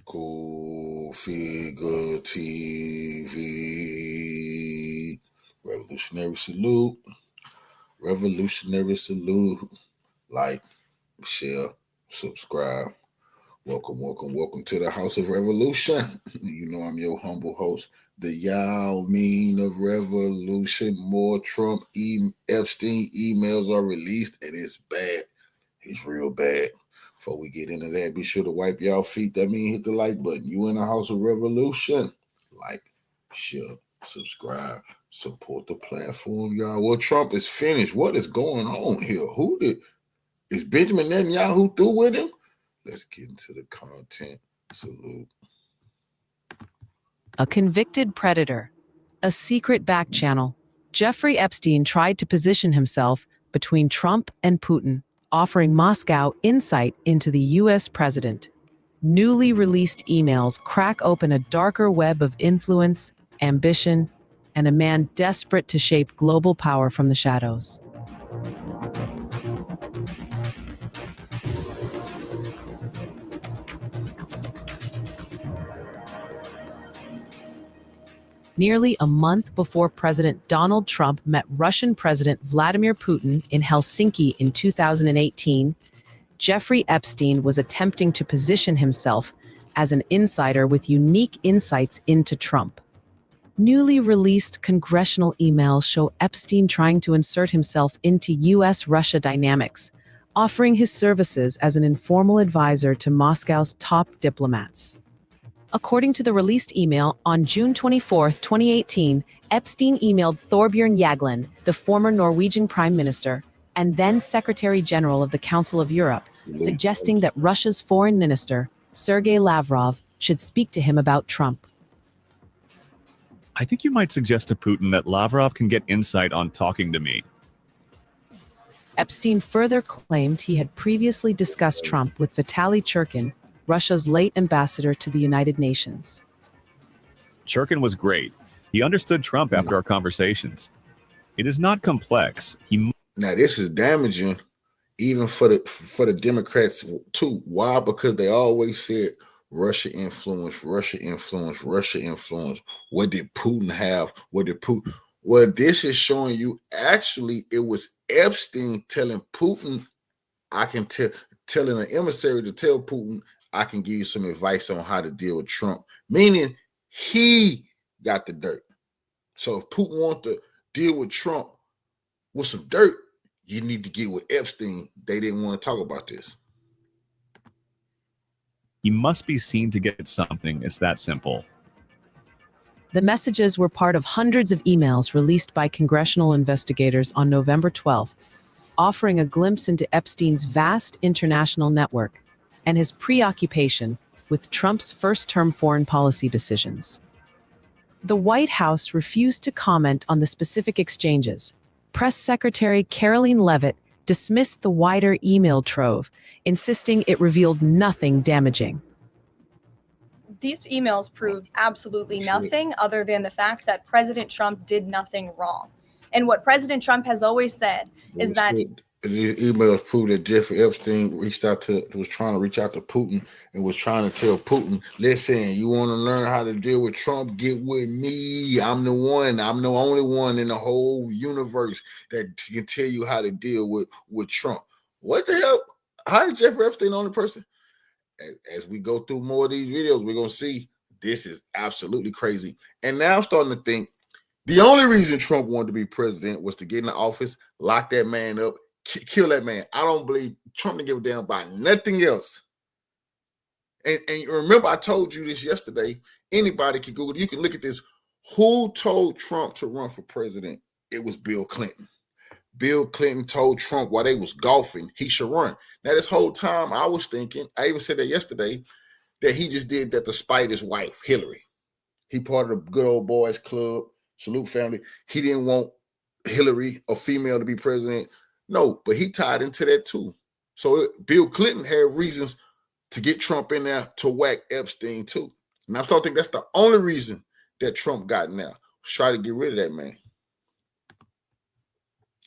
Cool Figure TV. Revolutionary salute. Revolutionary salute. Like, share, subscribe. Welcome to the House of Revolution. You know I'm your humble host, the Yao Mean of Revolution. More Trump Epstein emails are released, and it's bad. It's real bad. Before we get into that, be sure to wipe y'all feet. That means hit the like button. You in the House of Revolution. Like, share, subscribe, support the platform, y'all. Well, Trump is finished. What is going on here? Is Benjamin Netanyahu through with him? Let's get into the content. Salute. A convicted predator, a secret back channel. Jeffrey Epstein tried to position himself between Trump and Putin, offering Moscow insight into the U.S. president. Newly released emails crack open a darker web of influence, ambition, and a man desperate to shape global power from the shadows. Nearly a month before President Donald Trump met Russian President Vladimir Putin in Helsinki in 2018, Jeffrey Epstein was attempting to position himself as an insider with unique insights into Trump. Newly released congressional emails show Epstein trying to insert himself into U.S.-Russia dynamics, offering his services as an informal advisor to Moscow's top diplomats. According to the released email, on June 24, 2018, Epstein emailed Thorbjørn Jagland, the former Norwegian Prime Minister and then Secretary General of the Council of Europe, suggesting that Russia's Foreign Minister, Sergei Lavrov, should speak to him about Trump. I think you might suggest to Putin that Lavrov can get insight on talking to me. Epstein further claimed he had previously discussed Trump with Vitaly Churkin, Russia's late ambassador to the United Nations. Churkin was great. He understood Trump after our conversations. It is not complex. Now, this is damaging even for the Democrats too. Why? Because they always said Russia influence, Russia influence, Russia influence. What did Putin have? What did Putin? Well, this is showing you actually it was Epstein telling Putin, telling an emissary to tell Putin, I can give you some advice on how to deal with Trump, meaning he got the dirt. So if Putin wants to deal with Trump with some dirt, you need to get with Epstein. They didn't want to talk about this. He must be seen to get something. It's that simple. The messages were part of hundreds of emails released by congressional investigators on November 12th, offering a glimpse into Epstein's vast international network and his preoccupation with Trump's first-term foreign policy decisions. The White House refused to comment on the specific exchanges. Press Secretary Caroline Leavitt dismissed the wider email trove, insisting it revealed nothing damaging. These emails proved absolutely nothing other than the fact that President Trump did nothing wrong. And what President Trump has always said is that the emails prove that Jeffrey Epstein was trying to reach out to Putin and was trying to tell Putin, listen, you want to learn how to deal with Trump? Get with me. I'm the one. I'm the only one in the whole universe that can tell you how to deal with Trump. What the hell? How is Jeffrey Epstein the only person? As we go through more of these videos, we're going to see this is absolutely crazy. And now I'm starting to think the only reason Trump wanted to be president was to get in the office, lock that man up, kill that man. I don't believe Trump didn't give a damn about nothing else. And remember, I told you this yesterday. Anybody can Google. You can look at this. Who told Trump to run for president? It was Bill Clinton. Bill Clinton told Trump while they was golfing he should run. Now, this whole time I was thinking, I even said that yesterday, that he just did that to spite his wife, Hillary. He part of the good old boys club, salute family. He didn't want Hillary, a female, to be president. No, but he tied into that too. So Bill Clinton had reasons to get Trump in there to whack Epstein too. And I still think that's the only reason that Trump got in there, was try to get rid of that man.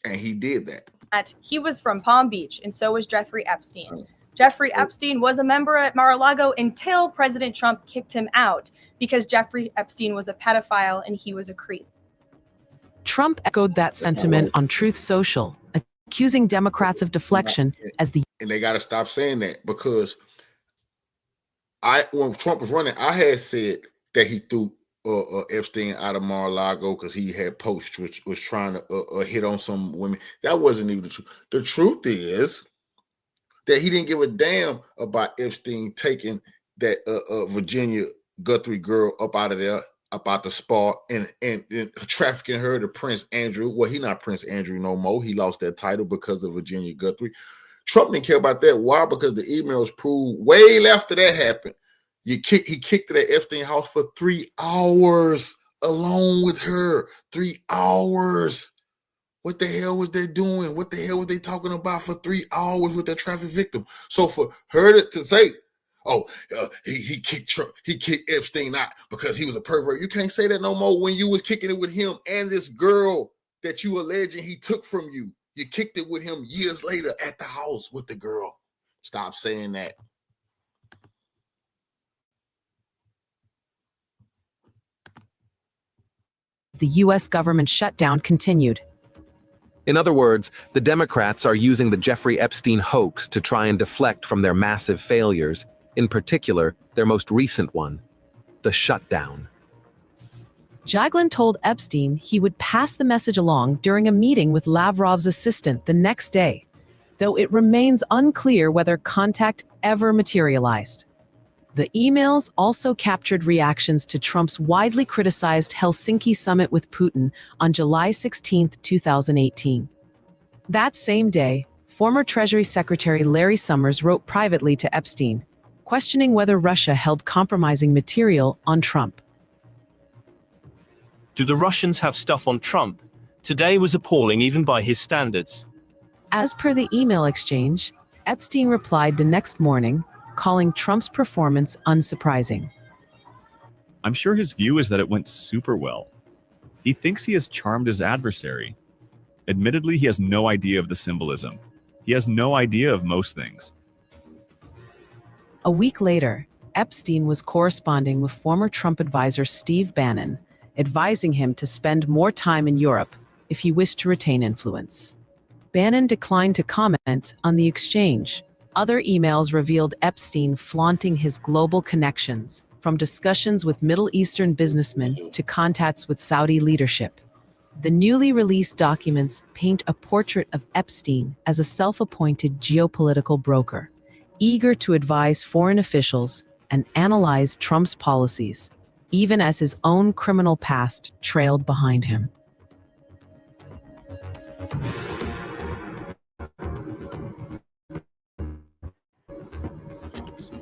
And he did that. He was from Palm Beach, and so was Jeffrey Epstein. Jeffrey Epstein was a member at Mar-a-Lago until President Trump kicked him out because Jeffrey Epstein was a pedophile and he was a creep. Trump echoed that sentiment on Truth Social, accusing Democrats of deflection as the... And they got to stop saying that, because when Trump was running, I had said that he threw Epstein out of Mar-a-Lago because he had posts which was trying to hit on some women. That wasn't even the truth. The truth is that he didn't give a damn about Epstein taking that Virginia Guthrie girl up out of there, about the spa, and trafficking her to Prince Andrew. Well, he not Prince Andrew no more. He lost that title because of Virginia Guthrie. Trump didn't care about that. Why? Because the emails proved way after that happened. He kicked her at Epstein house for 3 hours alone with her. 3 hours. What the hell was they doing? What the hell was they talking about for 3 hours with that traffic victim? So for her to say, oh, he kicked Trump, he kicked Epstein out because he was a pervert. You can't say that no more when you was kicking it with him and this girl that you alleging he took from you. You kicked it with him years later at the house with the girl. Stop saying that. The U.S. government shutdown continued. In other words, the Democrats are using the Jeffrey Epstein hoax to try and deflect from their massive failures, in particular, their most recent one, the shutdown. Jaglin told Epstein he would pass the message along during a meeting with Lavrov's assistant the next day, though it remains unclear whether contact ever materialized. The emails also captured reactions to Trump's widely criticized Helsinki summit with Putin on July 16, 2018. That same day, former Treasury Secretary Larry Summers wrote privately to Epstein, questioning whether Russia held compromising material on Trump. Do the Russians have stuff on Trump? Today was appalling even by his standards. As per the email exchange, Epstein replied the next morning, calling Trump's performance unsurprising. I'm sure his view is that it went super well. He thinks he has charmed his adversary. Admittedly, he has no idea of the symbolism. He has no idea of most things. A week later, Epstein was corresponding with former Trump advisor Steve Bannon, advising him to spend more time in Europe if he wished to retain influence. Bannon declined to comment on the exchange. Other emails revealed Epstein flaunting his global connections, from discussions with Middle Eastern businessmen to contacts with Saudi leadership. The newly released documents paint a portrait of Epstein as a self-appointed geopolitical broker, eager to advise foreign officials and analyze Trump's policies, even as his own criminal past trailed behind him.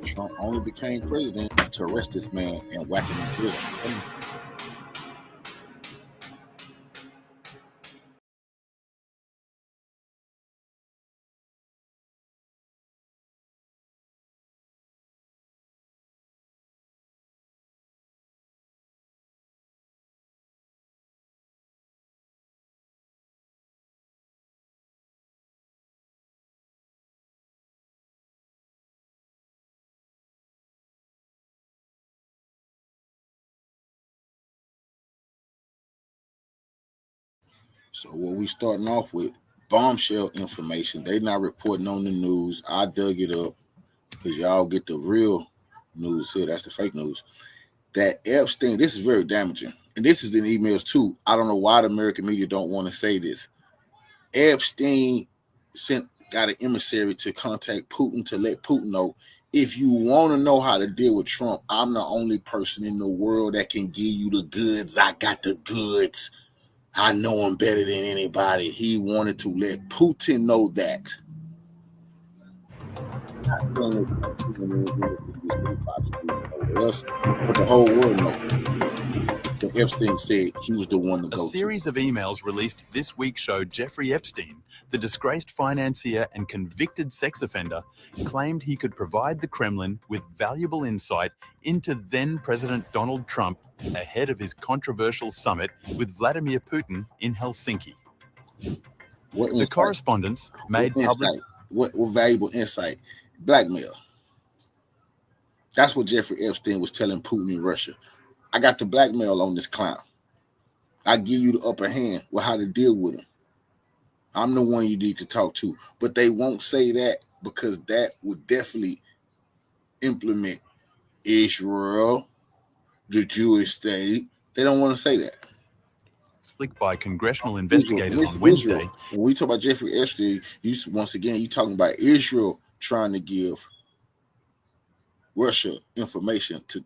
Trump only became president to arrest this man and whack him in prison. So what we starting off with, bombshell information. They not reporting on the news. I dug it up because y'all get the real news here. That's the fake news. That Epstein, this is very damaging. And this is in emails too. I don't know why the American media don't want to say this. Epstein got an emissary to contact Putin to let Putin know, if you want to know how to deal with Trump, I'm the only person in the world that can give you the goods. I got the goods. I know him better than anybody. He wanted to let Putin know that. But the whole world knows. So Epstein said he was the one to go. A series of emails released this week showed Jeffrey Epstein, the disgraced financier and convicted sex offender, claimed he could provide the Kremlin with valuable insight into then-President Donald Trump ahead of his controversial summit with Vladimir Putin in Helsinki. The correspondence made public... What valuable insight? Blackmail. That's what Jeffrey Epstein was telling Putin in Russia. I got the blackmail on this clown. I give you the upper hand with how to deal with him. I'm the one you need to talk to. But they won't say that because that would definitely implement Israel, the Jewish state. They don't want to say that. By congressional investigators on Wednesday. When we talk about Jeffrey Epstein, once again, you're talking about Israel trying to give Russia information to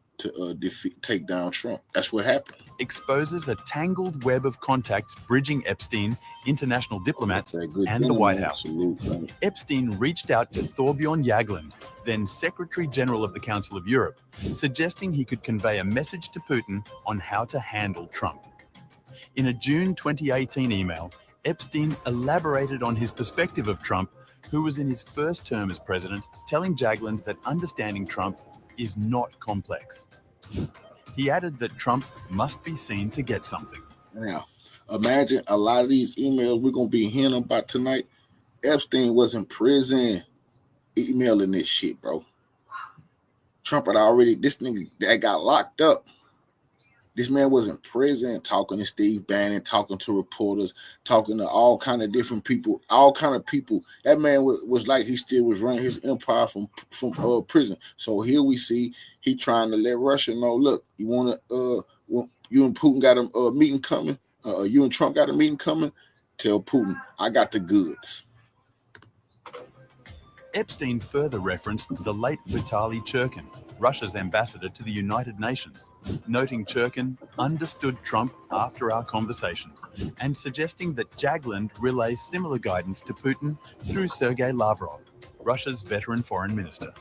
take down Trump. That's what happened. Exposes a tangled web of contacts bridging Epstein, international diplomats, and the White House. Epstein reached out to Thorbjorn Jagland, then Secretary General of the Council of Europe, suggesting he could convey a message to Putin on how to handle Trump. In a June 2018 email, Epstein elaborated on his perspective of Trump, who was in his first term as president, telling Jagland that understanding Trump is not complex. He added that Trump must be seen to get something. Now, imagine a lot of these emails we're going to be hearing about tonight. Epstein was in prison emailing this shit, bro. Trump had already, this nigga that got locked up. This man was in prison talking to Steve Bannon, talking to reporters, talking to all kind of different people, all kind of people. That man was like he still was running his empire from prison. So here we see he trying to let Russia know, look, you want to, you and Putin got a meeting coming. You and Trump got a meeting coming. Tell Putin, I got the goods. Epstein further referenced the late Vitaly Churkin, Russia's ambassador to the United Nations, noting Churkin understood Trump after our conversations and suggesting that Jagland relay similar guidance to Putin through Sergei Lavrov, Russia's veteran foreign minister.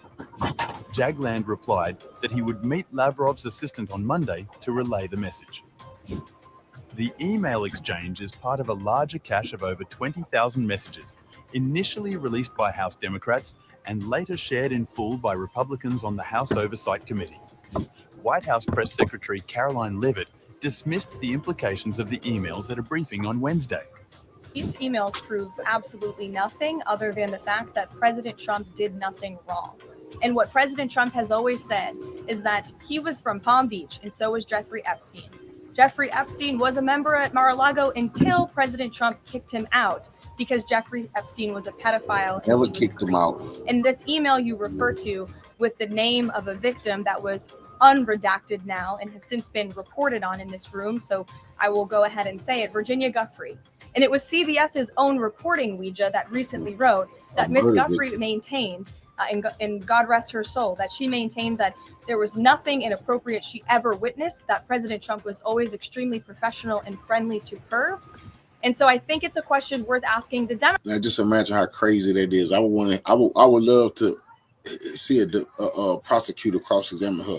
Jagland replied that he would meet Lavrov's assistant on Monday to relay the message. The email exchange is part of a larger cache of over 20,000 messages, initially released by House Democrats and later shared in full by Republicans on the House Oversight Committee. White House Press Secretary Caroline Leavitt dismissed the implications of the emails at a briefing on Wednesday. These emails prove absolutely nothing other than the fact that President Trump did nothing wrong. And what President Trump has always said is that he was from Palm Beach, and so was Jeffrey Epstein. Jeffrey Epstein was a member at Mar-a-Lago until President Trump kicked him out because Jeffrey Epstein was a pedophile. Never kicked him out. And this email you refer to with the name of a victim that was unredacted now and has since been reported on in this room, so I will go ahead and say it, Virginia Guffrey. And it was CBS's own reporting, Ouija, that recently wrote that Miss Guffrey maintained, and God rest her soul, that she maintained that there was nothing inappropriate she ever witnessed, that President Trump was always extremely professional and friendly to her. And so I think it's a question worth asking the Democrats. Now just imagine how crazy that is. I would love to see a prosecutor cross-examine her.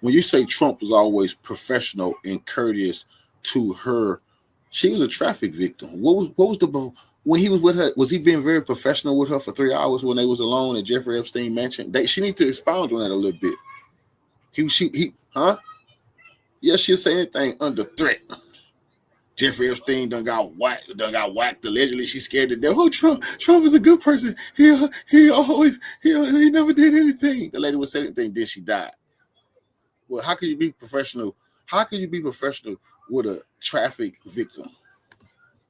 When you say Trump was always professional and courteous to her, she was a traffic victim. What was the when he was with her? Was he being very professional with her for 3 hours when they was alone at Jeffrey Epstein mansion? She need to expound on that a little bit. Yeah, she'll say anything under threat. Jeffrey Epstein done got whacked allegedly. She's scared to death. Oh, Trump is a good person. He never did anything. The lady would say anything, then she died. Well, how could you be professional? How could you be professional with a traffic victim?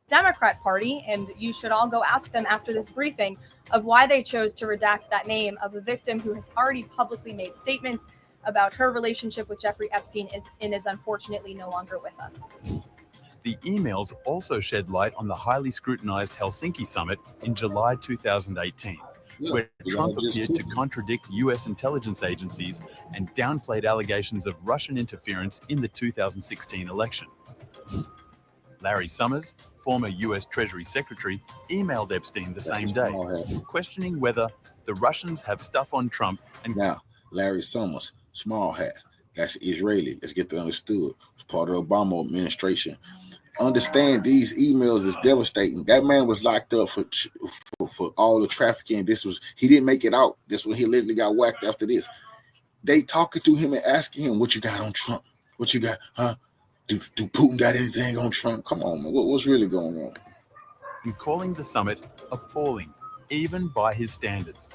Democrat Party, and you should all go ask them after this briefing of why they chose to redact that name of a victim who has already publicly made statements about her relationship with Jeffrey Epstein and is unfortunately no longer with us. The emails also shed light on the highly scrutinized Helsinki summit in July 2018, where Trump appeared to contradict U.S. intelligence agencies and downplayed allegations of Russian interference in the 2016 election. Larry Summers, former U.S. Treasury Secretary, emailed Epstein the same day, questioning whether the Russians have stuff on Trump. And now, Larry Summers, small hat, that's Israeli. Let's get that understood. It's part of the Obama administration. Understand these emails is devastating. That man was locked up for all the trafficking. He didn't make it out. This one he literally got whacked after this. They talking to him and asking him, what you got on Trump? What you got, huh? Do Putin got anything on Trump? Come on, man. What's really going on? And calling the summit appalling, even by his standards.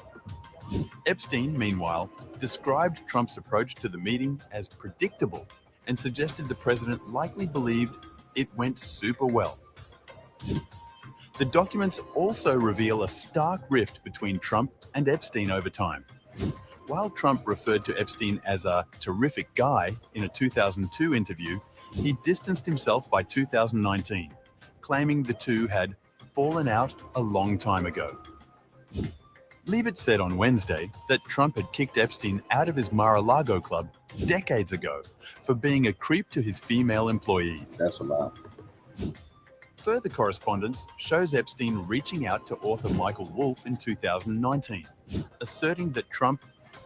Epstein, meanwhile, described Trump's approach to the meeting as predictable and suggested the president likely believed it went super well. The documents also reveal a stark rift between Trump and Epstein over time. While Trump referred to Epstein as a terrific guy in a 2002 interview, he distanced himself by 2019, claiming the two had fallen out a long time ago. Leavitt said on Wednesday that Trump had kicked Epstein out of his Mar-a-Lago club decades ago for being a creep to his female employees. That's a lie. Further correspondence shows Epstein reaching out to author Michael Wolff in 2019, asserting that Trump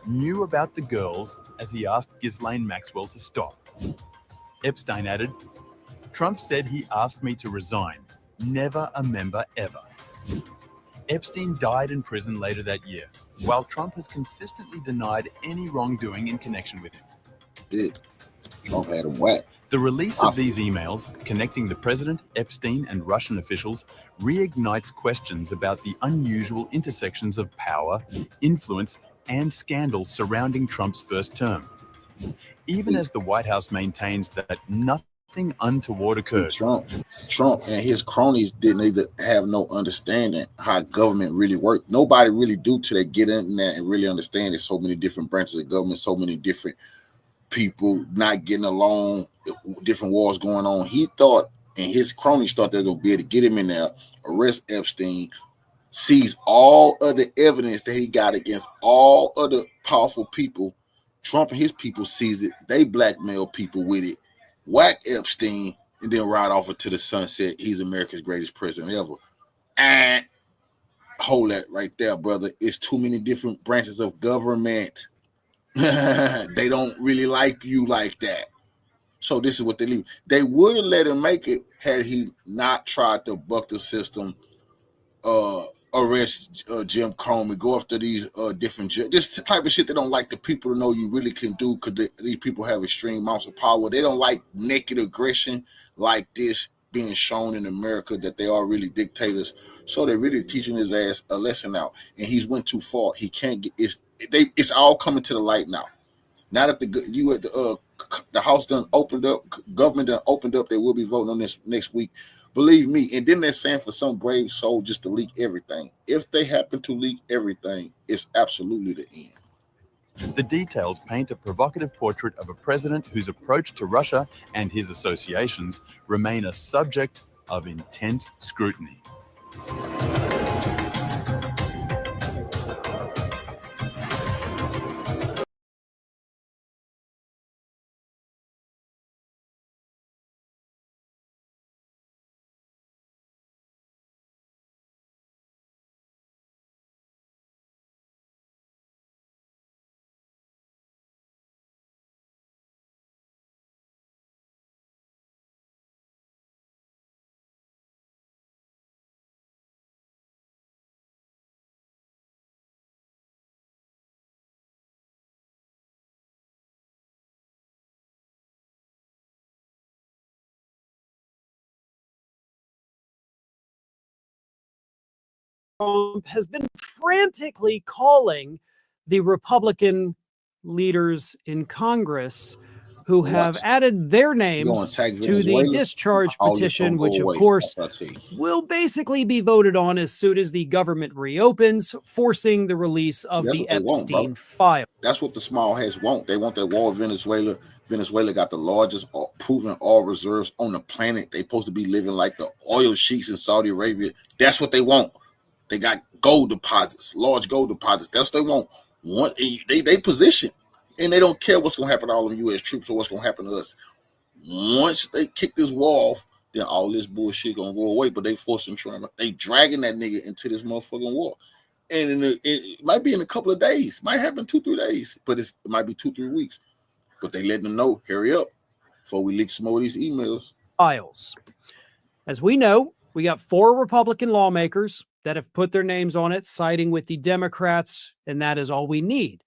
knew about the girls as he asked Ghislaine Maxwell to stop. Epstein added, "Trump said he asked me to resign. Never a member ever." Epstein died in prison later that year, while Trump has consistently denied any wrongdoing in connection with him. Trump had him whacked. The release of these emails connecting the president, Epstein, and Russian officials reignites questions about the unusual intersections of power, influence, and scandal surrounding Trump's first term. Even as the White House maintains that nothing untoward occurred. Trump and his cronies didn't either have no understanding how government really worked. Nobody really do till they get in there and really understand there's so many different branches of government, so many different people not getting along, different wars going on. He thought, and his cronies thought they were going to be able to get him in there, arrest Epstein, seize all of the evidence that he got against all other powerful people. Trump and his people seize it. They blackmail people with it, whack Epstein, and then ride off into the sunset. He's America's greatest president ever. And hold that right there, brother. It's too many different branches of government. They don't really like you like that. So this is what they leave. They would have let him make it had he not tried to buck the system, arrest Jim Comey, go after these different this type of shit they don't like the people to know you really can do, because these people have extreme amounts of power. They don't like naked aggression like this being shown in America, that they are really dictators. So they're really teaching his ass a lesson now, and he's went too far. He can't get it's all coming to the light now. Now that the House done opened up, government done opened up, they will be voting on this next week. Believe me. And then they're saying for some brave soul just to leak everything. If they happen to leak everything, it's absolutely the end. The details paint a provocative portrait of a president whose approach to Russia and his associations remain a subject of intense scrutiny. Trump has been frantically calling the Republican leaders in Congress who have added their names to the discharge petition, which of course will basically be voted on as soon as the government reopens, forcing the release of the Epstein file. That's what the small hats want. They want that war with Venezuela. Venezuela got the largest proven oil reserves on the planet. They supposed to be living like the oil sheiks in Saudi Arabia. That's what they want. They got gold deposits, large gold deposits. That's what they want. They position, and they don't care what's going to happen to all them U.S. troops or what's going to happen to us. Once they kick this war off, then all this bullshit going to go away. But they forcing Trump. They dragging that nigga into this motherfucking war. And it might be in a couple of days. Might happen 2-3 days. But it might be 2-3 weeks. But they letting them know, hurry up, before we leak some more of these emails. Files. As we know, we got 4 Republican lawmakers that have put their names on it, siding with the Democrats, and that is all we need.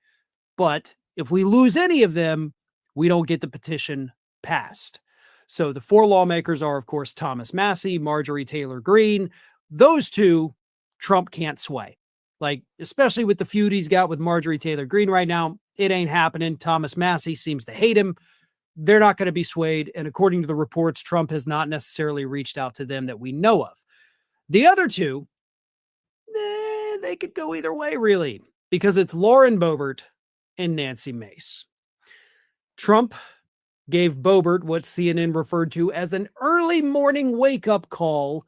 But if we lose any of them, we don't get the petition passed. So the 4 lawmakers are, of course, Thomas Massie, Marjorie Taylor Greene. Those 2, Trump can't sway. Like, especially with the feud he's got with Marjorie Taylor Greene right now, it ain't happening. Thomas Massie seems to hate him. They're not going to be swayed. And according to the reports, Trump has not necessarily reached out to them that we know of. The other two, they could go either way, really, because it's Lauren Boebert and Nancy Mace. Trump gave Boebert what CNN referred to as an early morning wake-up call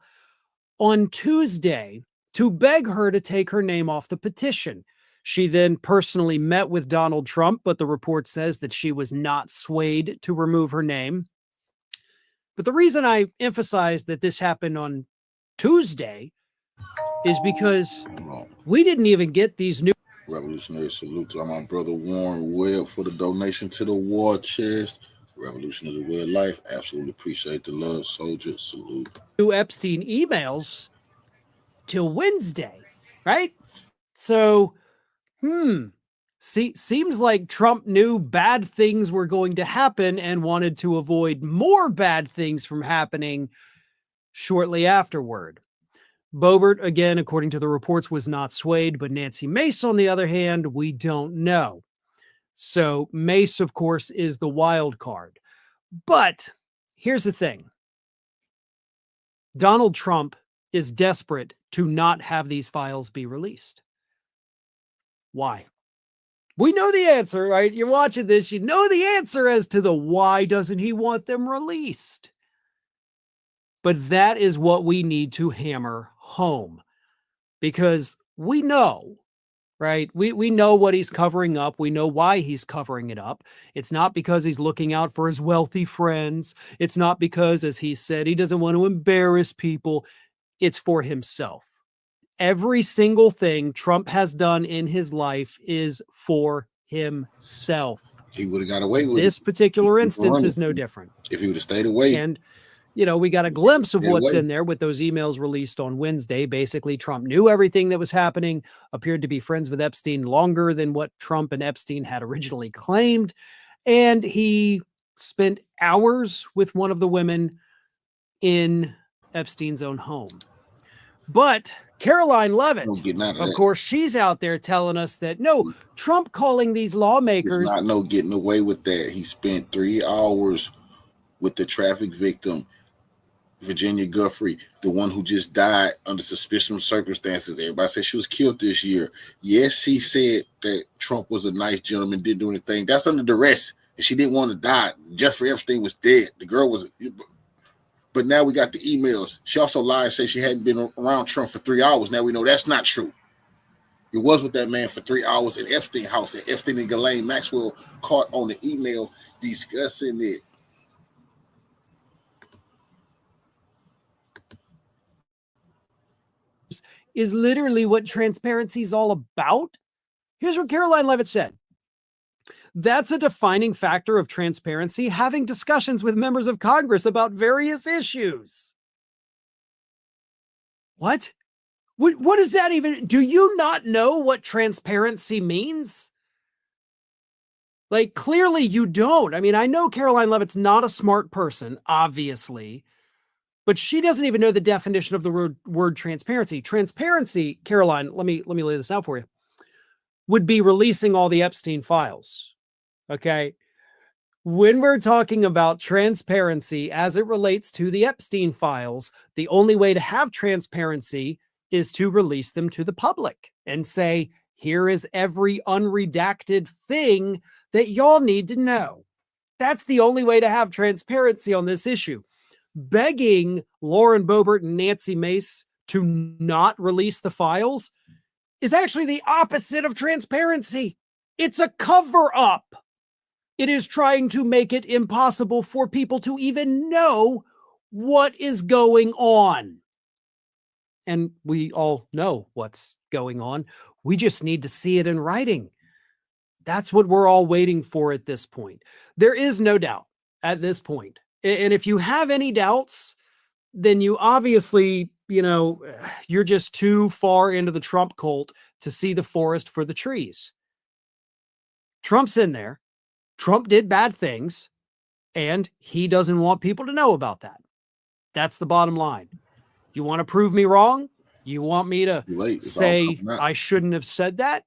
on Tuesday to beg her to take her name off the petition. She then personally met with Donald Trump, but the report says that she was not swayed to remove her name. But the reason I emphasize that this happened on Tuesday is because we didn't even get these new revolutionary salute to my brother Warren Webb for the donation to the war chest. Revolution is a way of life. Absolutely appreciate the love, soldier. Salute. New Epstein emails till Wednesday, right? So, seems like Trump knew bad things were going to happen and wanted to avoid more bad things from happening shortly afterward. Boebert, again, according to the reports, was not swayed, but Nancy Mace, on the other hand, we don't know. So Mace, of course, is the wild card. But here's the thing. Donald Trump is desperate to not have these files be released. Why? We know the answer, right? You're watching this, you know the answer as to the why doesn't he want them released. But that is what we need to hammer home, because we know, right? We know what he's covering up. We know why he's covering it up. It's not because he's looking out for his wealthy friends. It's not because, as he said, he doesn't want to embarrass people. It's for himself. Every single thing Trump has done in his life is for himself. He would have got away with this particular instance is no different. If he would have stayed away. And you know, we got a glimpse of what's in there with those emails released on Wednesday. Basically, Trump knew everything that was happening, appeared to be friends with Epstein longer than what Trump and Epstein had originally claimed. And he spent hours with one of the women in Epstein's own home. But Caroline Levitt, of course, she's out there telling us that, no, Trump calling these lawmakers. It's not no getting away with that. He spent 3 hours with the traffic victim, Virginia Guffrey, the one who just died under suspicious circumstances. Everybody said she was killed this year. Yes, she said that Trump was a nice gentleman, didn't do anything. That's under duress, and she didn't want to die. Jeffrey Epstein was dead. The girl was, but now we got the emails. She also lied and said she hadn't been around Trump for 3 hours. Now we know that's not true. It was with that man for 3 hours in Epstein house, and Epstein and Ghislaine Maxwell caught on the email discussing it. Is literally what transparency is all about. Here's what Caroline Levitt said. That's a defining factor of transparency, having discussions with members of Congress about various issues. What? What does that even, do you not know what transparency means? Like, clearly you don't. I mean, I know Caroline Levitt's not a smart person, obviously, but she doesn't even know the definition of the word transparency. Transparency, Caroline, let me lay this out for you, would be releasing all the Epstein files. Okay. When we're talking about transparency as it relates to the Epstein files, the only way to have transparency is to release them to the public and say, here is every unredacted thing that y'all need to know. That's the only way to have transparency on this issue. Begging Lauren Boebert and Nancy Mace to not release the files is actually the opposite of transparency. It's a cover-up. It is trying to make it impossible for people to even know what is going on. And we all know what's going on. We just need to see it in writing. That's what we're all waiting for at this point. There is no doubt at this point. And if you have any doubts, then you obviously, you're just too far into the Trump cult to see the forest for the trees. Trump's in there. Trump did bad things, and he doesn't want people to know about that. That's the bottom line. You want to prove me wrong? You want me to Late. say I shouldn't have said that?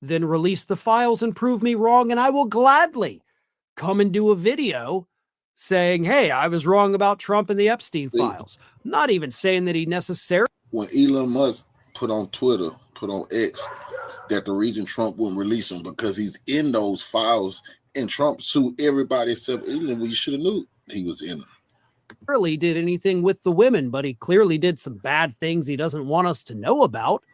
Then release the files and prove me wrong, and I will gladly come and do a video saying, hey, I was wrong about Trump and the Epstein files. I'm not even saying that he necessarily. When Elon Musk put on Twitter, put on X, that the reason Trump wouldn't release him because he's in those files, and Trump sued everybody except Elon. Well, you should have knew he was in them. Really did anything with the women, but he clearly did some bad things he doesn't want us to know about.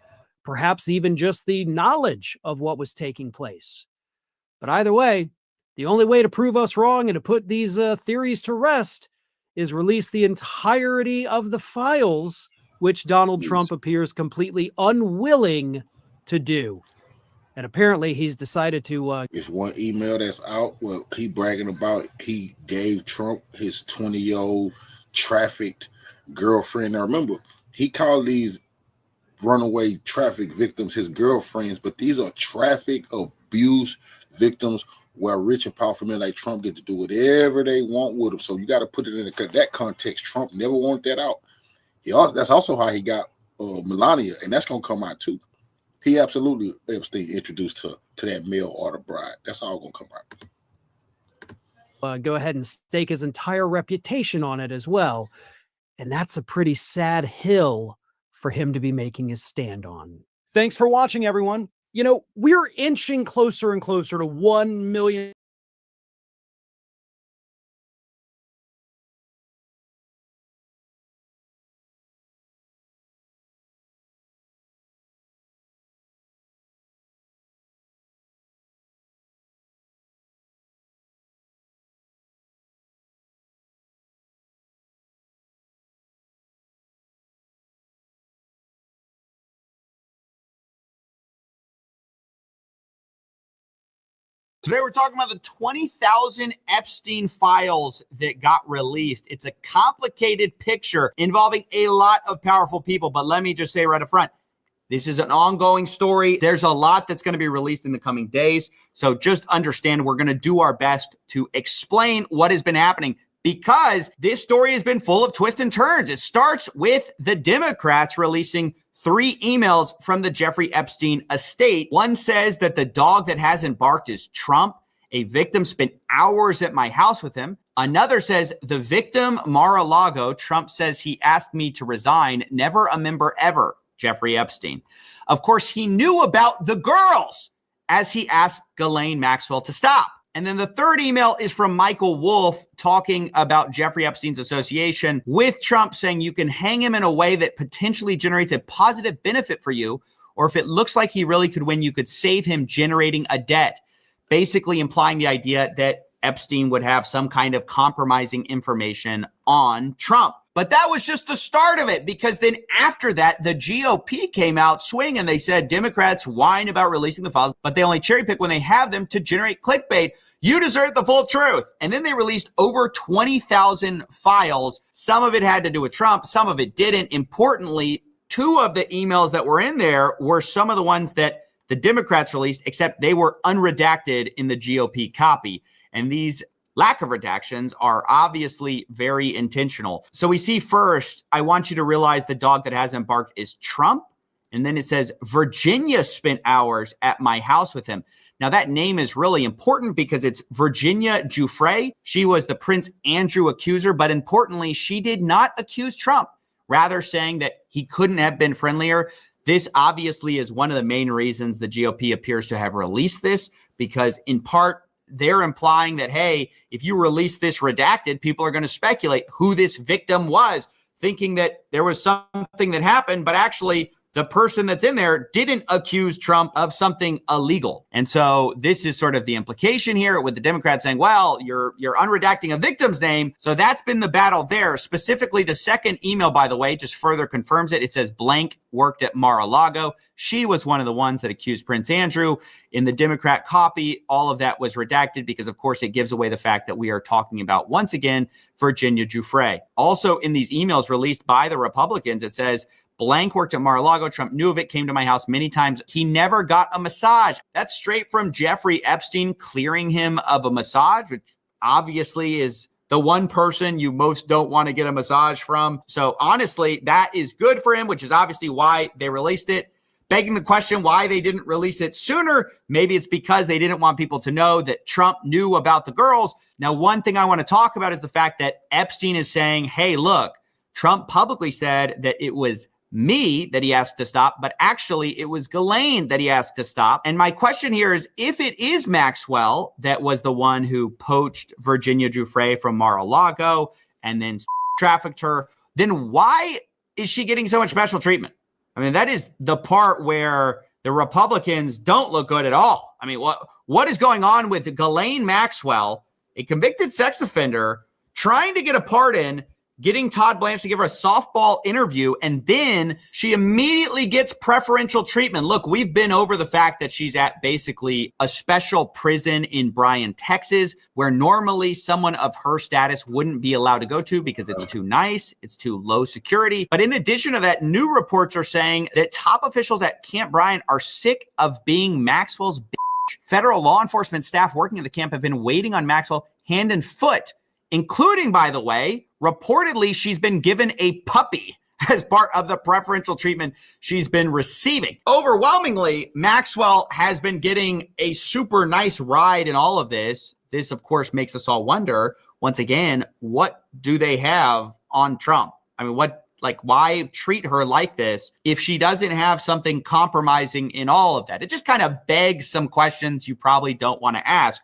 Perhaps even just the knowledge of what was taking place. But either way, the only way to prove us wrong and to put these theories to rest is release the entirety of the files, which Donald Trump appears completely unwilling to do. And apparently he's decided to... It's one email that's out. Well, he bragging about he gave Trump his 20-year-old trafficked girlfriend. Now remember, he called these runaway traffic victims his girlfriends, but these are traffic abuse victims where rich and powerful men like Trump get to do whatever they want with them. So you got to put it in that context. Trump never wanted that out. That's also how he got Melania, and that's going to come out too. He absolutely, Epstein introduced her to that male or the bride. That's all going to come out. Go ahead and stake his entire reputation on it as well. And that's a pretty sad hill for him to be making his stand on. Thanks for watching, everyone. You know, we're inching closer and closer to 1 million. Today we're talking about the 20,000 Epstein files that got released. It's a complicated picture involving a lot of powerful people, but let me just say right up front, this is an ongoing story. There's a lot that's going to be released in the coming days. So just understand we're going to do our best to explain what has been happening because this story has been full of twists and turns. It starts with the Democrats releasing 3 emails from the Jeffrey Epstein estate. One says that the dog that hasn't barked is Trump. A victim spent hours at my house with him. Another says the victim, Mar-a-Lago, Trump says he asked me to resign. Never a member ever, Jeffrey Epstein. Of course, he knew about the girls as he asked Ghislaine Maxwell to stop. And then the third email is from Michael Wolff talking about Jeffrey Epstein's association with Trump, saying you can hang him in a way that potentially generates a positive benefit for you, or if it looks like he really could win, you could save him generating a debt, basically implying the idea that Epstein would have some kind of compromising information on Trump. But that was just the start of it, because then after that, the GOP came out swinging and they said Democrats whine about releasing the files, but they only cherry pick when they have them to generate clickbait. You deserve the full truth. And then they released over 20,000 files. Some of it had to do with Trump. Some of it didn't. Importantly, 2 of the emails that were in there were some of the ones that the Democrats released, except they were unredacted in the GOP copy. And these lack of redactions are obviously very intentional. So we see first, I want you to realize the dog that hasn't barked is Trump. And then it says, Virginia spent hours at my house with him. Now that name is really important because it's Virginia Giuffre. She was the Prince Andrew accuser, but importantly, she did not accuse Trump, rather saying that he couldn't have been friendlier. This obviously is one of the main reasons the GOP appears to have released this, because in part, they're implying that, hey, if you release this redacted, people are going to speculate who this victim was, thinking that there was something that happened, but actually the person that's in there didn't accuse Trump of something illegal. And so this is sort of the implication here with the Democrats saying, well, you're unredacting a victim's name. So that's been the battle there. Specifically, the second email, by the way, just further confirms it. It says blank worked at Mar-a-Lago. She was one of the ones that accused Prince Andrew. In the Democrat copy, all of that was redacted because, of course, it gives away the fact that we are talking about, once again, Virginia Giuffre. Also, in these emails released by the Republicans, it says, blank worked at Mar-a-Lago. Trump knew of it, came to my house many times. He never got a massage. That's straight from Jeffrey Epstein clearing him of a massage, which obviously is the one person you most don't want to get a massage from. So honestly, that is good for him, which is obviously why they released it. Begging the question why they didn't release it sooner. Maybe it's because they didn't want people to know that Trump knew about the girls. Now, one thing I want to talk about is the fact that Epstein is saying, hey, look, Trump publicly said that it was me that he asked to stop, but actually it was Ghislaine that he asked to stop. And my question here is, if it is Maxwell that was the one who poached Virginia Giuffre from Mar-a-Lago and then trafficked her, then why is she getting so much special treatment? I mean, that is the part where the Republicans don't look good at all. I mean, what is going on with Ghislaine Maxwell, a convicted sex offender, trying to get a pardon, getting Todd Blanche to give her a softball interview, and then she immediately gets preferential treatment. Look, we've been over the fact that she's at basically a special prison in Bryan, Texas, where normally someone of her status wouldn't be allowed to go to because it's too nice, it's too low security. But in addition to that, new reports are saying that top officials at Camp Bryan are sick of being Maxwell's bitch. Federal law enforcement staff working at the camp have been waiting on Maxwell hand and foot, including, by the way, reportedly, she's been given a puppy as part of the preferential treatment she's been receiving. Overwhelmingly, Maxwell has been getting a super nice ride in all of this. This, of course, makes us all wonder, once again, what do they have on Trump? I mean, why treat her like this if she doesn't have something compromising in all of that? It just kind of begs some questions you probably don't want to ask.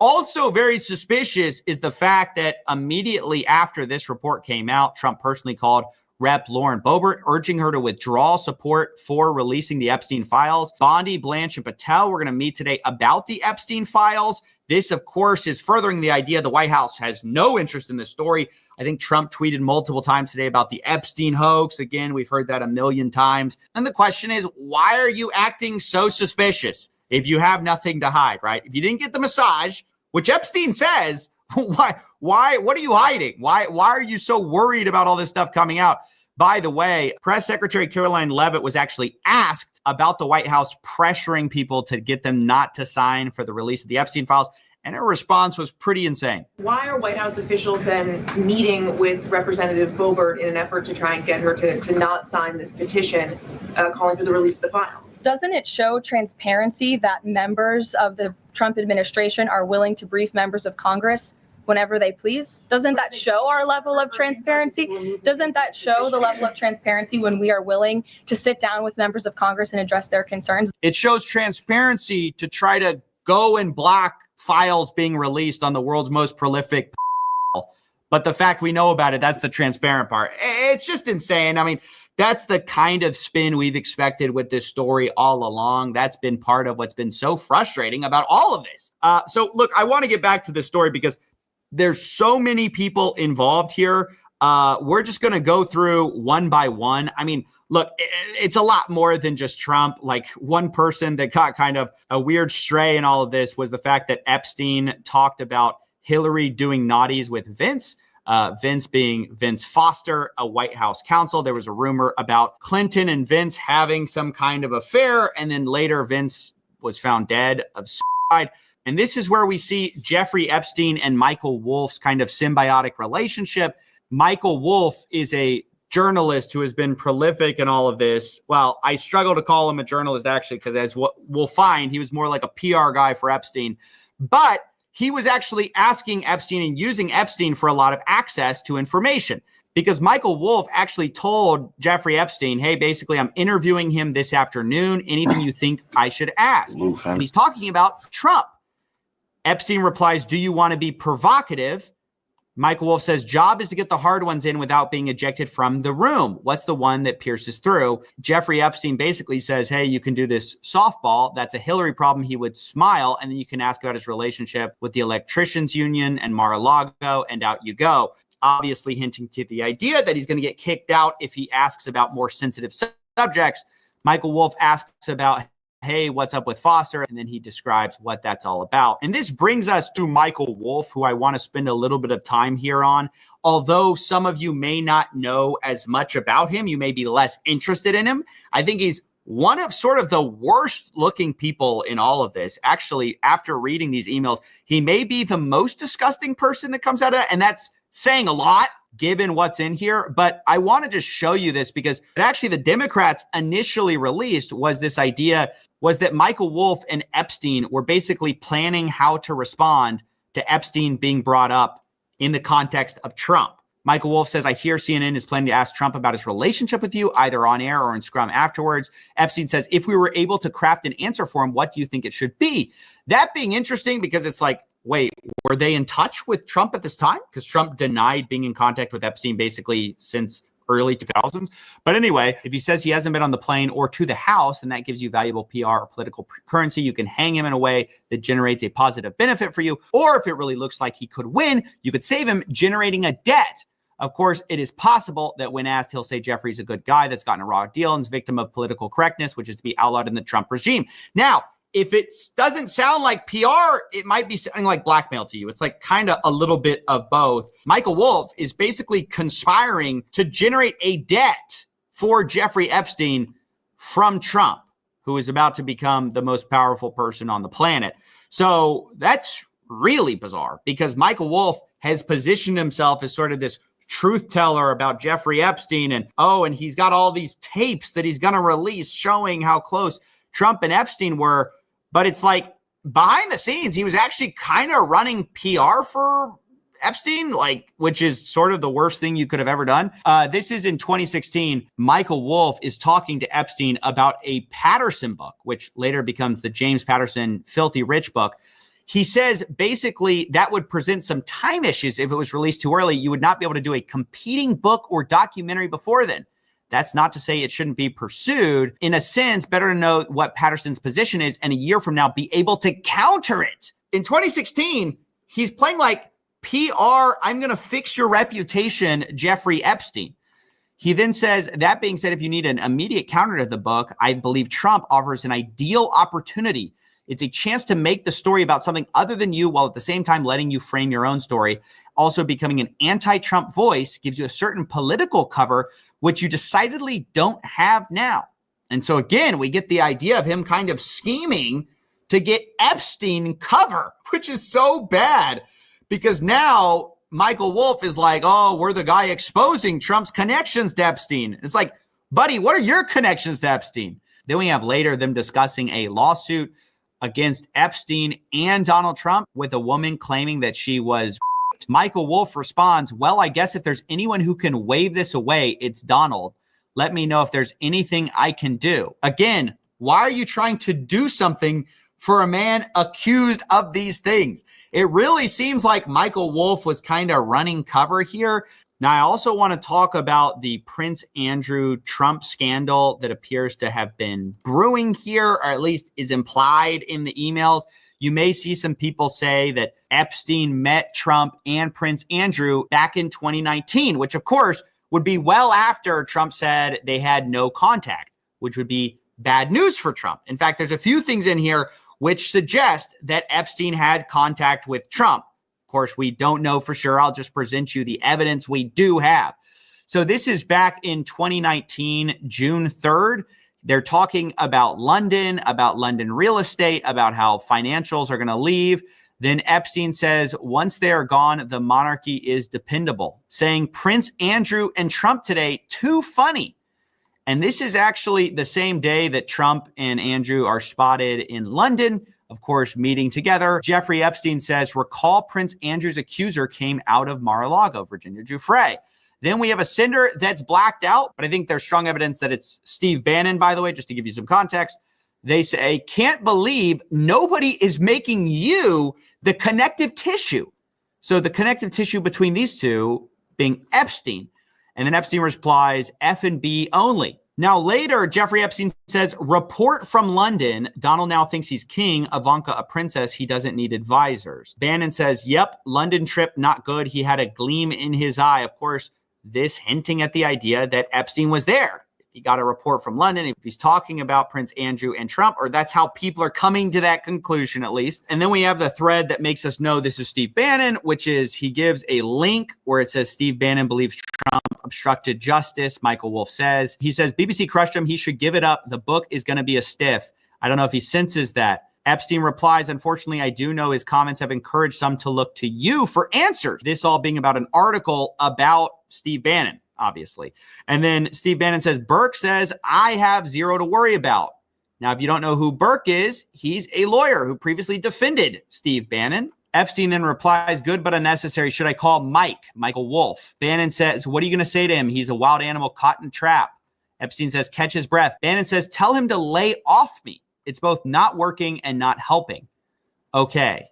Also very suspicious is the fact that immediately after this report came out, Trump personally called Rep. Lauren Boebert, urging her to withdraw support for releasing the Epstein files. Bondi, Blanche, and Patel, we're going to meet today about the Epstein files. This, of course, is furthering the idea the White House has no interest in this story. I think Trump tweeted multiple times today about the Epstein hoax. Again, we've heard that a million times. And the question is, why are you acting so suspicious if you have nothing to hide, right? If you didn't get the massage, which Epstein says, what are you hiding? Why are you so worried about all this stuff coming out? By the way, Press Secretary Caroline Leavitt was actually asked about the White House pressuring people to get them not to sign for the release of the Epstein files, and her response was pretty insane. Why are White House officials then meeting with Representative Boebert in an effort to try and get her to not sign this petition calling for the release of the files? Doesn't it show transparency that members of the Trump administration are willing to brief members of Congress whenever they please? Doesn't that show our level of transparency? Doesn't that show the level of transparency when we are willing to sit down with members of Congress and address their concerns? It shows transparency to try to go and block files being released on the world's most prolific. But the fact we know about it, that's the transparent part. It's just insane. I mean, that's the kind of spin we've expected with this story all along. That's been part of what's been so frustrating about all of this. So look, I want to get back to this story because there's so many people involved here. We're just going to go through one by one. I mean, look, it's a lot more than just Trump. Like, one person that got kind of a weird stray in all of this was the fact that Epstein talked about Hillary doing naughties with Vince. Vince being Vince Foster, a White House counsel. There was a rumor about Clinton and Vince having some kind of affair, and then later Vince was found dead of suicide. And this is where we see Jeffrey Epstein and Michael Wolff's kind of symbiotic relationship. Michael Wolff is a journalist who has been prolific in all of this. Well, I struggle to call him a journalist, actually, because as what we'll find, he was more like a PR guy for Epstein. But he was actually asking Epstein and using Epstein for a lot of access to information, because Michael Wolff actually told Jeffrey Epstein, hey, basically, I'm interviewing him this afternoon. Anything you think I should ask? And he's talking about Trump. Epstein replies, do you want to be provocative? Michael Wolff says, job is to get the hard ones in without being ejected from the room. What's the one that pierces through? Jeffrey Epstein basically says, hey, you can do this softball. That's a Hillary problem. He would smile, and then you can ask about his relationship with the Electricians Union and Mar-a-Lago, and out you go. Obviously hinting to the idea that he's going to get kicked out if he asks about more sensitive subjects. Michael Wolff asks about, hey, what's up with Foster? And then he describes what that's all about. And this brings us to Michael Wolff, who I want to spend a little bit of time here on. Although some of you may not know as much about him, you may be less interested in him. I think he's one of sort of the worst looking people in all of this. Actually, after reading these emails, he may be the most disgusting person that comes out of it. And that's saying a lot given what's in here. But I want to just show you this because actually the Democrats initially released was this idea was that Michael Wolff and Epstein were basically planning how to respond to Epstein being brought up in the context of Trump. Michael Wolff says, I hear CNN is planning to ask Trump about his relationship with you, either on air or in Scrum afterwards. Epstein says, if we were able to craft an answer for him, what do you think it should be? That being interesting because it's like, wait, were they in touch with Trump at this time? Because Trump denied being in contact with Epstein basically since early 2000s. But anyway, if he says he hasn't been on the plane or to the house, and that gives you valuable PR or political currency, you can hang him in a way that generates a positive benefit for you. Or if it really looks like he could win, you could save him generating a debt. Of course, it is possible that when asked, he'll say Jeffrey's a good guy that's gotten a raw deal and is victim of political correctness, which is to be outlawed in the Trump regime. Now, if it doesn't sound like PR, it might be sounding like blackmail to you. It's like kind of a little bit of both. Michael Wolff is basically conspiring to generate a debt for Jeffrey Epstein from Trump, who is about to become the most powerful person on the planet. So that's really bizarre because Michael Wolff has positioned himself as sort of this truth teller about Jeffrey Epstein. And he's got all these tapes that he's going to release showing how close Trump and Epstein were. But it's like behind the scenes, he was actually kind of running PR for Epstein, which is sort of the worst thing you could have ever done. This is in 2016. Michael Wolff is talking to Epstein about a Patterson book, which later becomes the James Patterson Filthy Rich book. He says basically that would present some time issues if it was released too early. You would not be able to do a competing book or documentary before then. That's not to say it shouldn't be pursued. In a sense, better to know what Patterson's position is and a year from now be able to counter it. In 2016, he's playing like PR, I'm going to fix your reputation, Jeffrey Epstein. He then says, that being said, if you need an immediate counter to the book, I believe Trump offers an ideal opportunity. It's a chance to make the story about something other than you while at the same time letting you frame your own story. Also, becoming an anti-Trump voice gives you a certain political cover, which you decidedly don't have now. And so again, we get the idea of him kind of scheming to get Epstein cover, which is so bad because now Michael Wolff is like, oh, we're the guy exposing Trump's connections to Epstein. It's like, buddy, what are your connections to Epstein? Then we have later them discussing a lawsuit against Epstein and Donald Trump with a woman claiming that she was raped. Michael Wolff responds, well, I guess if there's anyone who can wave this away, it's Donald. Let me know if there's anything I can do. Again, why are you trying to do something for a man accused of these things? It really seems like Michael Wolff was kind of running cover here. Now, I also want to talk about the Prince Andrew Trump scandal that appears to have been brewing here, or at least is implied in the emails. You may see some people say that Epstein met Trump and Prince Andrew back in 2019, which of course would be well after Trump said they had no contact, which would be bad news for Trump. In fact, there's a few things in here which suggest that Epstein had contact with Trump. Of course, we don't know for sure. I'll just present you the evidence we do have. So this is back in 2019, June 3rd. They're talking about London real estate, about how financials are going to leave. Then Epstein says, once they're gone, the monarchy is dependable, saying Prince Andrew and Trump today, too funny. And this is actually the same day that Trump and Andrew are spotted in London, of course, meeting together. Jeffrey Epstein says, recall Prince Andrew's accuser came out of Mar-a-Lago, Virginia Giuffre. Then we have a sender that's blacked out, but I think there's strong evidence that it's Steve Bannon, by the way, just to give you some context. They say, can't believe nobody is making you the connective tissue. So the connective tissue between these two being Epstein. And then Epstein replies, F&B only. Now later, Jeffrey Epstein says, report from London. Donald now thinks he's king. Ivanka a princess. He doesn't need advisors. Bannon says, yep, London trip, not good. He had a gleam in his eye. Of course, this hinting at the idea that Epstein was there. He got a report from London, if he's talking about Prince Andrew and Trump, or that's how people are coming to that conclusion, at least. And then we have the thread that makes us know this is Steve Bannon, which is he gives a link where it says Steve Bannon believes Trump obstructed justice. Michael Wolff says, he says, BBC crushed him. He should give it up. The book is going to be a stiff. I don't know if he senses that. Epstein replies, unfortunately, I do know his comments have encouraged some to look to you for answers. This all being about an article about Steve Bannon, obviously. And then Steve Bannon says, Burke says, I have zero to worry about. Now, if you don't know who Burke is, he's a lawyer who previously defended Steve Bannon. Epstein then replies, good but unnecessary. Should I call Michael Wolff? Bannon says, what are you going to say to him? He's a wild animal caught in a trap. Epstein says, catch his breath. Bannon says, tell him to lay off me. It's both not working and not helping. Okay,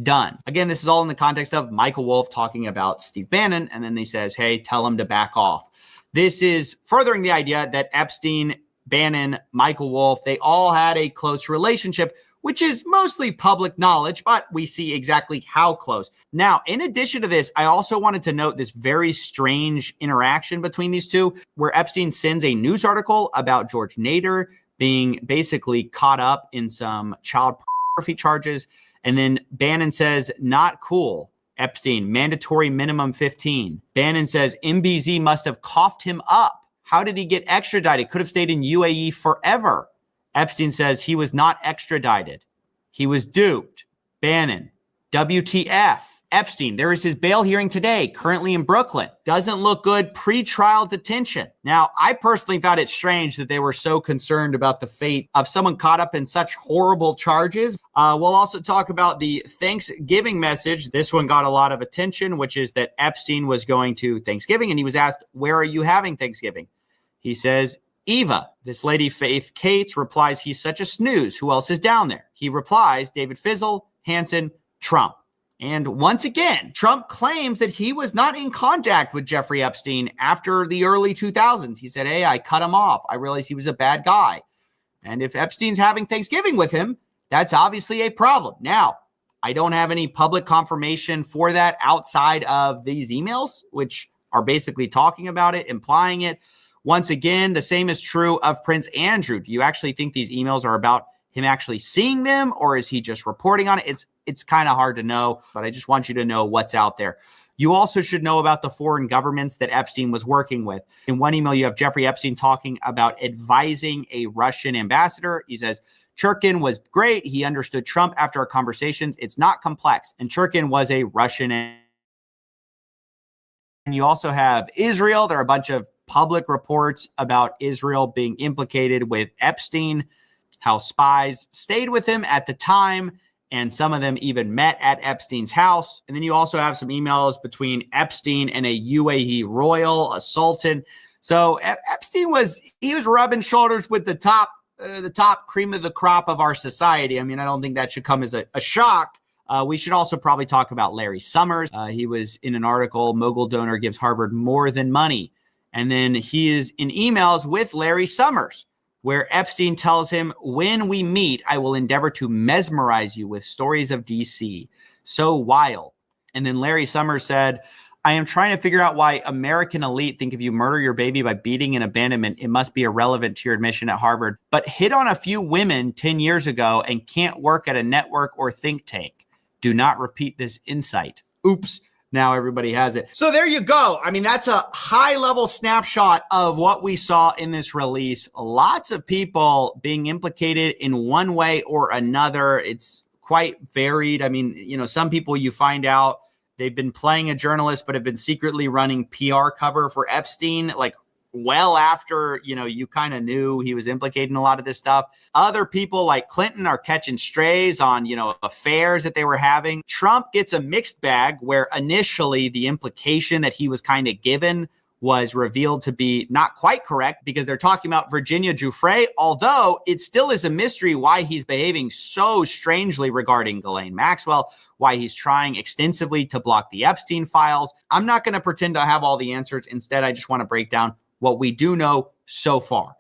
done. Again, this is all in the context of Michael Wolff talking about Steve Bannon, and then he says, hey, tell him to back off. This is furthering the idea that Epstein, Bannon, Michael Wolff, they all had a close relationship, which is mostly public knowledge, but we see exactly how close. Now, in addition to this, I also wanted to note this very strange interaction between these two, where Epstein sends a news article about George Nader being basically caught up in some child pornography charges. And then Bannon says, not cool. Epstein, mandatory minimum 15. Bannon says, MBZ must have coughed him up. How did he get extradited? Could have stayed in UAE forever. Epstein says he was not extradited. He was duped. Bannon, WTF. Epstein, there is his bail hearing today, currently in Brooklyn. Doesn't look good, pre-trial detention. Now, I personally found it strange that they were so concerned about the fate of someone caught up in such horrible charges. We'll also talk about the Thanksgiving message. This one got a lot of attention, which is that Epstein was going to Thanksgiving, and he was asked, where are you having Thanksgiving? He says, Eva. This lady, Faith Cates, replies, he's such a snooze. Who else is down there? He replies, David Fizzle, Hansen, Trump. And once again, Trump claims that he was not in contact with Jeffrey Epstein after the early 2000s. He said, hey, I cut him off. I realized he was a bad guy. And if Epstein's having Thanksgiving with him, that's obviously a problem. Now, I don't have any public confirmation for that outside of these emails, which are basically talking about it, implying it. Once again, the same is true of Prince Andrew. Do you actually think these emails are about him actually seeing them, or is he just reporting on it? It's kind of hard to know, but I just want you to know what's out there. You also should know about the foreign governments that Epstein was working with. In one email, you have Jeffrey Epstein talking about advising a Russian ambassador. He says, Churkin was great. He understood Trump after our conversations. It's not complex. And Churkin was a Russian. And you also have Israel. There are a bunch of public reports about Israel being implicated with Epstein, how spies stayed with him at the time, and some of them even met at Epstein's house. And then you also have some emails between Epstein and a UAE royal, a sultan. So Epstein was rubbing shoulders with the top cream of the crop of our society. I mean, I don't think that should come as a shock. We should also probably talk about Larry Summers. He was in an article, Mogul Donor gives Harvard more than money. And then he is in emails with Larry Summers, where Epstein tells him, when we meet, I will endeavor to mesmerize you with stories of DC. So wild. And then Larry Summers said, I am trying to figure out why American elite think if you murder your baby by beating and abandonment, it must be irrelevant to your admission at Harvard, but hit on a few women 10 years ago and can't work at a network or think tank. Do not repeat this insight. Oops. Now everybody has it. So there you go. I mean, that's a high-level snapshot of what we saw in this release. Lots of people being implicated in one way or another. It's quite varied. I mean, some people you find out they've been playing a journalist but have been secretly running PR cover for Epstein, like well after, you kind of knew he was implicated in a lot of this stuff. Other people like Clinton are catching strays on, affairs that they were having. Trump gets a mixed bag where initially the implication that he was kind of given was revealed to be not quite correct because they're talking about Virginia Giuffre, although it still is a mystery why he's behaving so strangely regarding Ghislaine Maxwell, why he's trying extensively to block the Epstein files. I'm not going to pretend to have all the answers. Instead, I just want to break down what we do know so far.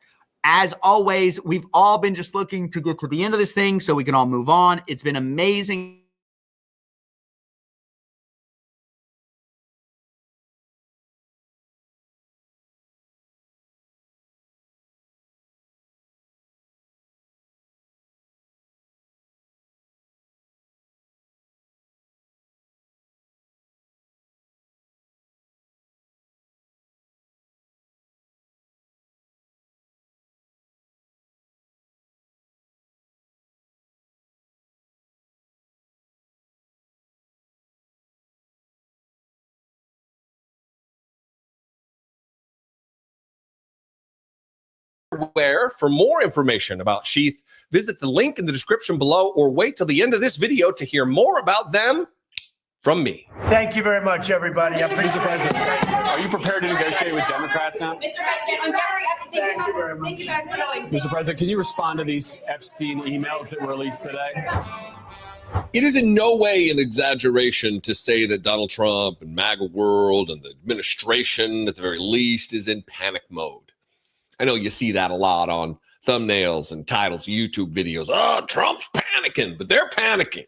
As always, we've all been just looking to get to the end of this thing so we can all move on. It's been amazing. underwear. For more information about Sheath, visit the link in the description below or wait till the end of this video to hear more about them from me. Thank you very much, everybody. Mr. President, are you prepared to negotiate with Democrats now? Mr. President, on Jeffrey Epstein, Thank you very much. thank you guys for going. Mr. President, can you respond to these Epstein emails that were released today? It is in no way an exaggeration to say that Donald Trump and MAGA world and the administration, at the very least, is in panic mode. I know you see that a lot on thumbnails and titles, YouTube videos. Oh, Trump's panicking, but they're panicking.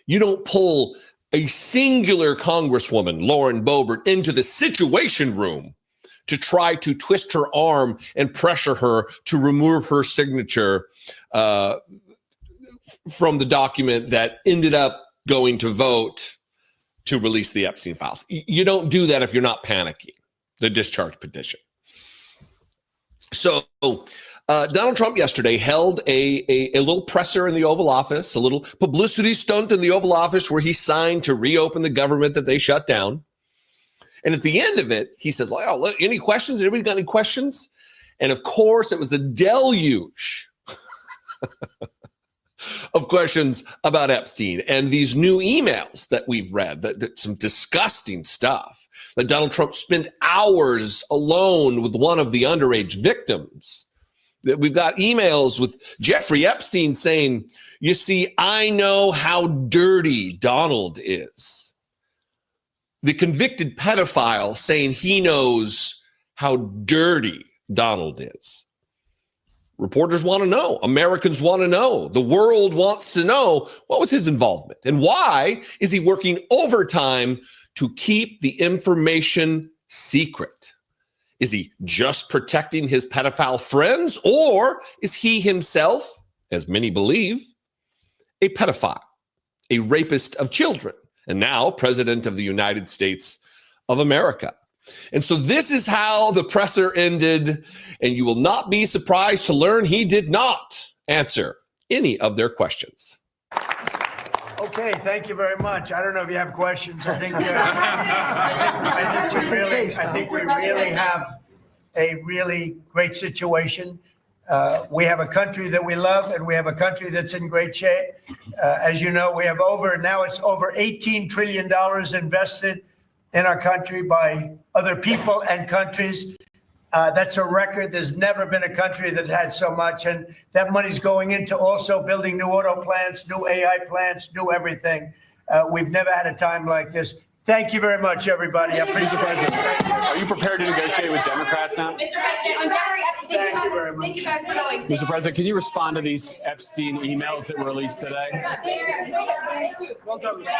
You don't pull a singular Congresswoman, Lauren Boebert, into the Situation Room to try to twist her arm and pressure her to remove her signature from the document that ended up going to vote to release the Epstein files. You don't do that if you're not panicking, the discharge petition. So Donald Trump yesterday held a little presser in the Oval Office, a little publicity stunt in the Oval Office where he signed to reopen the government that they shut down. And at the end of it, he said, well, any questions? Anybody got any questions? And of course, it was a deluge of questions about Epstein and these new emails that we've read, that some disgusting stuff, that Donald Trump spent hours alone with one of the underage victims. That we've got emails with Jeffrey Epstein saying, you see, I know how dirty Donald is. The convicted pedophile saying he knows how dirty Donald is. Reporters want to know. Americans want to know. The world wants to know what was his involvement and why is he working overtime to keep the information secret? Is he just protecting his pedophile friends, or is he himself, as many believe, a pedophile, a rapist of children, and now president of the United States of America? And so this is how the presser ended, and you will not be surprised to learn he did not answer any of their questions. Okay, thank you very much. I don't know if you have questions. I think I think we really have a really great situation. We have a country that we love, and we have a country that's in great shape. As you know, we have now it's over $18 trillion invested in our country by other people and countries. That's a record. There's never been a country that had so much. And that money's going into also building new auto plants, new AI plants, new everything. We've never had a time like this. Thank you very much, everybody. Mr. President, are you prepared to negotiate with Democrats now? Mr. President, on Jeffrey Epstein, Thank you very much. thank you guys for going. Mr. President, can you respond to these Epstein emails that were released today? Well done, Mr.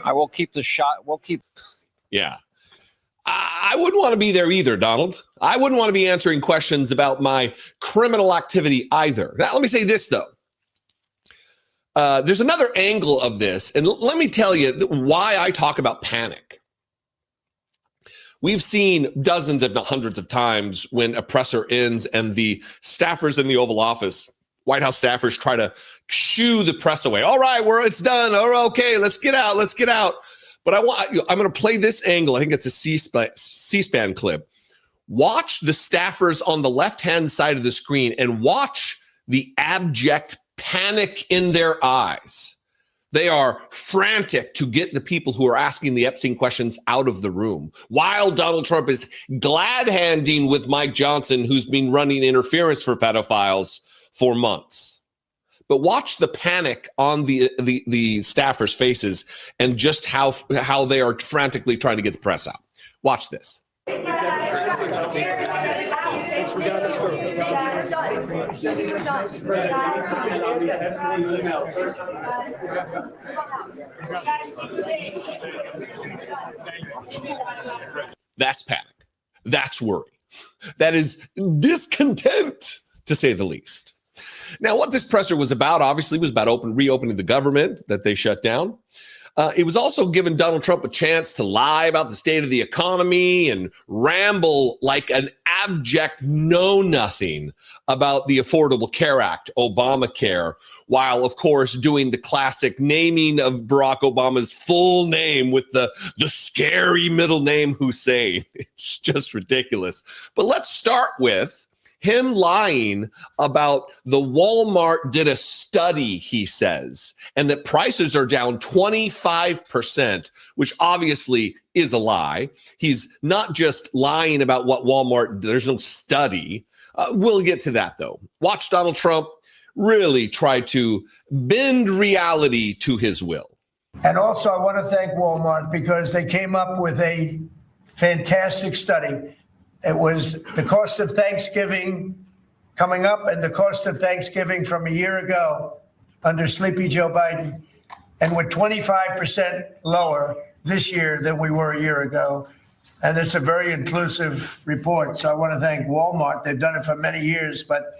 I will keep the shot. We'll keep. Yeah. I wouldn't want to be there either, Donald. I wouldn't want to be answering questions about my criminal activity either. Now, let me say this, though. There's another angle of this, and let me tell you why I talk about panic. We've seen dozens, if not hundreds of times when a presser ends and the staffers in the Oval Office, White House staffers, try to shoo the press away. All right, it's done. All right, okay, let's get out. Let's get out. But I'm going to play this angle. I think it's a C-SPAN clip. Watch the staffers on the left-hand side of the screen and watch the abject panic in their eyes. They are frantic to get the people who are asking the Epstein questions out of the room, while Donald Trump is glad-handing with Mike Johnson, who's been running interference for pedophiles for months. But watch the panic on the staffers' faces and just how they are frantically trying to get the press out. Watch this. That's panic. That's worry. That is discontent, to say the least. Now, what this presser was about, obviously, was about reopening the government that they shut down. It was also giving Donald Trump a chance to lie about the state of the economy and ramble like an abject know-nothing about the Affordable Care Act, Obamacare, while, of course, doing the classic naming of Barack Obama's full name with the scary middle name Hussein. It's just ridiculous. But let's start with him lying about the Walmart did a study, he says, and that prices are down 25%, which obviously is a lie. He's not just lying about what Walmart, there's no study. We'll get to that, though. Watch Donald Trump really try to bend reality to his will. And also, I want to thank Walmart because they came up with a fantastic study. It was the cost of Thanksgiving coming up and the cost of Thanksgiving from a year ago under Sleepy Joe Biden. And we're 25% lower this year than we were a year ago. And it's a very inclusive report. So I want to thank Walmart. They've done it for many years, but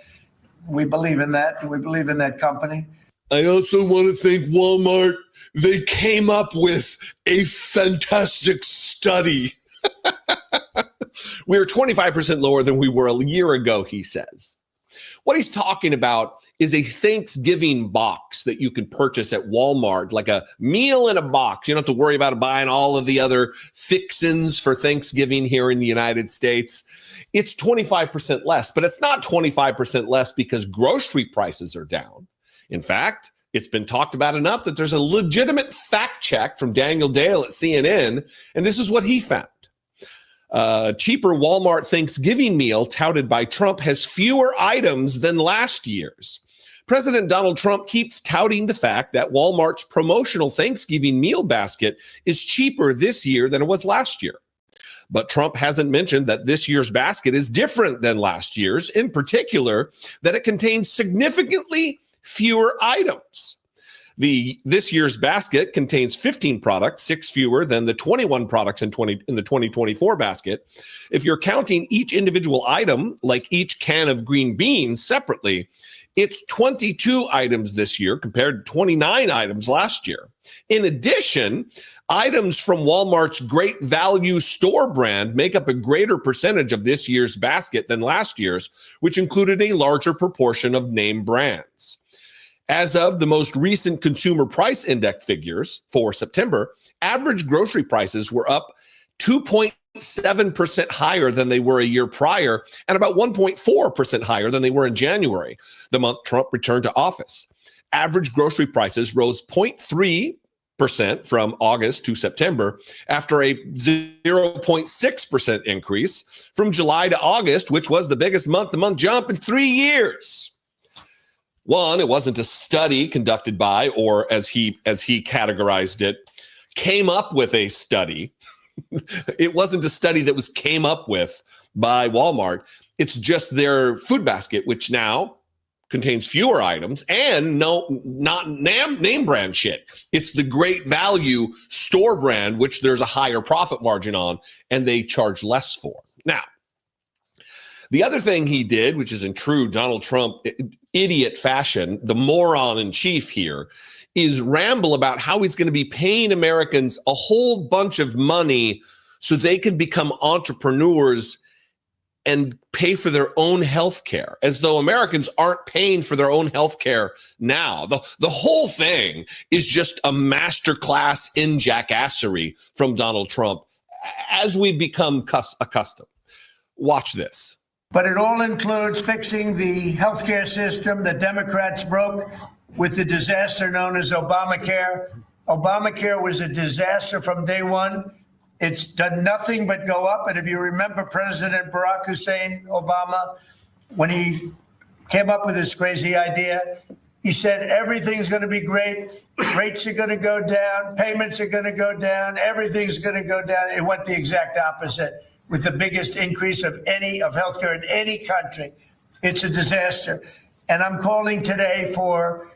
we believe in that. And we believe in that company. I also want to thank Walmart. They came up with a fantastic study. We are 25% lower than we were a year ago, he says. What he's talking about is a Thanksgiving box that you can purchase at Walmart, like a meal in a box. You don't have to worry about buying all of the other fixins for Thanksgiving here in the United States. It's 25% less, but it's not 25% less because grocery prices are down. In fact, it's been talked about enough that there's a legitimate fact check from Daniel Dale at CNN, and this is what he found. Cheaper Walmart Thanksgiving meal touted by Trump has fewer items than last year's. President Donald Trump keeps touting the fact that Walmart's promotional Thanksgiving meal basket is cheaper this year than it was last year. But Trump hasn't mentioned that this year's basket is different than last year's, in particular, that it contains significantly fewer items. This year's basket contains 15 products, 6 fewer than the 21 products in the 2024 basket. If you're counting each individual item, like each can of green beans separately, it's 22 items this year compared to 29 items last year. In addition, items from Walmart's Great Value store brand make up a greater percentage of this year's basket than last year's, which included a larger proportion of name brands. As of the most recent Consumer Price Index figures for September, average grocery prices were up 2.7% higher than they were a year prior and about 1.4% higher than they were in January, the month Trump returned to office. Average grocery prices rose 0.3% from August to September after a 0.6% increase from July to August, which was the biggest month-to-month jump in 3 years. One, it wasn't a study conducted by, or as he categorized it, came up with a study. It wasn't a study that was came up with by Walmart. It's just their food basket, which now contains fewer items and not name brand shit. It's the Great Value store brand, which there's a higher profit margin on, and they charge less for. Now, the other thing he did, which is in true Donald Trump idiot fashion, the moron in chief here, is ramble about how he's going to be paying Americans a whole bunch of money so they can become entrepreneurs and pay for their own health care, as though Americans aren't paying for their own health care now. The whole thing is just a masterclass in jackassery from Donald Trump, as we become accustomed. Watch this. But it all includes fixing the healthcare system that Democrats broke with the disaster known as Obamacare. Obamacare was a disaster from day one. It's done nothing but go up. And if you remember President Barack Hussein Obama, when he came up with this crazy idea, he said everything's going to be great. Rates are going to go down. Payments are going to go down. Everything's going to go down. It went the exact opposite, with the biggest increase of healthcare in any country. It's a disaster. And I'm calling today for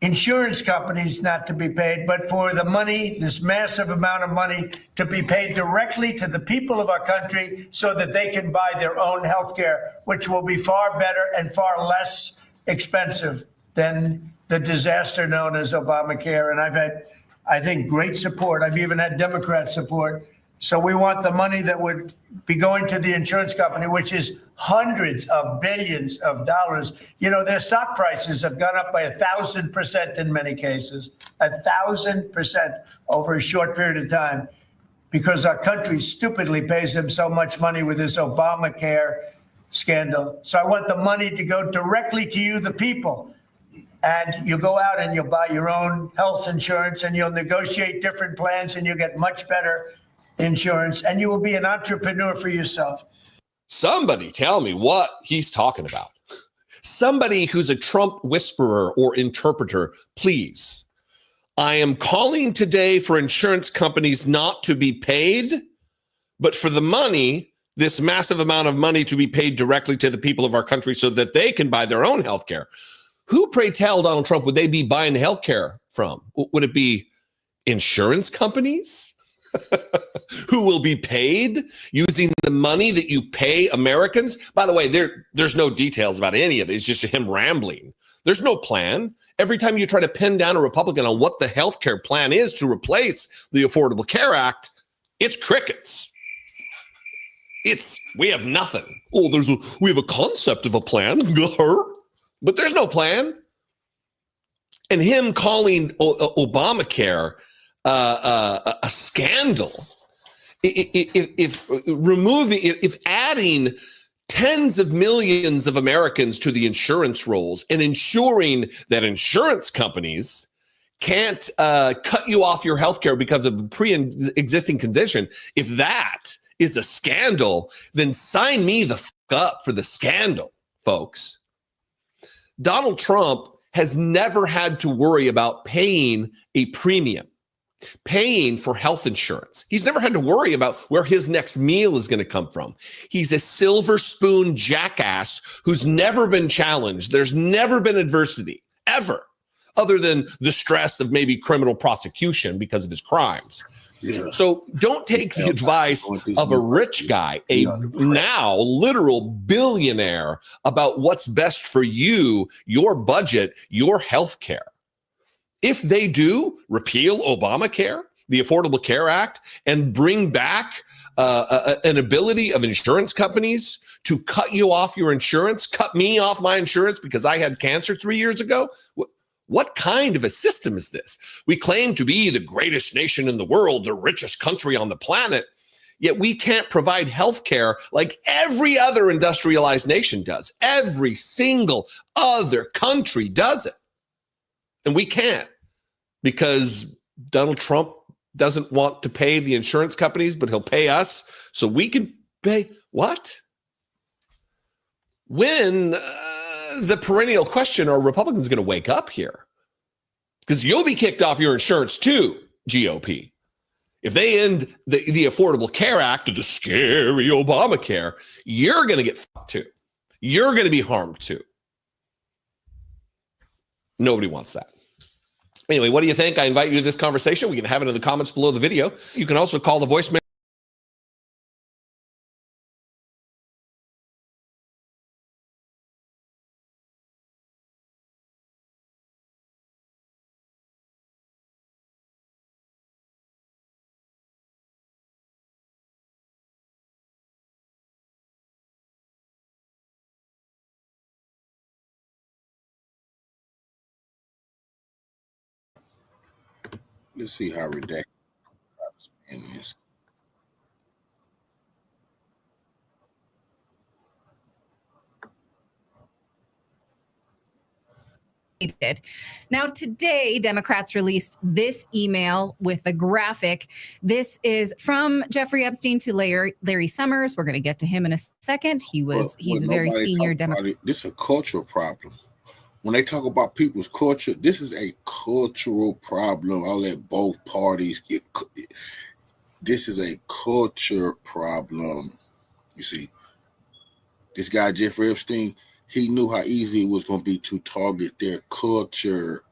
insurance companies not to be paid, but for the money, this massive amount of money, to be paid directly to the people of our country so that they can buy their own healthcare, which will be far better and far less expensive than the disaster known as Obamacare. And I've had I think, great support. I've even had Democrat support. So we want the money that would be going to the insurance company, which is hundreds of billions of dollars. You know, their stock prices have gone up by 1,000% in many cases, 1,000% over a short period of time, because our country stupidly pays them so much money with this Obamacare scandal. So I want the money to go directly to you, the people. And you go out and you'll buy your own health insurance and you'll negotiate different plans and you'll get much better insurance and you will be an entrepreneur for yourself. Somebody tell me what he's talking about. Somebody who's a Trump whisperer or interpreter, please. I am calling today for insurance companies not to be paid, but for the money, this massive amount of money to be paid directly to the people of our country so that they can buy their own health care. Who, pray tell, Donald Trump, would they be buying the health care from? Would it be insurance companies who will be paid using the money that you pay Americans? By the way, there's no details about any of it. It's just him rambling. There's no plan. Every time you try to pin down a Republican on what the health care plan is to replace the Affordable Care Act, it's crickets. We have nothing. Oh, we have a concept of a plan. But there's no plan. And him calling Obamacare a scandal, if adding tens of millions of Americans to the insurance rolls and ensuring that insurance companies can't cut you off your health care because of a pre-existing condition, if that is a scandal, then sign me the fuck up for the scandal, folks. Donald Trump has never had to worry about paying a premium, paying for health insurance. He's never had to worry about where his next meal is going to come from. He's a silver spoon jackass who's never been challenged. There's never been adversity, ever, other than the stress of maybe criminal prosecution because of his crimes. Yeah. So don't take the advice of a rich guy, a now literal billionaire, about what's best for you, your budget, your health care. If they do repeal Obamacare, the Affordable Care Act, and bring back an ability of insurance companies to cut you off your insurance, cut me off my insurance because I had cancer 3 years ago, what kind of a system is this? We claim to be the greatest nation in the world, the richest country on the planet, yet we can't provide health care like every other industrialized nation does. Every single other country does it. And we can't because Donald Trump doesn't want to pay the insurance companies, but he'll pay us so we can pay what? When the perennial question, are Republicans going to wake up here? Because you'll be kicked off your insurance too, GOP. If they end the Affordable Care Act or the scary Obamacare, you're going to get fucked too. You're going to be harmed too. Nobody wants that. Anyway, what do you think? I invite you to this conversation. We can have it in the comments below the video. You can also call the voicemail. Let's see how redacted is. Now, today, Democrats released this email with a graphic. This is from Jeffrey Epstein to Larry Summers. We're going to get to him in a second. He's a very senior Democrat. This is a cultural problem. When they talk about people's culture, this is a cultural problem. I'll let both parties get. This is a culture problem. You see, this guy, Jeffrey Epstein, he knew how easy it was going to be to target their culture.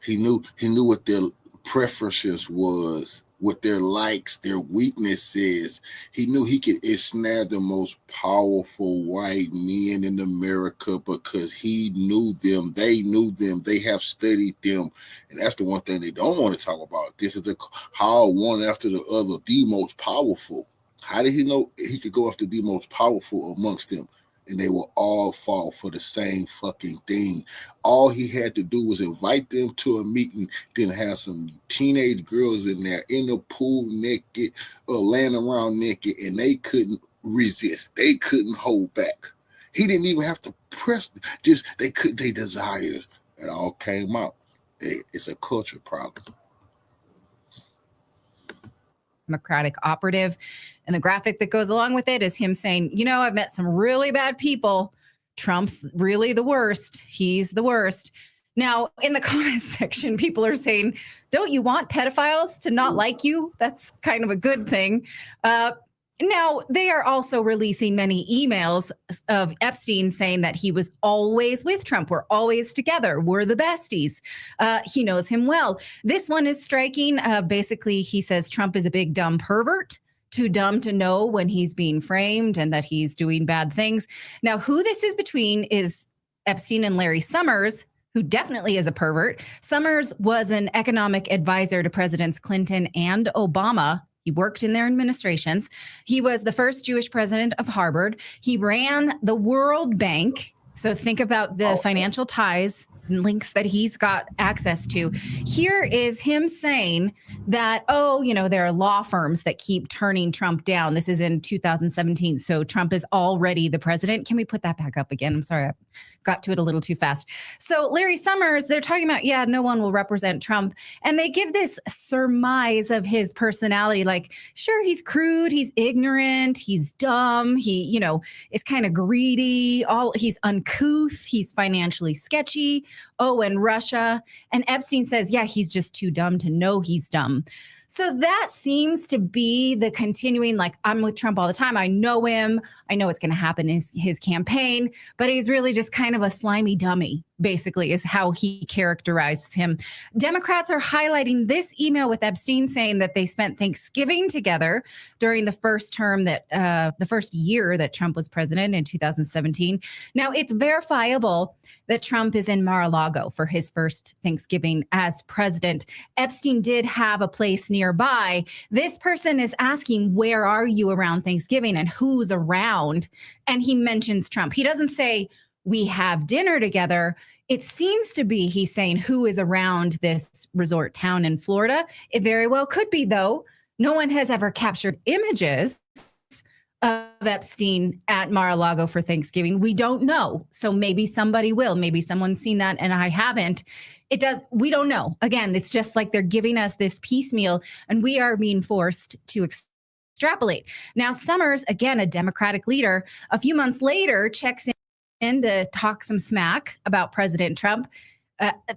He knew what their preferences was with their likes, their weaknesses. He knew he could ensnare the most powerful white men in America because he knew them. They knew them. They have studied them. And that's the one thing they don't want to talk about. This is how one after the other, the most powerful. How did he know he could go after the most powerful amongst them? And they will all fall for the same fucking thing. All he had to do was invite them to a meeting, then have some teenage girls in there in the pool naked or laying around naked, and they couldn't resist. They couldn't hold back. He didn't even have to press. Just they desired. It all came out. It's a culture problem. Democratic operative. And the graphic that goes along with it is him saying, you know, I've met some really bad people. Trump's really the worst. He's the worst. Now, in the comments section, people are saying, don't you want pedophiles to not like you? That's kind of a good thing. Now, they are also releasing many emails of Epstein saying that he was always with Trump. We're always together. We're the besties. He knows him well. This one is striking. Basically, he says Trump is a big dumb pervert, too dumb to know when he's being framed and that he's doing bad things. Now, who this is between is Epstein and Larry Summers, who definitely is a pervert. Summers was an economic advisor to Presidents Clinton and Obama. He worked in their administrations. He was the first Jewish president of Harvard. He ran the World Bank. So think about the financial ties and links that he's got access to. Here is him saying that, oh, you know, there are law firms that keep turning Trump down. This is in 2017. So Trump is already the president. Can we put that back up again? I'm sorry. I got to it a little too fast. So Larry Summers, they're talking about, yeah, no one will represent Trump. And they give this surmise of his personality. Like, sure, he's crude, he's ignorant, he's dumb, he, you know, is kind of greedy, he's uncouth, he's financially sketchy. Oh, and Russia. And Epstein says, yeah, he's just too dumb to know he's dumb. So that seems to be the continuing, like, I'm with Trump all the time. I know him. I know what's going to happen in his campaign, but he's really just kind of a slimy dummy, basically, is how he characterizes him. Democrats are highlighting this email with Epstein saying that they spent Thanksgiving together during the first term that, the first year that Trump was president in 2017. Now, it's verifiable that Trump is in Mar-a-Lago for his first Thanksgiving as president. Epstein did have a place nearby. This person is asking, where are you around Thanksgiving and who's around? And he mentions Trump. He doesn't say, we have dinner together. It seems to be he's saying who is around this resort town in Florida. It very well could be, though. No one has ever captured images of Epstein at Mar-a-Lago for Thanksgiving. We don't know. So maybe somebody will. Maybe someone's seen that and I haven't. We don't know. Again, it's just like they're giving us this piecemeal and we are being forced to extrapolate. Now, Summers, again, a Democratic leader, a few months later checks in to talk some smack about President Trump.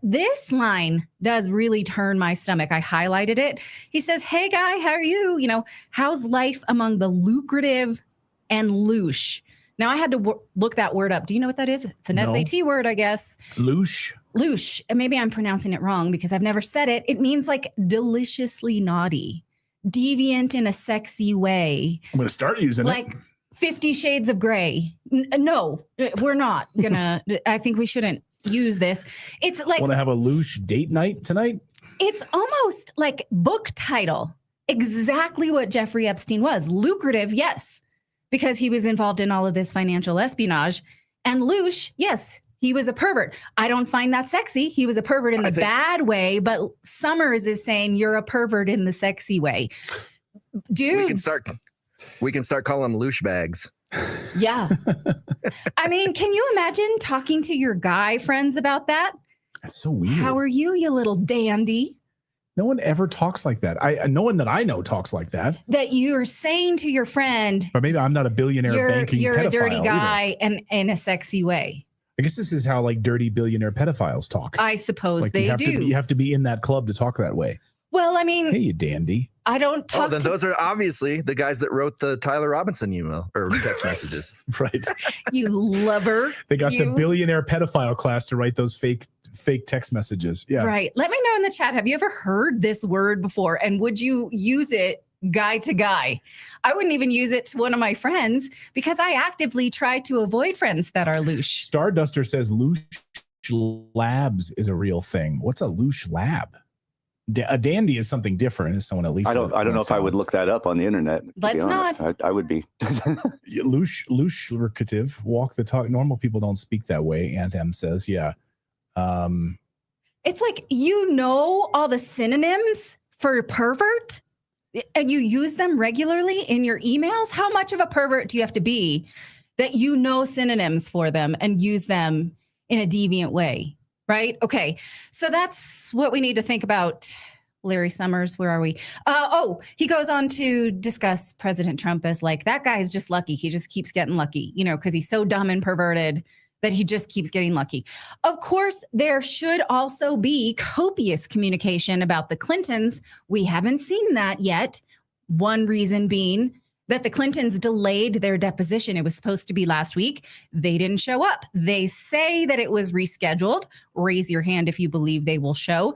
This line does really turn my stomach. I highlighted it. He says, hey, guy, how are you? You know, how's life among the lucrative and louche? Now, I had to look that word up. Do you know what that is? It's an SAT word, I guess. Louche. Louche. And maybe I'm pronouncing it wrong because I've never said it. It means like deliciously naughty, deviant in a sexy way. I'm going to start using like 50 Shades of Grey. No, we're not going to. I think we shouldn't use this. It's like, want to have a louche date night tonight? It's almost like book title. Exactly what Jeffrey Epstein was. Lucrative, yes, because he was involved in all of this financial espionage. And louche, yes, he was a pervert. I don't find that sexy. He was a pervert in the bad way, but Summers is saying you're a pervert in the sexy way. Dudes. We can start calling them louche bags. Yeah. I mean, can you imagine talking to your guy friends about that? That's so weird. How are you, you little dandy? No one ever talks like that. No one that I know talks like that. That you're saying to your friend, but maybe I'm not a billionaire banking you're pedophile a dirty guy either. and in a sexy way. I guess this is how like dirty billionaire pedophiles talk. I suppose like, they do. You have to be in that club to talk that way. Well, I mean, hey, you dandy. I don't talk. Oh, then those are obviously the guys that wrote the Tyler Robinson email or text messages. Right. You lover. They got the billionaire pedophile class to write those fake fake text messages. Yeah. Right. Let me know in the chat. Have you ever heard this word before? And would you use it guy to guy? I wouldn't even use it to one of my friends because I actively try to avoid friends that are louche. Starduster says louche labs is a real thing. What's a louche lab? A dandy is something different. As someone at least I don't know if I would look that up on the internet. Let's not. I would be. Louche locative, walk the talk. Normal people don't speak that way. Aunt M says, yeah. It's like, you know, all the synonyms for pervert and you use them regularly in your emails. How much of a pervert do you have to be that you know synonyms for them and use them in a deviant way? Right? Okay. So that's what we need to think about. Larry Summers, where are we? He goes on to discuss President Trump as like, that guy is just lucky. He just keeps getting lucky, you know, because he's so dumb and perverted that he just keeps getting lucky. Of course, there should also be copious communication about the Clintons. We haven't seen that yet. One reason being that the Clintons delayed their deposition. It was supposed to be last week. They didn't show up. They say that it was rescheduled. Raise your hand if you believe they will show.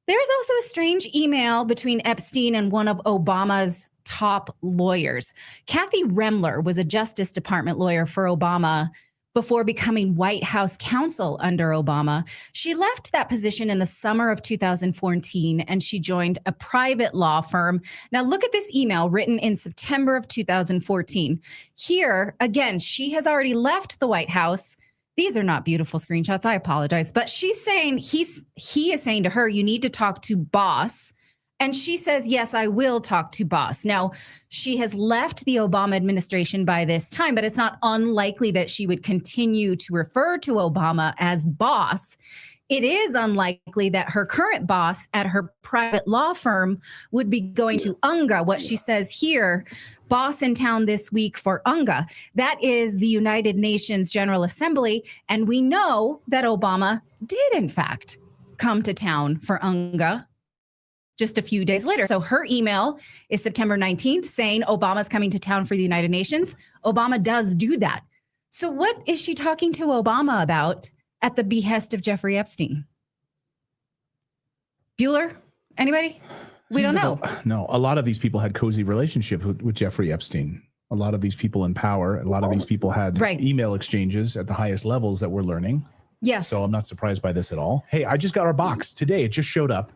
There's also a strange email between Epstein and one of Obama's top lawyers. Kathy Remler was a Justice Department lawyer for Obama before becoming White House counsel under Obama. She left that position in the summer of 2014, and she joined a private law firm. Now, look at this email written in September of 2014. Here, again, she has already left the White House. These are not beautiful screenshots. I apologize. But she's saying, he is saying to her, you need to talk to boss. And she says, yes, I will talk to boss. Now, she has left the Obama administration by this time, but it's not unlikely that she would continue to refer to Obama as boss. It is unlikely that her current boss at her private law firm would be going to UNGA. What she says here, boss in town this week for UNGA. That is the United Nations General Assembly. And we know that Obama did, in fact, come to town for UNGA just a few days later. So her email is September 19th saying Obama's coming to town for the United Nations. Obama does do that. So what is she talking to Obama about at the behest of Jeffrey Epstein? Bueller? Anybody? We don't know. No, a lot of these people had cozy relationships with Jeffrey Epstein. A lot of these people in power, a lot of these people had email exchanges at the highest levels that we're learning. Yes. So I'm not surprised by this at all. Hey, I just got our box today. It just showed up.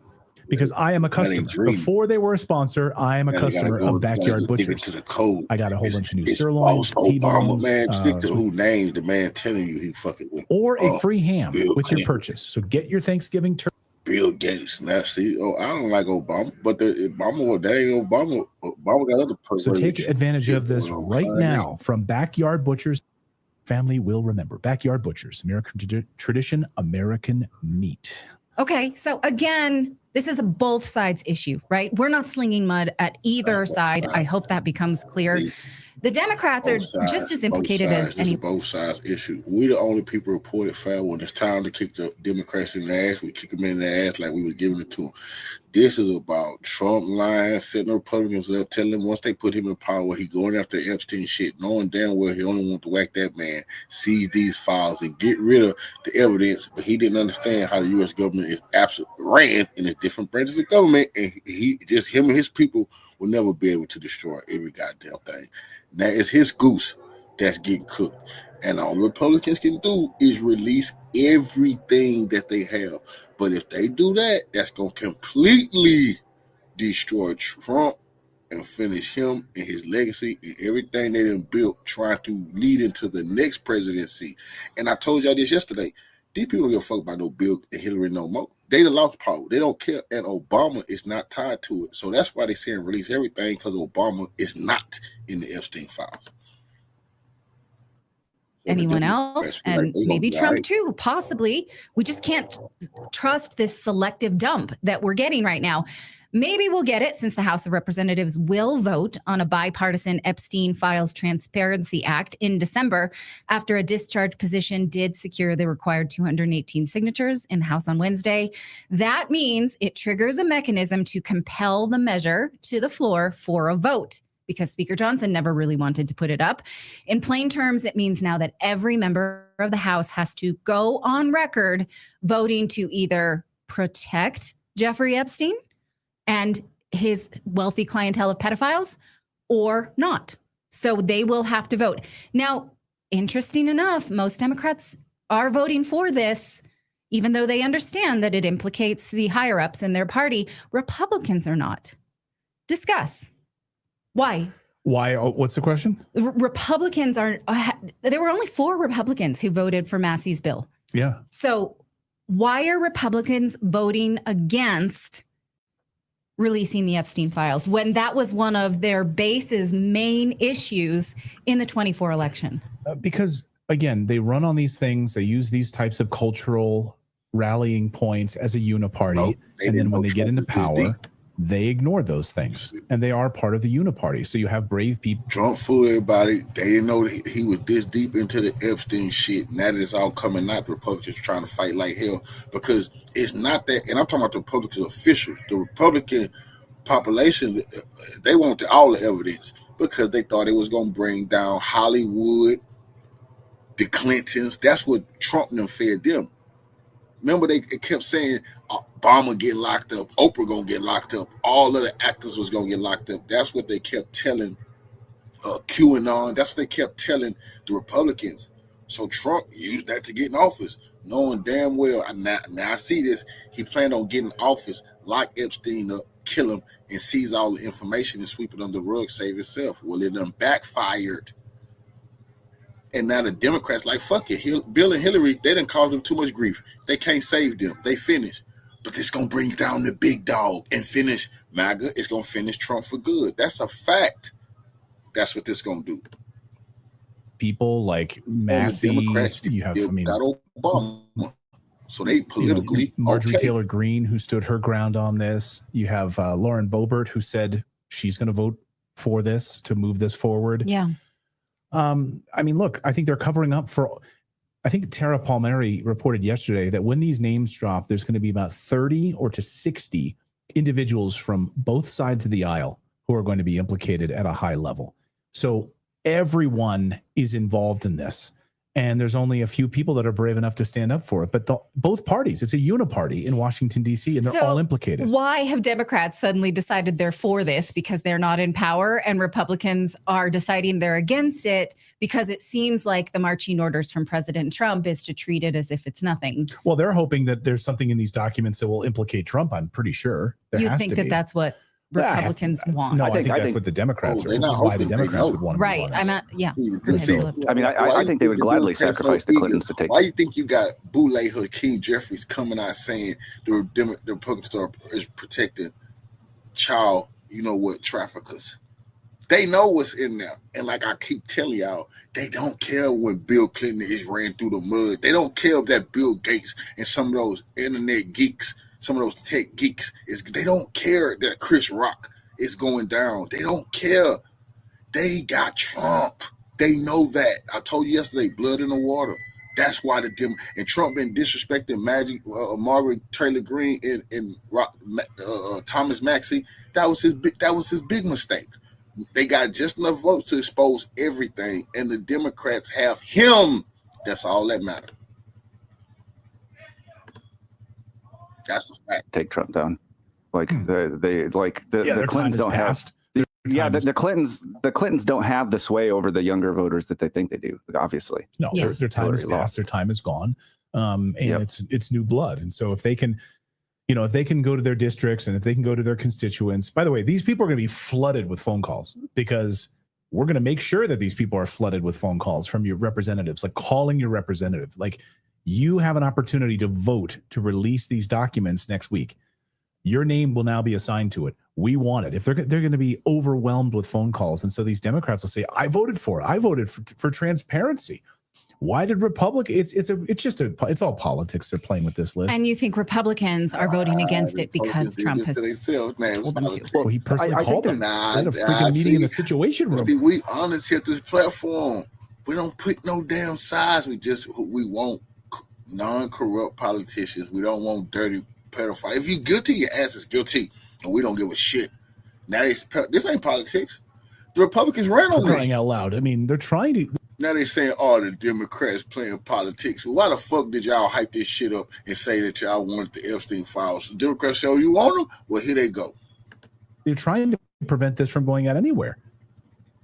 Because I am a customer. Before they were a sponsor, I am a customer of Backyard Butchers. I got a whole bunch of new sirloins, T-bones, man, stick to who names the man telling you he fucking with. Or a free ham with your purchase. So get your Thanksgiving turkey. Bill Gates. Now, see, I don't like Obama, but Obama, that ain't Obama. Obama got other purposes. So take advantage of this right now from Backyard Butchers. Family will remember. Backyard Butchers, American tradition, American meat. Okay, so again, this is a both sides issue, right? We're not slinging mud at either side. I hope that becomes clear. The Democrats are just as implicated as any. It's a both sides issue. We the only people reported foul. When it's time to kick the Democrats in the ass, we kick them in the ass like we were giving it to them. This is about Trump lying, setting Republicans up, telling them once they put him in power, he going after Epstein shit, knowing damn well he only want to whack that man, seize these files and get rid of the evidence. But he didn't understand how the U.S. government is absolutely ran in the different branches of government, and him and his people will never be able to destroy every goddamn thing. Now it's his goose that's getting cooked. And all Republicans can do is release everything that they have. But if they do that, that's going to completely destroy Trump and finish him and his legacy and everything they done built trying to lead into the next presidency. And I told y'all this yesterday. These people don't give a fuck about no Bill and Hillary no more. They done lost power. They don't care. And Obama is not tied to it. So that's why they're saying release everything, because Obama is not in the Epstein files. Anyone else? And maybe Trump too, possibly. We just can't trust this selective dump that we're getting right now. Maybe we'll get it since the House of Representatives will vote on a bipartisan Epstein Files Transparency Act in December after a discharge position did secure the required 218 signatures in the House on Wednesday. That means it triggers a mechanism to compel the measure to the floor for a vote, because Speaker Johnson never really wanted to put it up. In plain terms, it means now that every member of the House has to go on record voting to either protect Jeffrey Epstein and his wealthy clientele of pedophiles or not. So they will have to vote. Now, interesting enough, most Democrats are voting for this, even though they understand that it implicates the higher ups in their party. Republicans are not. Discuss. Why? Why? What's the question? Republicans are, there were only 4 Republicans who voted for Massey's bill. Yeah. So why are Republicans voting against releasing the Epstein files when that was one of their base's main issues in the 24 election? Because, again, they run on these things. They use these types of cultural rallying points as a uniparty. Nope, and then when they get into power, they ignore those things. And they are part of the uniparty. So you have brave people. Trump fooled everybody. They didn't know that he was this deep into the Epstein shit. Now that it's all coming out, the Republicans are trying to fight like hell because it's not that. And I'm talking about the Republican officials. The Republican population, they want all the evidence because they thought it was going to bring down Hollywood, the Clintons. That's what Trump and them fed them. Remember, they kept saying Obama get locked up, Oprah gonna get locked up, all of the actors was gonna get locked up. That's what they kept telling QAnon. That's what they kept telling the Republicans. So Trump used that to get in office, knowing damn well. Now I see this. He planned on getting office, lock Epstein up, kill him, and seize all the information and sweep it under the rug, save himself. Well, it done backfired. And now the Democrats like, fuck it. Bill and Hillary, they didn't cause them too much grief. They can't save them. They finished. But it's going to bring down the big dog and finish MAGA. It's going to finish Trump for good. That's a fact. That's what this is going to do. People like Massey, you have, got Obama. So they politically, Marjorie Taylor Greene, who stood her ground on this. You have Lauren Boebert, who said she's going to vote for this to move this forward. Yeah. I mean, look, I think they're covering up for. I think Tara Palmieri reported yesterday that when these names drop, there's going to be about 30 or to 60 individuals from both sides of the aisle who are going to be implicated at a high level. So everyone is involved in this. And there's only a few people that are brave enough to stand up for it. But both parties, it's a uniparty in Washington, D.C., and they're all implicated. Why have Democrats suddenly decided they're for this because they're not in power, and Republicans are deciding they're against it because it seems like the marching orders from President Trump is to treat it as if it's nothing? Well, they're hoping that there's something in these documents that will implicate Trump, I'm pretty sure. You think that that's what Republicans want? No, I think that's what the Democrats are. Why the Democrats would want to. Right. I'm not. Yeah. I mean, I think they would gladly sacrifice the Clintons to take. Why do you think you got Boulay Hakeem Jeffries coming out saying the Republicans is protecting child, traffickers? They know what's in there. And like I keep telling y'all, they don't care when Bill Clinton is ran through the mud. They don't care that Bill Gates and some of those internet geeks, some of those tech geeks, they don't care that Chris Rock is going down. They don't care. They got Trump. They know that. I told you yesterday, blood in the water. That's why and Trump been disrespecting Margaret Taylor Greene and Thomas Maxey. That was his big mistake. They got just enough votes to expose everything, and the Democrats have him. That's all that matters. That's a fact. Take Trump down. The Clintons don't have. The Clintons don't have the sway over the younger voters that they think they do. Obviously, no. Their time is past. Their time is gone, and it's new blood. And so if they can, if they can go to their districts and if they can go to their constituents. By the way, these people are going to be flooded with phone calls because we're going to make sure that these people are flooded with phone calls from your representatives, like calling your representative, like. You have an opportunity to vote to release these documents next week. Your name will now be assigned to it. We want it. If they're going to be overwhelmed with phone calls, and so these Democrats will say, "I voted for it. I voted for transparency." Why did Republicans? It's all politics. They're playing with this list. And you think Republicans are voting against it because Trump has told them to? Well, he personally called them. At a freaking meeting in the Situation Room. See, we honest at this platform. We don't pick no damn sides. We want non-corrupt politicians. We don't want dirty pedophiles. If you're guilty, your ass is guilty, and we don't give a shit. Now this ain't politics. The Republicans ran For on crying this. out loud. I mean, they're trying to. Now they saying, "Oh, the Democrats playing politics." Well, why the fuck did y'all hype this shit up and say that y'all wanted the Epstein files? The Democrats say, "Oh, you want them?" Well, here they go. They're trying to prevent this from going out anywhere.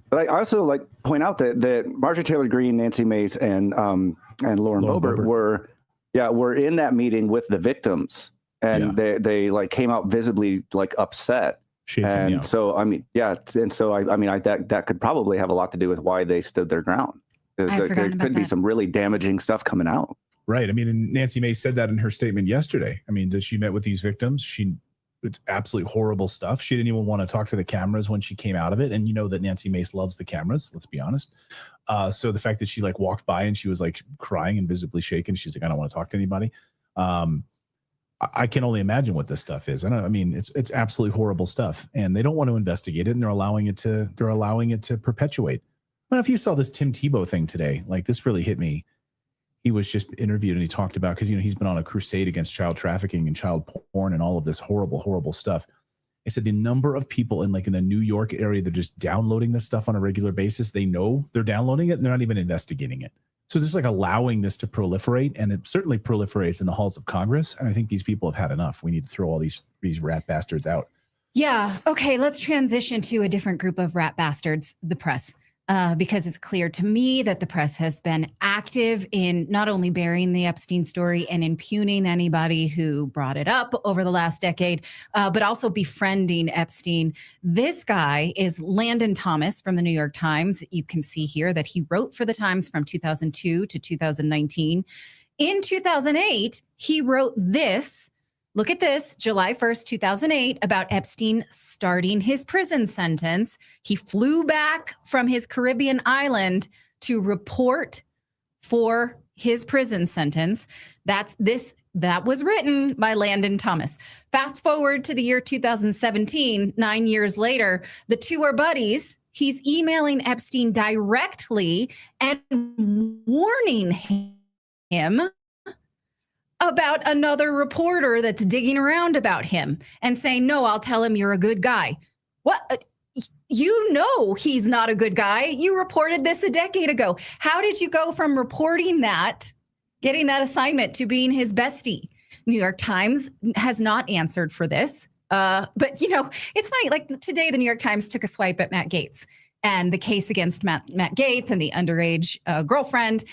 But I also like point out that Marjorie Taylor Greene, Nancy Mace, and Lauren Boebert were in that meeting with the victims, and they like came out visibly like upset. And so I mean, that could probably have a lot to do with why they stood their ground. There could be some really damaging stuff coming out. Right. I mean, and Nancy Mace said that in her statement yesterday. I mean, that she met with these victims. It's absolutely horrible stuff. She didn't even want to talk to the cameras when she came out of it. And you know that Nancy Mace loves the cameras, let's be honest. So the fact that she like walked by and she was like crying and visibly shaken, she's like, I don't want to talk to anybody. I can only imagine what this stuff is. I mean, it's absolutely horrible stuff, and they don't want to investigate it, and they're allowing it to perpetuate. Well, if you saw this Tim Tebow thing today, like this really hit me. He was just interviewed and he talked about, because he's been on a crusade against child trafficking and child porn and all of this horrible, horrible stuff. He said the number of people in the New York area that are just downloading this stuff on a regular basis, they know they're downloading it and they're not even investigating it. So just like allowing this to proliferate, and it certainly proliferates in the halls of Congress. And I think these people have had enough. We need to throw all these rat bastards out. Yeah. Okay. Let's transition to a different group of rat bastards, the press. Because it's clear to me that the press has been active in not only burying the Epstein story and impugning anybody who brought it up over the last decade, but also befriending Epstein. This guy is Landon Thomas from the New York Times. You can see here that he wrote for the Times from 2002 to 2019. In 2008, he wrote this. Look at this, July 1st, 2008, about Epstein starting his prison sentence. He flew back from his Caribbean island to report for his prison sentence. That was written by Landon Thomas. Fast forward to the year 2017, 9 years later, the two are buddies. He's emailing Epstein directly and warning him about another reporter that's digging around about him and saying, no, I'll tell him you're a good guy. What? You know he's not a good guy. You reported this a decade ago. How did you go from reporting that, getting that assignment, to being his bestie? New York Times has not answered for this. But, it's funny. Like today, the New York Times took a swipe at Matt Gaetz and the case against Matt Gaetz and the underage girlfriend.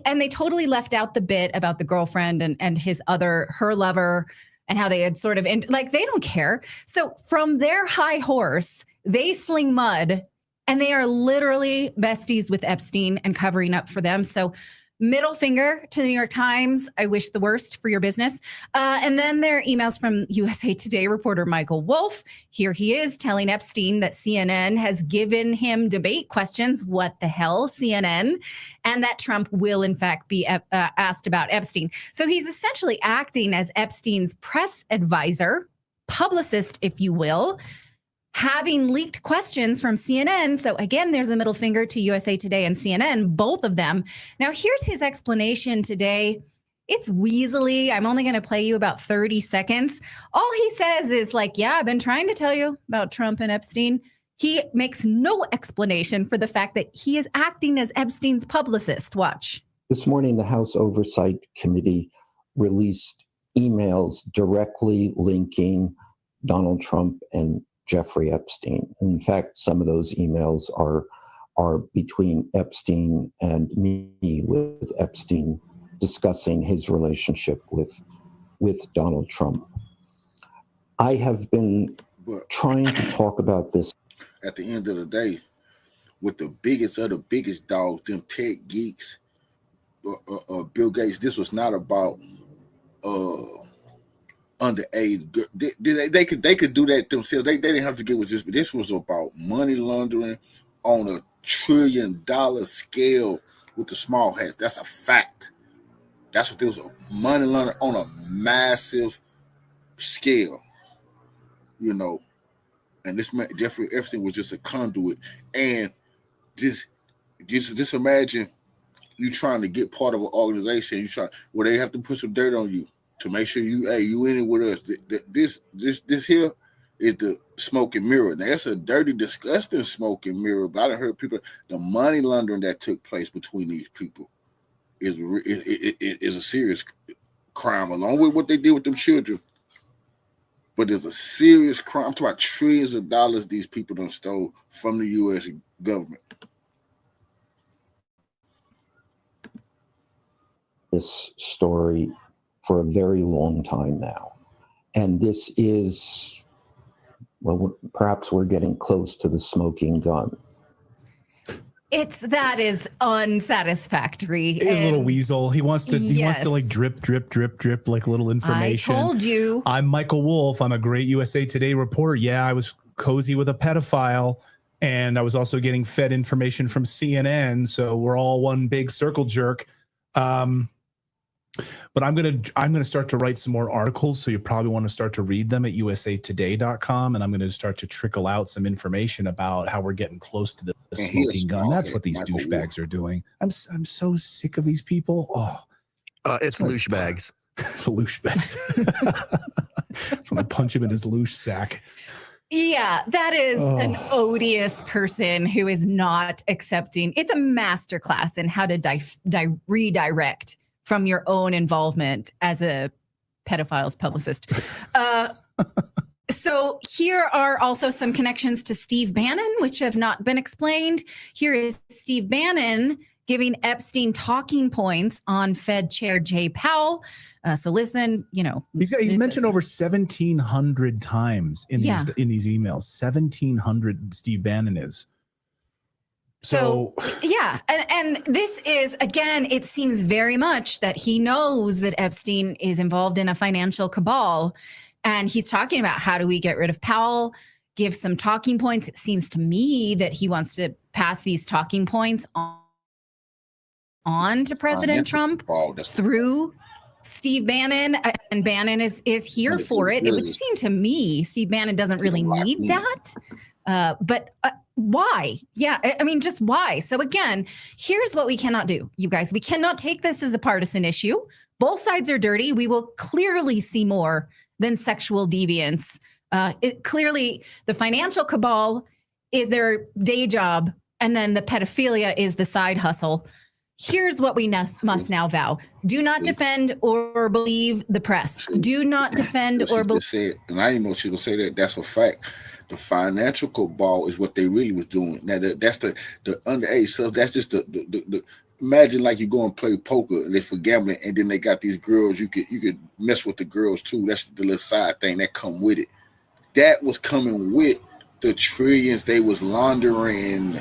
And they totally left out the bit about the girlfriend and her lover, and how they had sort of, they don't care. So from their high horse, they sling mud, and they are literally besties with Epstein and covering up for them. So middle finger to the New York Times. I wish the worst for your business. And then there are emails from USA Today reporter Michael Wolff. Here he is telling Epstein that CNN has given him debate questions. What the hell, CNN? And that Trump will, in fact, be asked about Epstein. So he's essentially acting as Epstein's press advisor, publicist, if you will, having leaked questions from CNN. So again, there's a middle finger to USA Today and CNN, both of them. Now, here's his explanation today. It's weaselly. I'm only going to play you about 30 seconds. All he says is yeah, I've been trying to tell you about Trump and Epstein. He makes no explanation for the fact that he is acting as Epstein's publicist. Watch. This morning, the House Oversight Committee released emails directly linking Donald Trump and Jeffrey Epstein. In fact, some of those emails are between Epstein and me, with Epstein discussing his relationship with Donald Trump. I have been trying to talk about this. At the end of the day, with the biggest of the biggest dogs, them tech geeks, Bill Gates, this was not about underage. They could do that themselves. They didn't have to get with this, but this was about money laundering on a $1 trillion scale with the small hats. That's a fact. That's what this was, money laundering on a massive scale, And this man, Jeffrey Epstein, was just a conduit. And just imagine you trying to get part of an organization. They have to put some dirt on you to make sure you in it with us. This here, is the smoke and mirror. Now, that's a dirty, disgusting smoke and mirror. But I done heard people, the money laundering that took place between these people is a serious crime, along with what they did with them children. But there's a serious crime. I'm talking about trillions of dollars these people done stole from the U.S. government. This story for a very long time now. And this is, well, perhaps we're getting close to the smoking gun. That is unsatisfactory. He's a little weasel. He wants to like drip like little information. I told you. I'm Michael Wolff. I'm a great USA Today reporter. Yeah, I was cozy with a pedophile, and I was also getting fed information from CNN. So we're all one big circle jerk. But I'm gonna start to write some more articles, so you probably want to start to read them at usatoday.com, and I'm going to start to trickle out some information about how we're getting close to the smoking gun. That's what these douchebags are doing. I'm so sick of these people. Oh, it's loosh bags. Loosh bags. So I punch him in his loosh sack. Yeah, that is an odious person who is not accepting. It's a masterclass in how to redirect from your own involvement as a pedophile's publicist. So here are also some connections to Steve Bannon, which have not been explained. Here is Steve Bannon giving Epstein talking points on Fed Chair Jay Powell. So listen, he's mentioned over 1,700 times in these emails. 1,700 Steve Bannon is. So yeah, and this is, again, it seems very much that he knows that Epstein is involved in a financial cabal, and he's talking about how do we get rid of Powell, give some talking points. It seems to me that he wants to pass these talking points on to President Trump through Steve Bannon, and Bannon is here for it. It would seem to me Steve Bannon doesn't really need that, but why? Yeah, I mean, just why? So again, here's what we cannot do, you guys. We cannot take this as a partisan issue. Both sides are dirty. We will clearly see more than sexual deviance. Clearly, the financial cabal is their day job, and then the pedophilia is the side hustle. Here's what we must now vow. Do not defend or believe the press. Do not defend or believe. And I didn't know she was going to say that. That's a fact. The financial cabal is what they really was doing. Now, that's the underage stuff. That's just the imagine like you go and play poker and they for gambling, and then they got these girls. You could mess with the girls too. That's the little side thing that come with it. That was coming with the trillions they was laundering.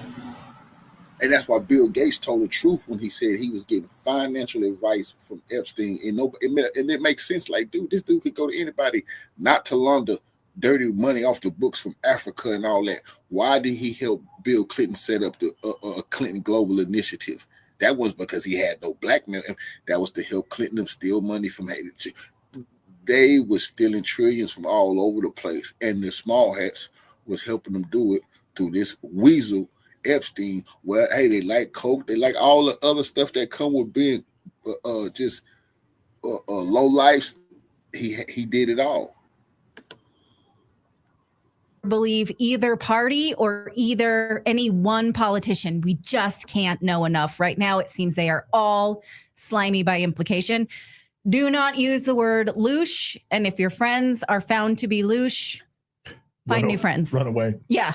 And that's why Bill Gates told the truth when he said he was getting financial advice from Epstein. And it makes sense. Like, dude, this dude could go to anybody, not to launder dirty money off the books from Africa and all that. Why did he help Bill Clinton set up the Clinton Global Initiative? That was because he had no blackmail. That was to help Clinton steal money from Haiti. They were stealing trillions from all over the place. And the small hats was helping them do it through this weasel Epstein. Well, hey, they like coke, they like all the other stuff that come with being just low life. He did it all. Believe either party or either any one politician. We just can't know enough. Right now, it seems they are all slimy by implication. Do not use the word loosh. And if your friends are found to be loosh, find new friends. Run away. Yeah.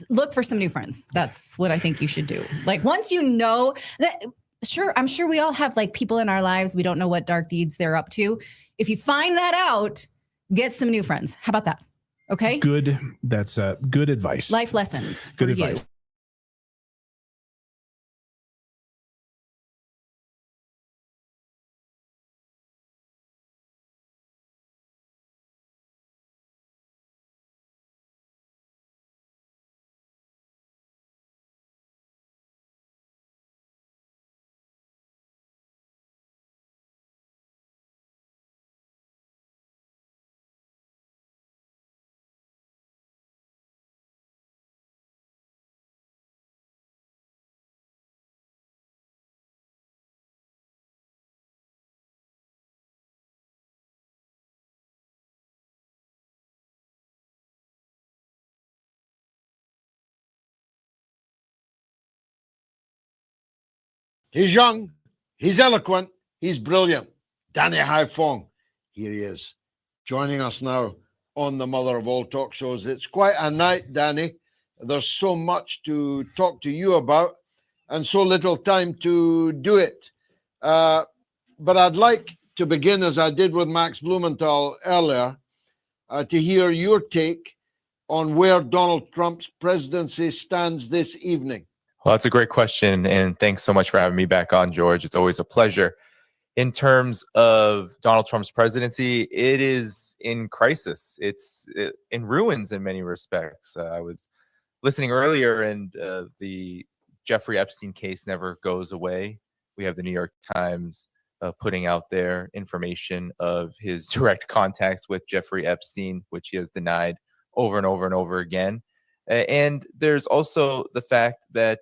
Look for some new friends. That's what I think you should do. Like, once you know that, sure, I'm sure we all have like people in our lives. We don't know what dark deeds they're up to. If you find that out, get some new friends. How about that? Okay. Good. That's good advice. Life lessons. Good advice. He's young, he's eloquent, he's brilliant. Danny Haifong, here he is, joining us now on the mother of all talk shows. It's quite a night, Danny. There's so much to talk to you about and so little time to do it. But I'd like to begin, as I did with Max Blumenthal earlier, to hear your take on where Donald Trump's presidency stands this evening. Well, that's a great question, and thanks so much for having me back on, George. It's always a pleasure. In terms of Donald Trump's presidency, it is in crisis. It's in ruins in many respects. I was listening earlier, and the Jeffrey Epstein case never goes away. We have the New York Times putting out their information of his direct contacts with Jeffrey Epstein, which he has denied over and over and over again. And there's also the fact that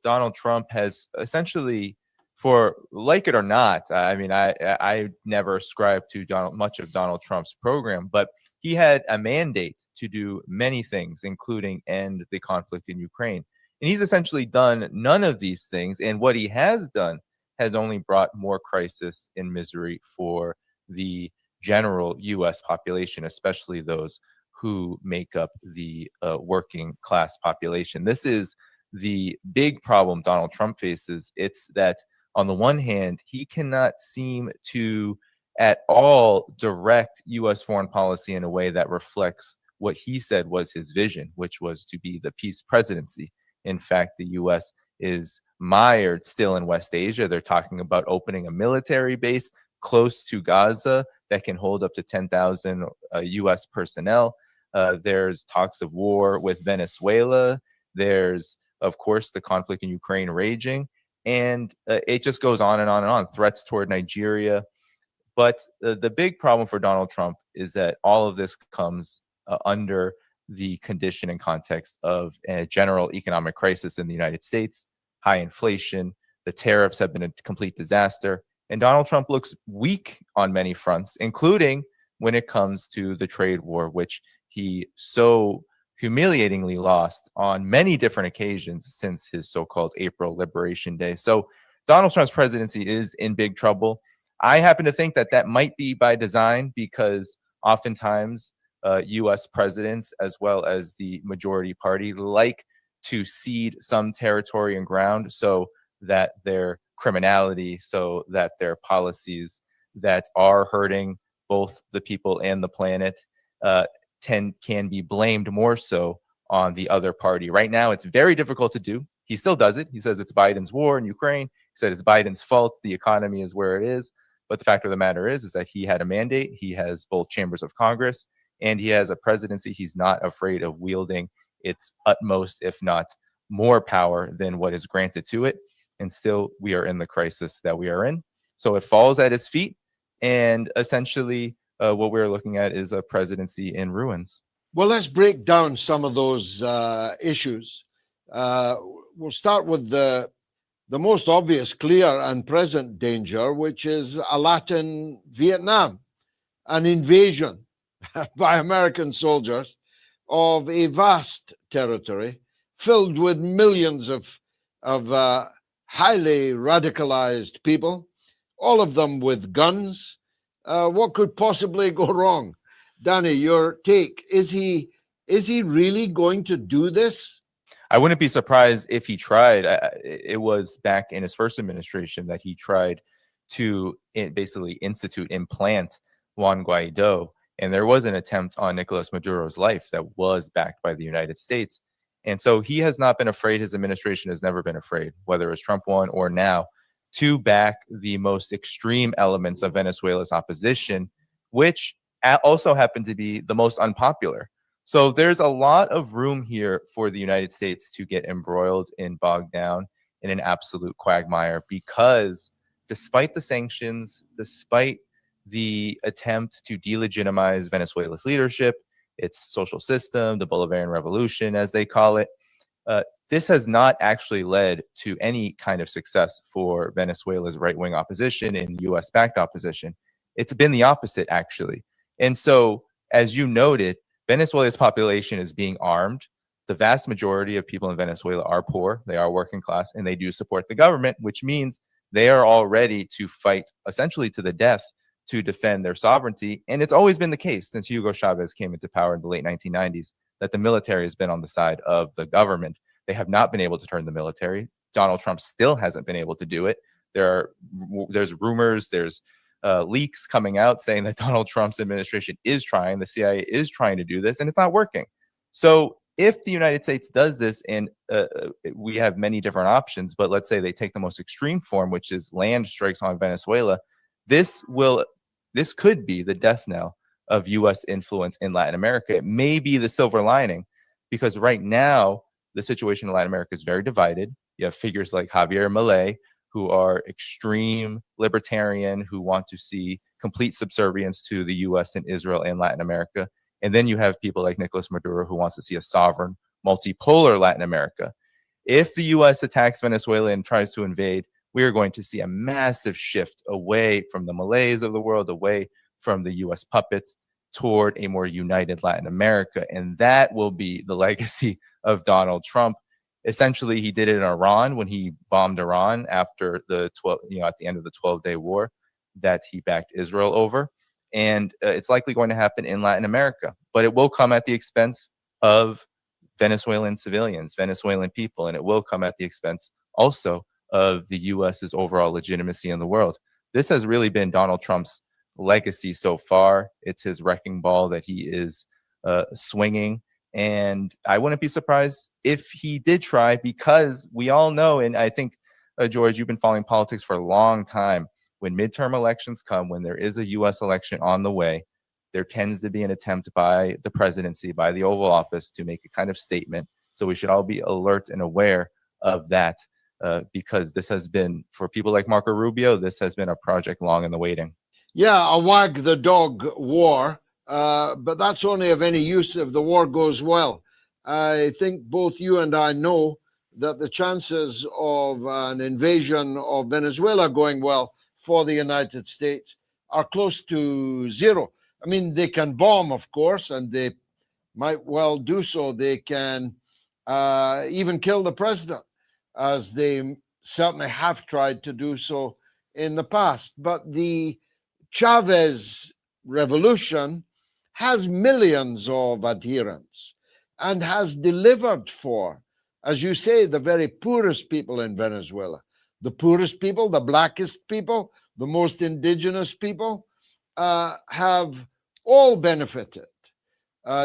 Donald Trump has essentially, for like it or not, I mean, I never ascribed to much of Donald Trump's program, but he had a mandate to do many things, including end the conflict in Ukraine. And he's essentially done none of these things. And what he has done has only brought more crisis and misery for the general U.S. population, especially those who make up the working class population. This is the big problem Donald Trump faces. It's that on the one hand, he cannot seem to at all direct U.S. foreign policy in a way that reflects what he said was his vision, which was to be the peace presidency. In fact, the U.S. is mired still in West Asia. They're talking about opening a military base close to Gaza that can hold up to 10,000 U.S. personnel. There's talks of war with Venezuela. There's, of course, the conflict in Ukraine raging. And it just goes on and on and on. Threats toward Nigeria. But the big problem for Donald Trump is that all of this comes under the condition and context of a general economic crisis in the United States, high inflation, the tariffs have been a complete disaster, and Donald Trump looks weak on many fronts, including when it comes to the trade war, which he so humiliatingly lost on many different occasions since his so-called April Liberation Day. So Donald Trump's presidency is in big trouble. I happen to think that that might be by design, because oftentimes U.S. presidents, as well as the majority party, like to cede some territory and ground so that their criminality, so that their policies that are hurting both the people and the planet can be blamed more so on the other party. Right now, it's very difficult to do. He still does it. He says it's Biden's war in Ukraine. He said it's Biden's fault. The economy is where it is. But the fact of the matter is that he had a mandate. He has both chambers of Congress, and he has a presidency he's not afraid of wielding its utmost, if not more power than what is granted to it. And still, we are in the crisis that we are in. So it falls at his feet. And essentially, what we're looking at is a presidency in ruins. Well, let's break down some of those issues. We'll start with the most obvious, clear, and present danger, which is a Latin Vietnam, an invasion by American soldiers of a vast territory filled with millions of highly radicalized people, all of them with guns. What could possibly go wrong? Danny, your take. Is he really going to do this? I wouldn't be surprised if he tried. It was back in his first administration that he tried to basically implant Juan Guaido. And there was an attempt on Nicolas Maduro's life that was backed by the United States. And so he has not been afraid. His administration has never been afraid, whether it's Trump 1 or now, to back the most extreme elements of Venezuela's opposition, which also happen to be the most unpopular. So there's a lot of room here for the United States to get embroiled and bogged down in an absolute quagmire, because despite the sanctions, despite the attempt to delegitimize Venezuela's leadership, its social system, the Bolivarian Revolution, as they call it, this has not actually led to any kind of success for Venezuela's right-wing opposition and U.S.-backed opposition. It's been the opposite, actually. And so, as you noted, Venezuela's population is being armed the vast majority of people in Venezuela are poor, they are working class, and they do support the government, which means they are all ready to fight essentially to the death to defend their sovereignty. And it's always been the case since Hugo Chavez came into power in the late 1990s that the military has been on the side of the government. They have not been able to turn the military. Donald Trump still hasn't been able to do it. There's rumors, there's leaks coming out saying that Donald Trump's administration is trying, the CIA is trying to do this, and it's not working. So if the United States does this, and we have many different options, but let's say they take the most extreme form, which is land strikes on Venezuela, this could be the death knell of U.S. influence in Latin America. It may be the silver lining, because right now the situation in Latin America is very divided. You have figures like Javier Milei, who are extreme libertarian, who want to see complete subservience to the U.S. and Israel and Latin America. And then you have people like Nicolas Maduro, who wants to see a sovereign, multipolar Latin America. If the U.S. attacks Venezuela and tries to invade, we are going to see a massive shift away from the Malays of the world, away from the U.S. puppets, toward a more united Latin America. And that will be the legacy of Donald Trump. Essentially, he did it in Iran when he bombed Iran after the at the end of the 12-day war that he backed Israel over. And it's likely going to happen in Latin America, but it will come at the expense of Venezuelan civilians, Venezuelan people, and it will come at the expense also of the U.S.'s overall legitimacy in the world. This has really been Donald Trump's legacy so far. It's his wrecking ball that he is swinging. And I wouldn't be surprised if he did try, because we all know, and I think, George, you've been following politics for a long time. When midterm elections come, when there is a U.S. election on the way, there tends to be an attempt by the presidency, by the Oval Office, to make a kind of statement. So we should all be alert and aware of that, because this has been, for people like Marco Rubio, this has been a project long in the waiting. Yeah, a wag the dog war, but that's only of any use if the war goes well. I think both you and I know that the chances of an invasion of Venezuela going well for the United States are close to zero. I mean, they can bomb, of course, and they might well do so. They can even kill the president, as they certainly have tried to do so in the past. But the Chavez revolution has millions of adherents and has delivered for, as you say, the very poorest people in Venezuela. The poorest people, the blackest people, the most indigenous people have all benefited,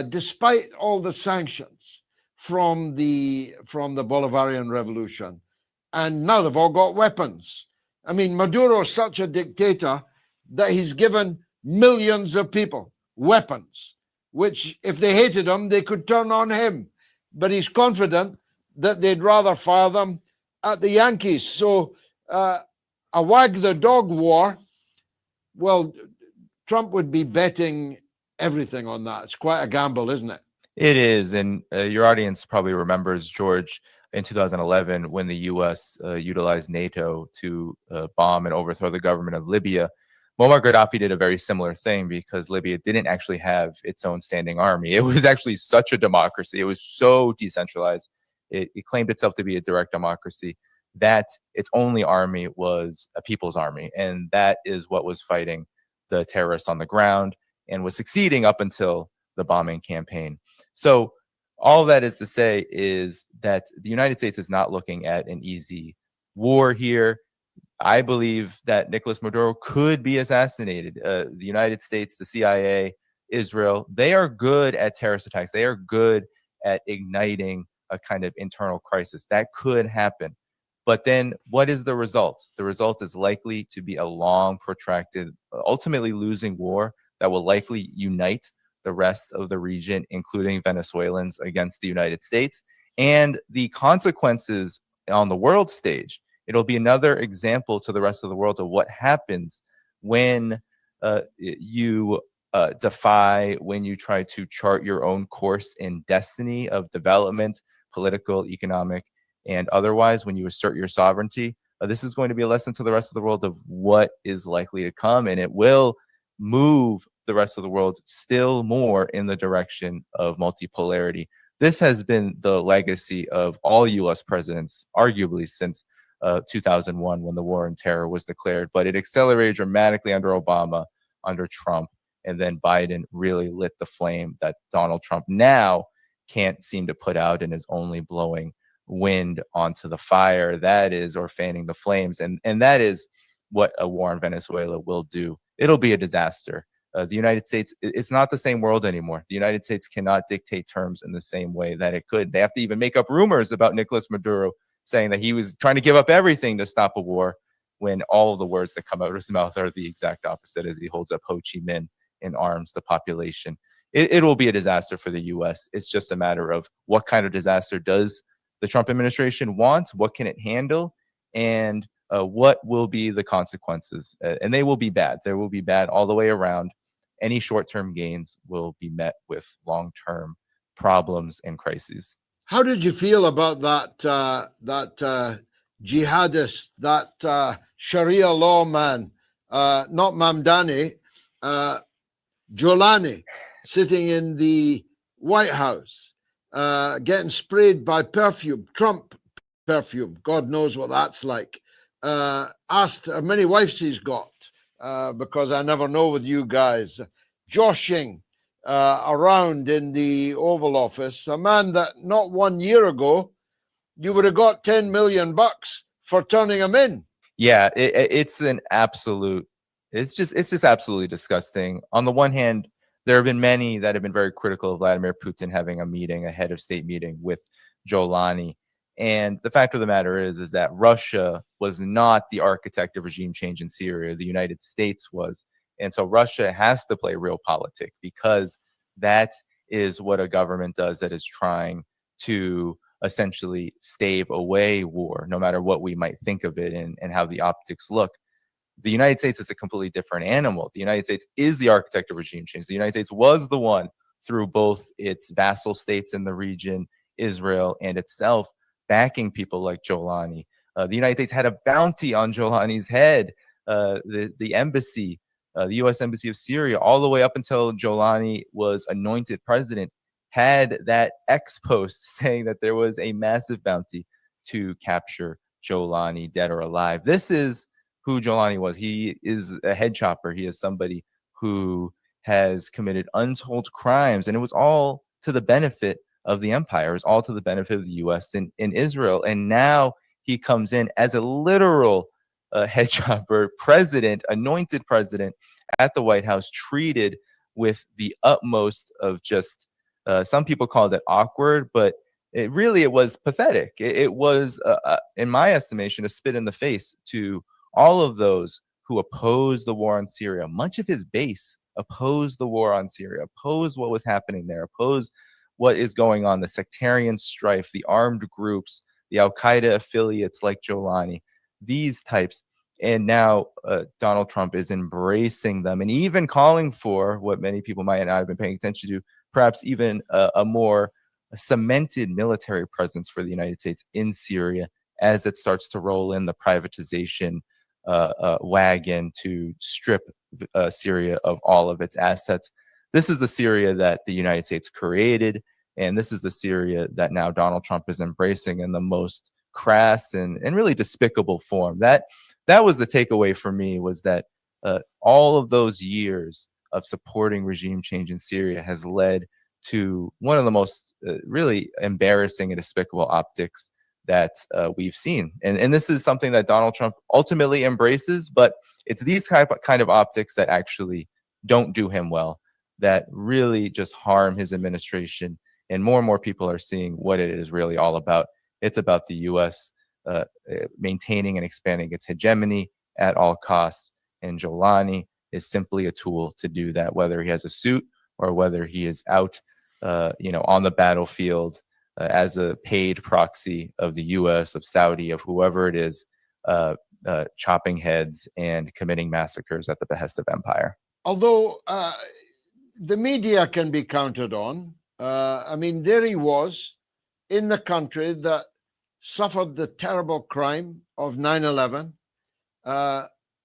despite all the sanctions from the Bolivarian revolution. And now they've all got weapons. I mean, Maduro is such a dictator that he's given millions of people weapons, which if they hated him, they could turn on him. But he's confident that they'd rather fire them at the Yankees. So a wag the dog war, well, Trump would be betting everything on that. It's quite a gamble, isn't it? It is. And your audience probably remembers, George, in 2011, when the U.S. Utilized NATO to bomb and overthrow the government of Libya. Muammar Gaddafi did a very similar thing, because Libya didn't actually have its own standing army. It was actually such a democracy. It was so decentralized. It claimed itself to be a direct democracy, that its only army was a people's army. And that is what was fighting the terrorists on the ground and was succeeding up until the bombing campaign. So all that is to say is that the United States is not looking at an easy war here. I believe that Nicolas Maduro could be assassinated. The United States, the CIA, Israel, they are good at terrorist attacks. They are good at igniting a kind of internal crisis. That could happen. But then what is the result? The result is likely to be a long, protracted, ultimately losing war that will likely unite the rest of the region, including Venezuelans, against the United States. And the consequences on the world stage, it'll be another example to the rest of the world of what happens when you defy, when you try to chart your own course and destiny of development, political, economic, and otherwise, when you assert your sovereignty. This is going to be a lesson to the rest of the world of what is likely to come, and it will move the rest of the world still more in the direction of multipolarity This has been the legacy of all U.S. presidents, arguably since 2001 when the war on terror was declared. But it accelerated dramatically under Obama, under Trump, and then Biden really lit the flame that Donald Trump now can't seem to put out and is only blowing wind onto the fire. That is, or fanning the flames. And that is what a war in Venezuela will do. It'll be a disaster. The United States, it's not the same world anymore. The United States cannot dictate terms in the same way that it could. They have to even make up rumors about Nicolas Maduro saying that he was trying to give up everything to stop a war, when all of the words that come out of his mouth are the exact opposite, as he holds up Ho Chi Minh and arms the population. It will be a disaster for the U.S. It's just a matter of what kind of disaster does the Trump administration want, what can it handle, and what will be the consequences. And they will be bad. They will be bad all the way around. Any short-term gains will be met with long-term problems and crises. How did you feel about that jihadist, that Sharia law man, not Mamdani, Jolani, sitting in the White House, getting sprayed by perfume, Trump perfume? God knows what that's like. Asked how many wives he's got, because I never know with you guys. Joshing around in the Oval Office, a man that not 1 year ago you would have got $10 million for turning him in. Yeah, it's an absolute. It's just absolutely disgusting. On the one hand, there have been many that have been very critical of Vladimir Putin having a head of state meeting with Jolani. And the fact of the matter is that Russia was not the architect of regime change in Syria. The United States was. And so Russia has to play realpolitik, because that is what a government does that is trying to essentially stave away war, no matter what we might think of it and how the optics look. The United States is a completely different animal. The United States is the architect of regime change. The United States was the one, through both its vassal states in the region, Israel, and itself, backing people like Jolani. The United States had a bounty on Jolani's head. The embassy, the U.S. Embassy of Syria, all the way up until Jolani was anointed president, had that ex post saying that there was a massive bounty to capture Jolani, dead or alive. This is who Jolani was. He is a head chopper. He is somebody who has committed untold crimes, and it was all to the benefit of the empire. It was all to the benefit of the U.S. in Israel. And now he comes in as a literal head chopper, president, anointed president at the White House, treated with the utmost of just, some people called it awkward, but it was pathetic. It was, in my estimation, a spit in the face to all of those who opposed the war on Syria. Much of his base opposed the war on Syria, opposed what was happening there, opposed what is going on, the sectarian strife, the armed groups, the Al-Qaeda affiliates like Jolani, these types. And now Donald Trump is embracing them and even calling for what many people might not have been paying attention to, perhaps even a more cemented military presence for the United States in Syria as it starts to roll in the privatization wagon to strip Syria of all of its assets. This is the Syria that the United States created, and this is the Syria that now Donald Trump is embracing in the most crass and really despicable form. That was the takeaway for me, was that all of those years of supporting regime change in Syria has led to one of the most really embarrassing and despicable optics that we've seen. And this is something that Donald Trump ultimately embraces, but it's these kind of optics that actually don't do him well, that really just harm his administration. And more people are seeing what it is really all about. It's about the U.S. Maintaining and expanding its hegemony at all costs. And Jolani is simply a tool to do that, whether he has a suit or whether he is out, on the battlefield as a paid proxy of the U.S., of Saudi, of whoever it is, chopping heads and committing massacres at the behest of empire. Although the media can be counted on. There he was in the country that suffered the terrible crime of 9/11.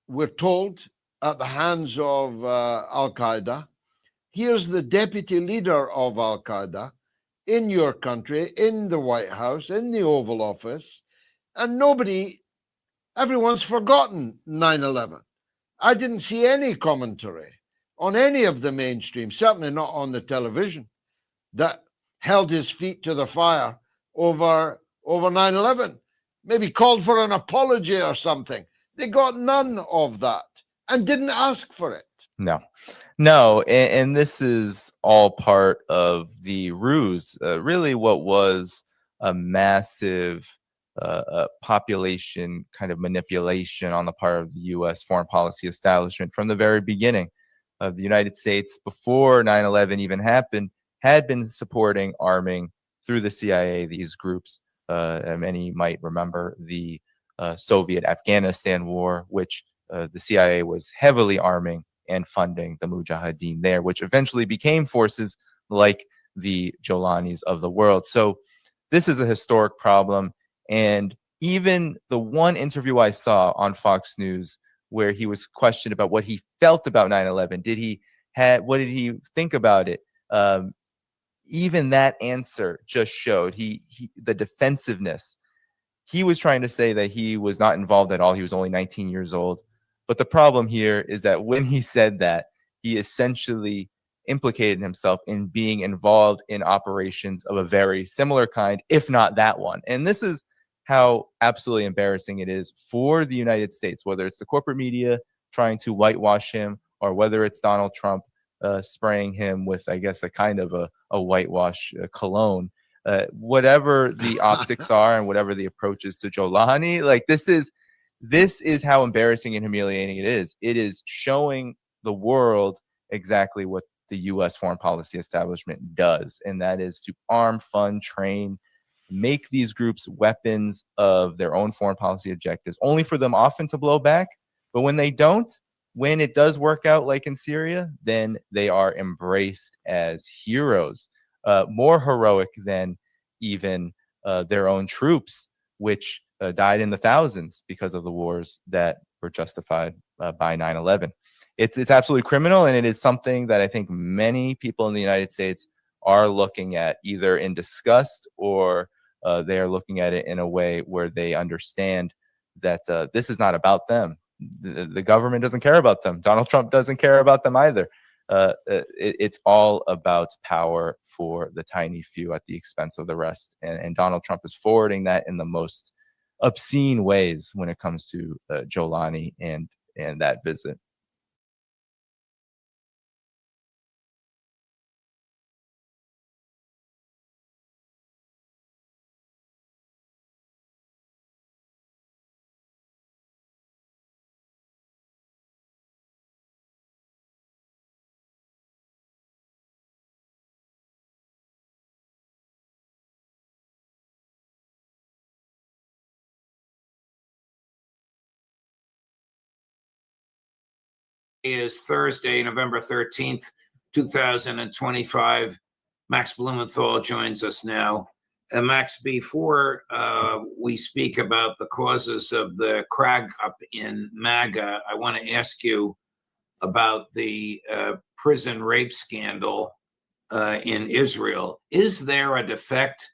We're told at the hands of Al-Qaeda. Here's the deputy leader of Al-Qaeda in your country, in the White House, in the Oval Office, and everyone's forgotten 9/11. I didn't see any commentary on any of the mainstream, certainly not on the television, that held his feet to the fire over 9/11. Maybe called for an apology or something. They got none of that and didn't ask for it. No, and this is all part of the ruse. Really, what was a massive population kind of manipulation on the part of the U.S. foreign policy establishment from the very beginning of the United States, before 9/11 even happened, had been supporting arming through the CIA these groups. Many might remember the Soviet-Afghanistan war, which the CIA was heavily arming and funding the Mujahideen there, which eventually became forces like the Jolanis of the world. So this is a historic problem. And even the one interview I saw on Fox News where he was questioned about what he felt about 9/11, what did he think about it? Even that answer just showed the defensiveness. He was trying to say that he was not involved at all. He was only 19 years old. But the problem here is that when he said that, he essentially implicated himself in being involved in operations of a very similar kind, if not that one. And this is how absolutely embarrassing it is for the United States, whether it's the corporate media trying to whitewash him or whether it's Donald Trump spraying him with, I guess, a kind of a whitewash cologne. Whatever the optics are and whatever the approach is to Jolani, like this is how embarrassing and humiliating it is. It is showing the world exactly what the U.S. foreign policy establishment does, and that is to arm, fund, train, make these groups weapons of their own foreign policy objectives, only for them often to blow back. But when they don't, when it does work out like in Syria, then they are embraced as heroes, more heroic than even their own troops, which died in the thousands because of the wars that were justified by 9/11. It's absolutely criminal, and it is something that I think many people in the United States are looking at either in disgust or they are looking at it in a way where they understand that this is not about them. The government doesn't care about them. Donald Trump doesn't care about them either. It's all about power for the tiny few at the expense of the rest. And Donald Trump is forwarding that in the most obscene ways when it comes to Jolani and that visit. Is Thursday, November 13th, 2025. Max Blumenthal joins us now. Max, before we speak about the causes of the crag up in MAGA, I want to ask you about the prison rape scandal in Israel. Is there an effect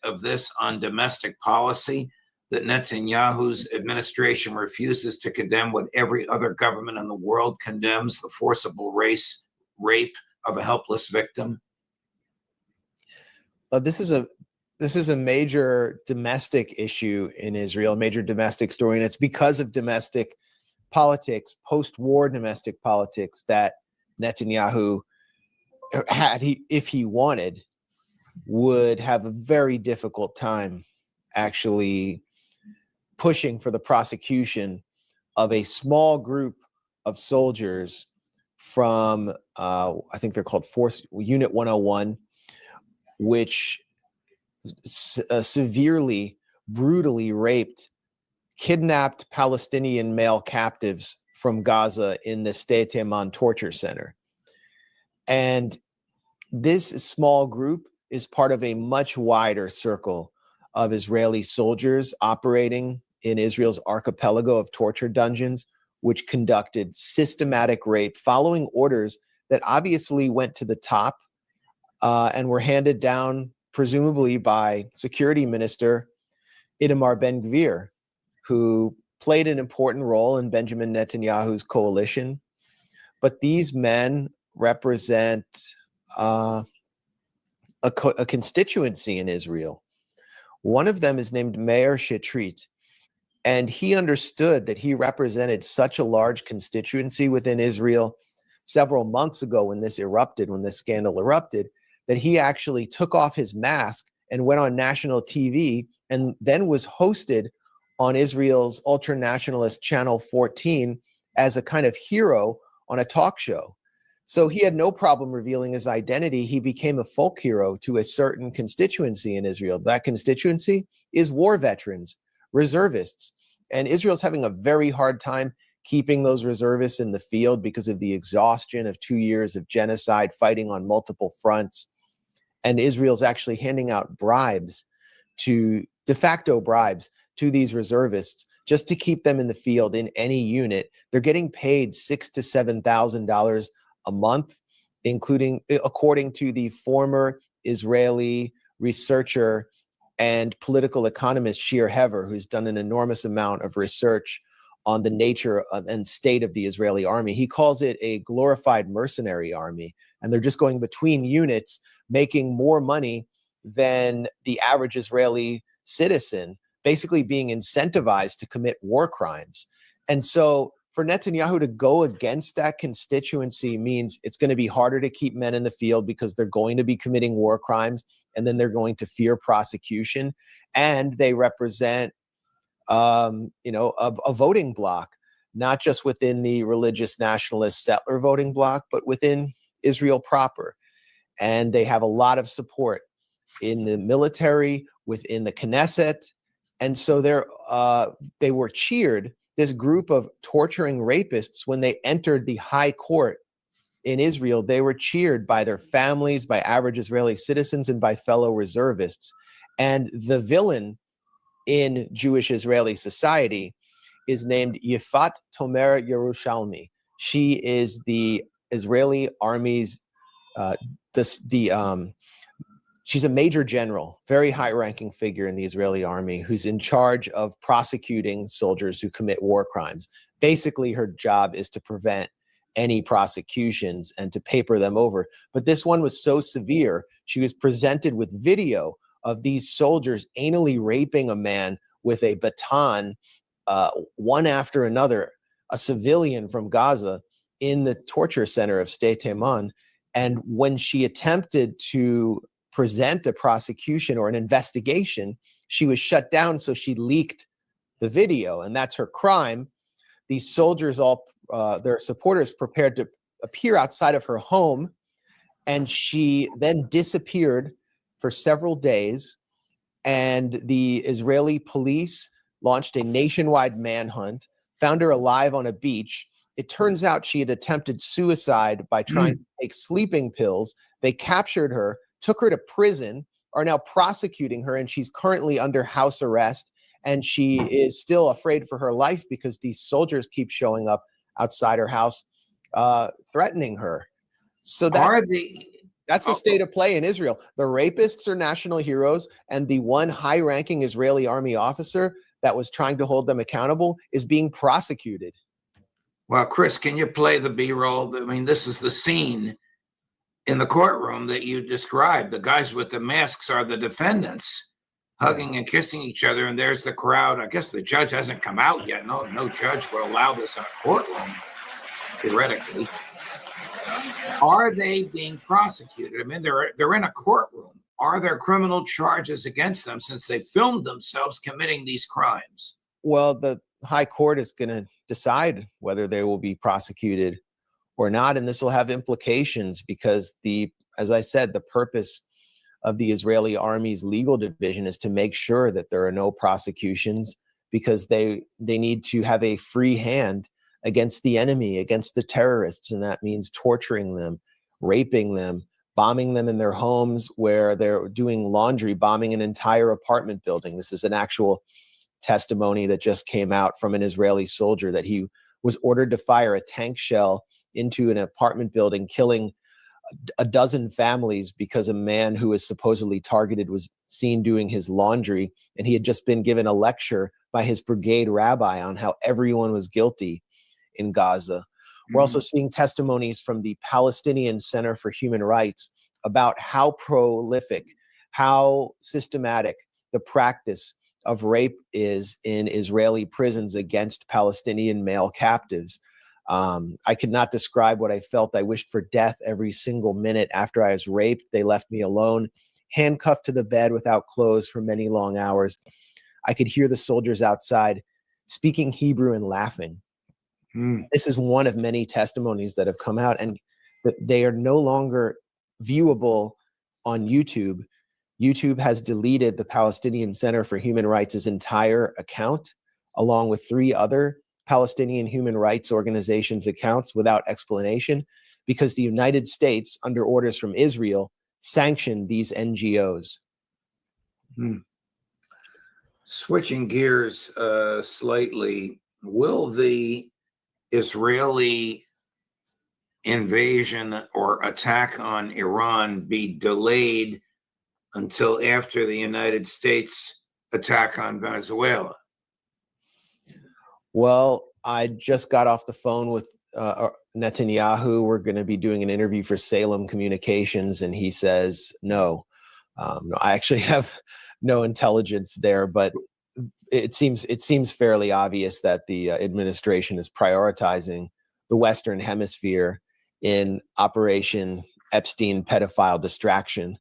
of this on domestic policy, that Netanyahu's administration refuses to condemn what every other government in the world condemns, the forcible rape of a helpless victim? This is a major domestic issue in Israel, a major domestic story, and it's because of domestic politics, post-war domestic politics, that Netanyahu, if he wanted, would have a very difficult time actually pushing for the prosecution of a small group of soldiers from, I think they're called Unit 101, which severely, brutally raped, kidnapped Palestinian male captives from Gaza in the Sde Teman torture center. And this small group is part of a much wider circle of Israeli soldiers operating in Israel's archipelago of torture dungeons, which conducted systematic rape following orders that obviously went to the top and were handed down presumably by Security Minister Itamar Ben-Gvir, who played an important role in Benjamin Netanyahu's coalition. But these men represent a constituency in Israel. One of them is named Meir Shetrit, and he understood that he represented such a large constituency within Israel several months ago when this scandal erupted, that he actually took off his mask and went on national TV and then was hosted on Israel's ultra-nationalist Channel 14 as a kind of hero on a talk show. So he had no problem revealing his identity. He became a folk hero to a certain constituency in Israel. That constituency is war veterans, reservists. And Israel's having a very hard time keeping those reservists in the field because of the exhaustion of 2 years of genocide, fighting on multiple fronts. And Israel's actually handing out bribes, de facto bribes, to these reservists just to keep them in the field in any unit. They're getting paid $6,000 to $7,000 a month, according to the former Israeli researcher and political economist Shir Hever, who's done an enormous amount of research on the nature and state of the Israeli army. He calls it a glorified mercenary army, and they're just going between units, making more money than the average Israeli citizen, basically being incentivized to commit war crimes. And so for Netanyahu to go against that constituency means it's going to be harder to keep men in the field because they're going to be committing war crimes, and then they're going to fear prosecution. And they represent, a voting bloc, not just within the religious nationalist settler voting bloc, but within Israel proper. And they have a lot of support in the military, within the Knesset. And so they were cheered, this group of torturing rapists, when they entered the high court in Israel. They were cheered by their families, by average Israeli citizens, and by fellow reservists. And the villain in Jewish Israeli society is named Yifat Tomer Yerushalmi. She is the Israeli army's she's a major general, very high-ranking figure in the Israeli army, who's in charge of prosecuting soldiers who commit war crimes. Basically, her job is to prevent any prosecutions and to paper them over. But this one was so severe, she was presented with video of these soldiers anally raping a man with a baton, one after another, a civilian from Gaza, in the torture center of Sde Teman. And when she attempted to present a prosecution or an investigation, she was shut down, so she leaked the video, and that's her crime. These soldiers, their supporters, prepared to appear outside of her home, and she then disappeared for several days, and the Israeli police launched a nationwide manhunt, found her alive on a beach. It turns out she had attempted suicide by trying to take sleeping pills. They captured her, took her to prison, are now prosecuting her, and she's currently under house arrest. And she is still afraid for her life because these soldiers keep showing up outside her house, threatening her. So that's the state of play in Israel. The rapists are national heroes, and the one high-ranking Israeli army officer that was trying to hold them accountable is being prosecuted. Well, Chris, can you play the B-roll? I mean, this is the scene in the courtroom that you described. The guys with the masks are the defendants, hugging and kissing each other, and there's the crowd. I guess the judge hasn't come out yet. No judge will allow this in a courtroom, theoretically. Are they being prosecuted? I mean, they're in a courtroom. Are there criminal charges against them since they filmed themselves committing these crimes? Well, the high court is going to decide whether they will be prosecuted or not, and this will have implications because as I said, the purpose of the Israeli army's legal division is to make sure that there are no prosecutions, because they need to have a free hand against the enemy, against the terrorists, and that means torturing them, raping them, bombing them in their homes where they're doing laundry, bombing an entire apartment building. This is an actual testimony that just came out from an Israeli soldier, that he was ordered to fire a tank shell into an apartment building, killing a dozen families because a man who was supposedly targeted was seen doing his laundry, and he had just been given a lecture by his brigade rabbi on how everyone was guilty in Gaza. We're also seeing testimonies from the Palestinian Center for Human Rights about how prolific, how systematic the practice of rape is in Israeli prisons against Palestinian male captives. I could not describe what I felt. I wished for death every single minute after I was raped. They left me alone, handcuffed to the bed without clothes for many long hours. I could hear the soldiers outside speaking Hebrew and laughing. This is one of many testimonies that have come out, and they are no longer viewable on YouTube. YouTube has deleted the Palestinian Center for Human Rights' entire account, along with 3 other Palestinian human rights organizations' accounts without explanation, because the United States, under orders from Israel, sanctioned these NGOs. Switching gears slightly, will the Israeli invasion or attack on Iran be delayed until after the United States attack on Venezuela? Well, I just got off the phone with Netanyahu. We're going to be doing an interview for Salem Communications, and he says no. No, I actually have no intelligence there, but it seems fairly obvious that the administration is prioritizing the Western Hemisphere in Operation Epstein pedophile distraction.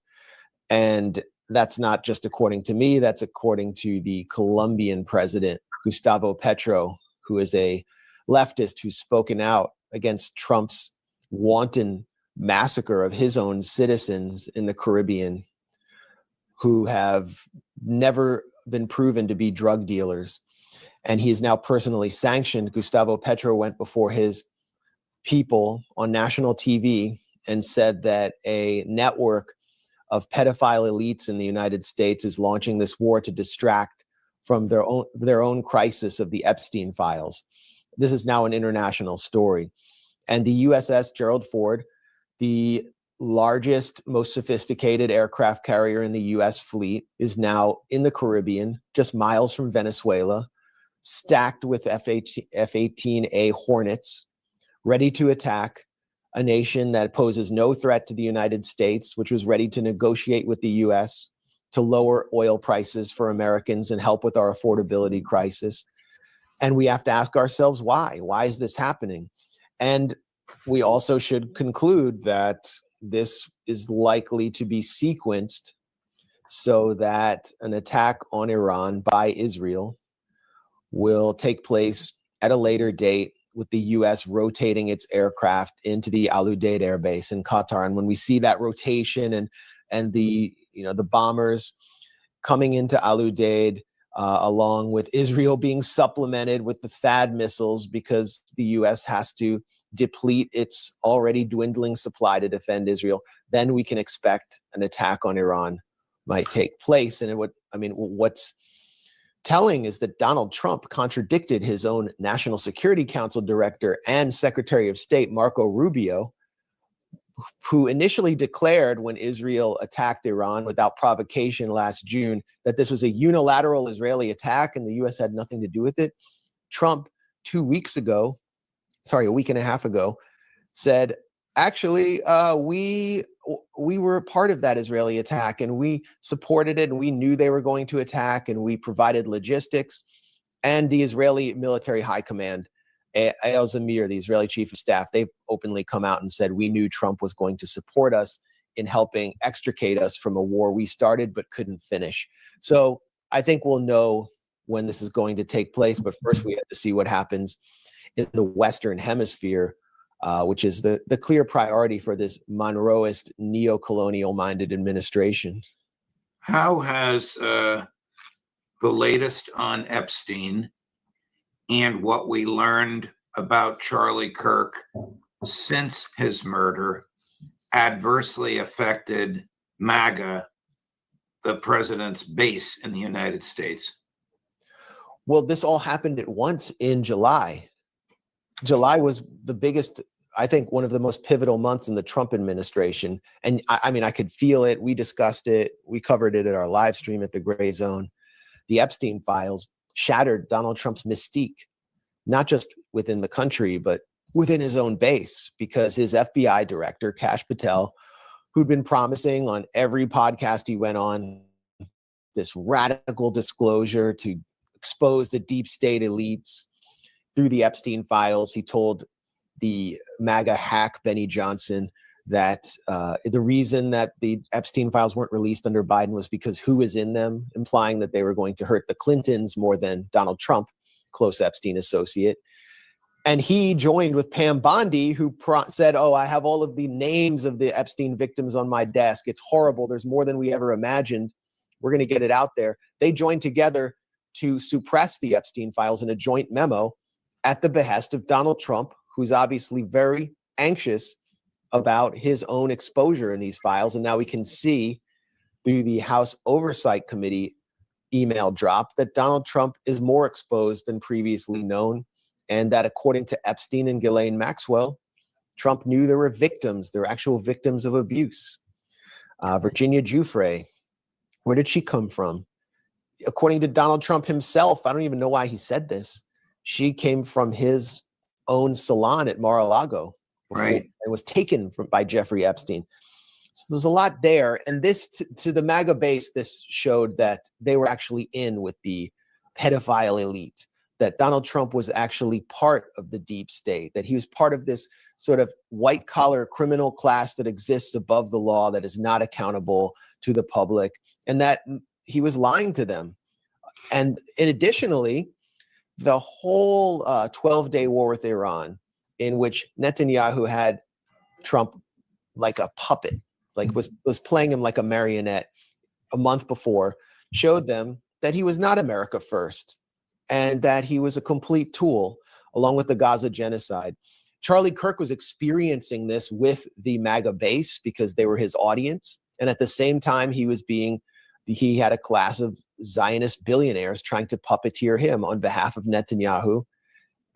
And that's not just according to me, that's according to the Colombian president, Gustavo Petro, who is a leftist who's spoken out against Trump's wanton massacre of his own citizens in the Caribbean who have never been proven to be drug dealers. And he is now personally sanctioned. Gustavo Petro went before his people on national TV and said that a network of pedophile elites in the United States is launching this war to distract from their own crisis of the Epstein files. This is now an international story. And the USS Gerald Ford, the largest, most sophisticated aircraft carrier in the US fleet, is now in the Caribbean, just miles from Venezuela, stacked with F-18A Hornets, ready to attack a nation that poses no threat to the United States, which was ready to negotiate with the US to lower oil prices for Americans and help with our affordability crisis. And we have to ask ourselves why? Why is this happening? And we also should conclude that this is likely to be sequenced so that an attack on Iran by Israel will take place at a later date, with the U.S. rotating its aircraft into the Al Udeid Air Base in Qatar. And when we see that rotation and the bombers coming into Al Udeid, along with Israel being supplemented with the THAAD missiles, because the U.S. has to deplete its already dwindling supply to defend Israel, then we can expect an attack on Iran might take place. And what's telling is that Donald Trump contradicted his own National Security Council director and Secretary of State Marco Rubio, who initially declared when Israel attacked Iran without provocation last June that this was a unilateral Israeli attack and the U.S. had nothing to do with it. Trump, a week and a half ago, said, actually, we were a part of that Israeli attack and we supported it and we knew they were going to attack and we provided logistics. And the Israeli military high command, Eyal Zamir, the Israeli chief of staff, they've openly come out and said, we knew Trump was going to support us in helping extricate us from a war we started but couldn't finish. So I think we'll know when this is going to take place, but first we have to see what happens in the Western Hemisphere, which is the clear priority for this Monroeist, neo-colonial-minded administration. How has the latest on Epstein and what we learned about Charlie Kirk since his murder adversely affected MAGA, the president's base in the United States? Well, this all happened at once in July. July was the biggest I think, one of the most pivotal months in the Trump administration. And I mean, I could feel it. We discussed it. We covered it at our live stream at the Gray Zone. The Epstein files shattered Donald Trump's mystique, not just within the country, but within his own base, because his FBI director, Kash Patel, who'd been promising on every podcast he went on this radical disclosure to expose the deep state elites through the Epstein files. He told the MAGA hack Benny Johnson that the reason that the Epstein files weren't released under Biden was because who was in them, implying that they were going to hurt the Clintons more than Donald Trump, close Epstein associate. And he joined with Pam Bondi, who said, oh, I have all of the names of the Epstein victims on my desk. It's horrible. There's more than we ever imagined. We're going to get it out there. They joined together to suppress the Epstein files in a joint memo at the behest of Donald Trump, who's obviously very anxious about his own exposure in these files. And now we can see through the House Oversight Committee email drop that Donald Trump is more exposed than previously known. And that according to Epstein and Ghislaine Maxwell, Trump knew there were victims, there were actual victims of abuse. Virginia Giuffre, where did she come from? According to Donald Trump himself, I don't even know why he said this, she came from his own salon at Mar-a-Lago. Right. And was taken by Jeffrey Epstein. So there's a lot there. And this, to the MAGA base, this showed that they were actually in with the pedophile elite, that Donald Trump was actually part of the deep state, that he was part of this sort of white collar criminal class that exists above the law, that is not accountable to the public, and that he was lying to them. And additionally, the whole 12-day war with Iran, in which Netanyahu had Trump like a puppet, like was playing him like a marionette a month before, showed them that he was not America first, and that he was a complete tool, along with the Gaza genocide. Charlie Kirk was experiencing this with the MAGA base because they were his audience. And at the same time, he had a class of Zionist billionaires trying to puppeteer him on behalf of Netanyahu,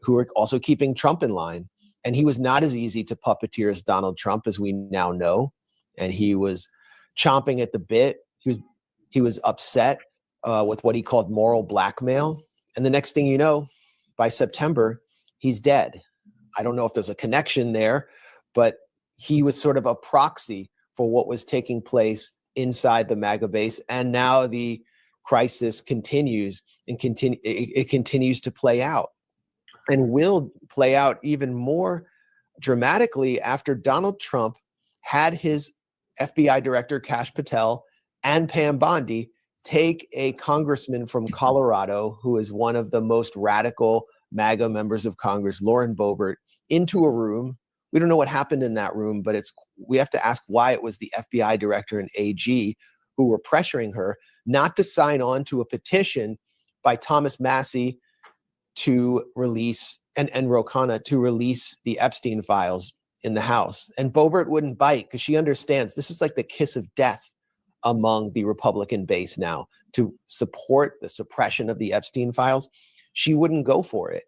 who were also keeping Trump in line. And he was not as easy to puppeteer as Donald Trump, as we now know. And he was chomping at the bit. He was upset with what he called moral blackmail. And the next thing you know, by September, he's dead. I don't know if there's a connection there, but he was sort of a proxy for what was taking place inside the MAGA base. And now the crisis continues, and it continues to play out, and will play out even more dramatically after Donald Trump had his FBI director, Kash Patel, and Pam Bondi take a congressman from Colorado, who is one of the most radical MAGA members of Congress, Lauren Boebert, into a room. We don't know what happened in that room, but we have to ask why it was the FBI director and AG who were pressuring her not to sign on to a petition by Thomas Massie to release, and Ro Khanna to release the Epstein files in the House. And Boebert wouldn't bite because she understands this is like the kiss of death among the Republican base now, to support the suppression of the Epstein files. She wouldn't go for it.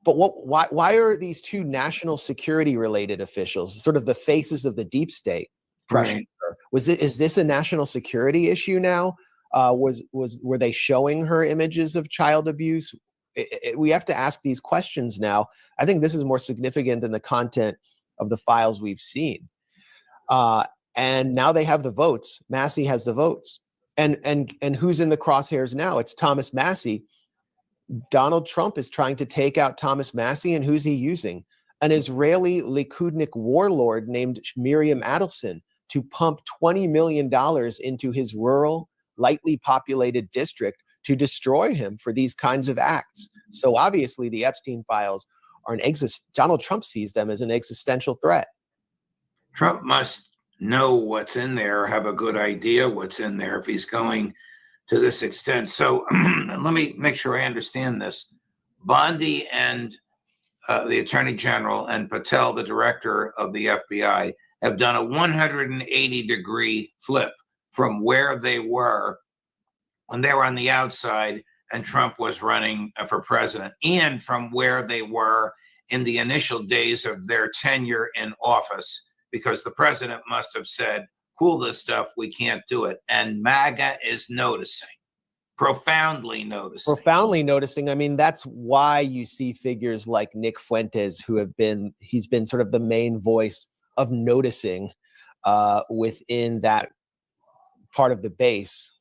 But why are these two national security related officials, sort of the faces of the deep state, pressuring her? Is this a national security issue now? Were they showing her images of child abuse? We have to ask these questions now. I think this is more significant than the content of the files we've seen. And now they have the votes. Massie has the votes. And who's in the crosshairs now? It's Thomas Massie. Donald Trump is trying to take out Thomas Massie, and who's he using? An Israeli Likudnik warlord named Miriam Adelson to pump $20 million into his rural, lightly populated district to destroy him for these kinds of acts. So obviously the Epstein files are Donald Trump sees them as an existential threat. Trump must know what's in there, have a good idea what's in there if he's going to this extent. So let me make sure I understand this. Bondi and the Attorney General and Patel, the director of the FBI, have done a 180-degree flip from where they were when they were on the outside and Trump was running for president, and from where they were in the initial days of their tenure in office, because the president must have said, cool this stuff, we can't do it. And MAGA is noticing, profoundly noticing. Profoundly noticing. I mean, that's why you see figures like Nick Fuentes, he's been sort of the main voice of noticing within that part of the base.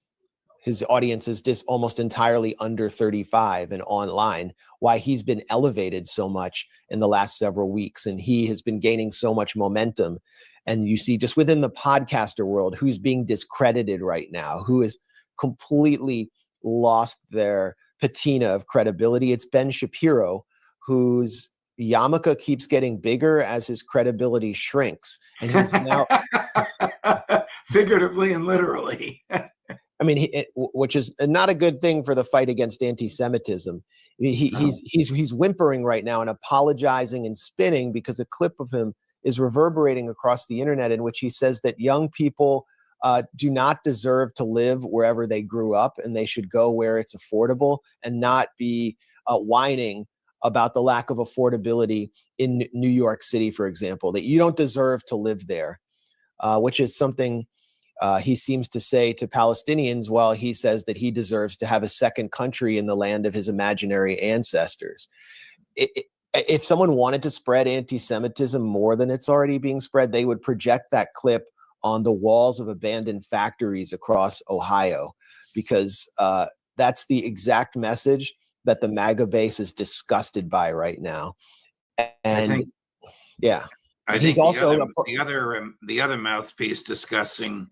His audience is just almost entirely under 35 and online, why he's been elevated so much in the last several weeks. And he has been gaining so much momentum. And you see just within the podcaster world, who's being discredited right now, who has completely lost their patina of credibility. It's Ben Shapiro, whose yarmulke keeps getting bigger as his credibility shrinks. And he's now figuratively and literally. I mean, which is not a good thing for the fight against anti-Semitism. He's whimpering right now and apologizing and spinning because a clip of him is reverberating across the internet in which he says that young people do not deserve to live wherever they grew up, and they should go where it's affordable and not be whining about the lack of affordability in New York City, for example, that you don't deserve to live there, which is something he seems to say to Palestinians while he says that he deserves to have a second country in the land of his imaginary ancestors. If someone wanted to spread anti-Semitism more than it's already being spread, they would project that clip on the walls of abandoned factories across Ohio, because that's the exact message that the MAGA base is disgusted by right now. And I think he's also the other mouthpiece discussing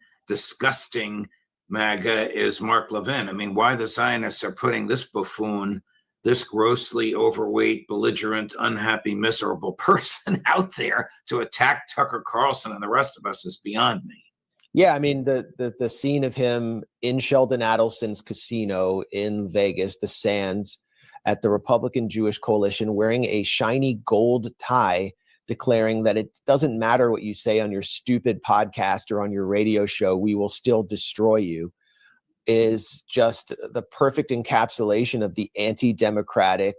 MAGA is Mark Levin. I mean, why the Zionists are putting this buffoon, this grossly overweight, belligerent, unhappy, miserable person out there to attack Tucker Carlson and the rest of us is beyond me. Yeah, I mean, the scene of him in Sheldon Adelson's casino in Vegas, the Sands, at the Republican Jewish Coalition, wearing a shiny gold tie, declaring that it doesn't matter what you say on your stupid podcast or on your radio show, we will still destroy you, is just the perfect encapsulation of the anti-democratic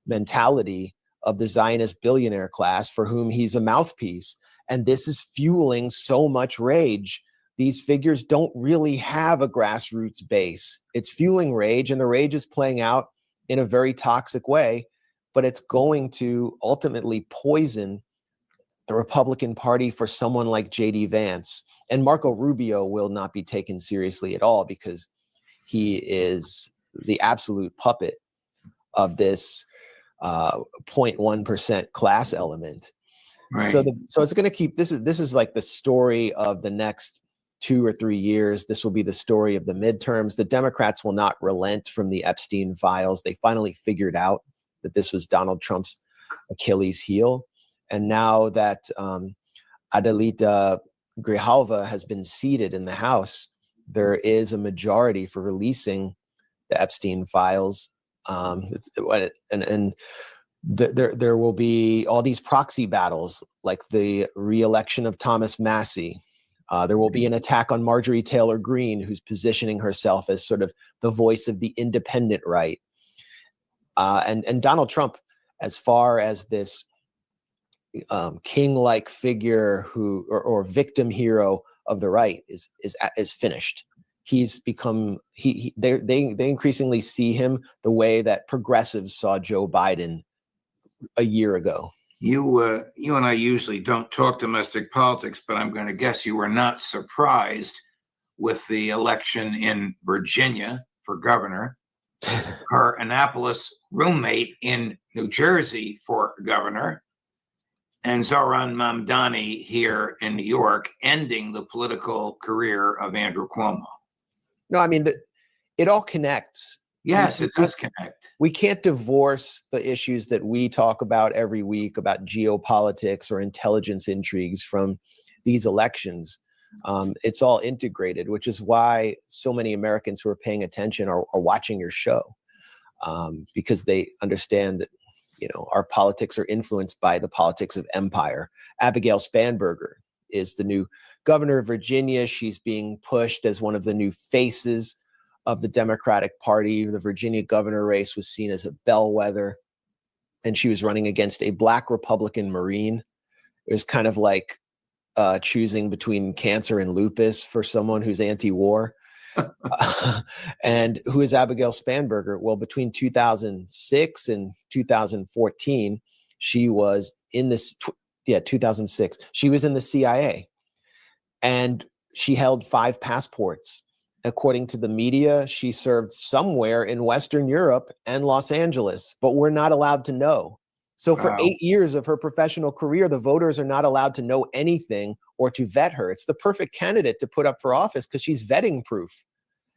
mentality of the Zionist billionaire class for whom he's a mouthpiece. And this is fueling so much rage. These figures don't really have a grassroots base. It's fueling rage, and the rage is playing out in a very toxic way, but it's going to ultimately poison the Republican Party for someone like J.D. Vance. And Marco Rubio will not be taken seriously at all because he is the absolute puppet of this 0.1% class element. Right. So it's going to keep, this is like the story of the next 2 or 3 years. This will be the story of the midterms. The Democrats will not relent from the Epstein files. They finally figured out that this was Donald Trump's Achilles heel. And now that Adelita Grijalva has been seated in the House, there is a majority for releasing the Epstein files. There will be all these proxy battles, like the re-election of Thomas Massey. There will be an attack on Marjorie Taylor Greene, who's positioning herself as sort of the voice of the independent right. And Donald Trump, as far as this king-like figure or victim hero of the right, is finished. He's become they increasingly see him the way that progressives saw Joe Biden a year ago. You and I usually don't talk domestic politics, but I'm going to guess you were not surprised with the election in Virginia for governor. Her Annapolis roommate in New Jersey for governor, and Zohran Mamdani here in New York, ending the political career of Andrew Cuomo. No, I mean, it all connects. Yes, it does connect. We can't divorce the issues that we talk about every week about geopolitics or intelligence intrigues from these elections. It's all integrated, which is why so many Americans who are paying attention are watching your show, because they understand that, our politics are influenced by the politics of empire. Abigail Spanberger is the new governor of Virginia. She's being pushed as one of the new faces of the Democratic Party. The Virginia governor race was seen as a bellwether and she was running against a black Republican Marine. It was kind of like choosing between cancer and lupus for someone who's anti-war. And who is Abigail Spanberger? Well, between 2006 and 2014, she was in this, 2006, she was in the CIA, and she held 5 passports. According to the media, she served somewhere in Western Europe and Los Angeles, but we're not allowed to know. So for 8 years of her professional career, the voters are not allowed to know anything or to vet her. It's the perfect candidate to put up for office because she's vetting proof.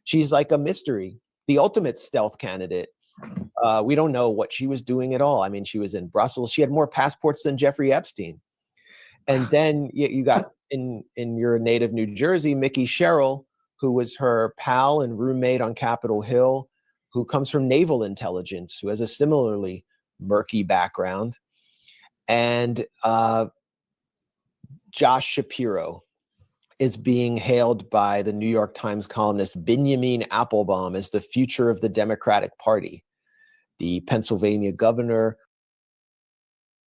She's like a mystery, the ultimate stealth candidate. We don't know what she was doing at all. I mean, she was in Brussels. She had more passports than Jeffrey Epstein. And then you got in your native New Jersey, Mickey Sherrill, who was her pal and roommate on Capitol Hill, who comes from naval intelligence, who has a similarly murky background. And Josh Shapiro is being hailed by the New York Times columnist Benjamin Applebaum as the future of the Democratic Party. The Pennsylvania governor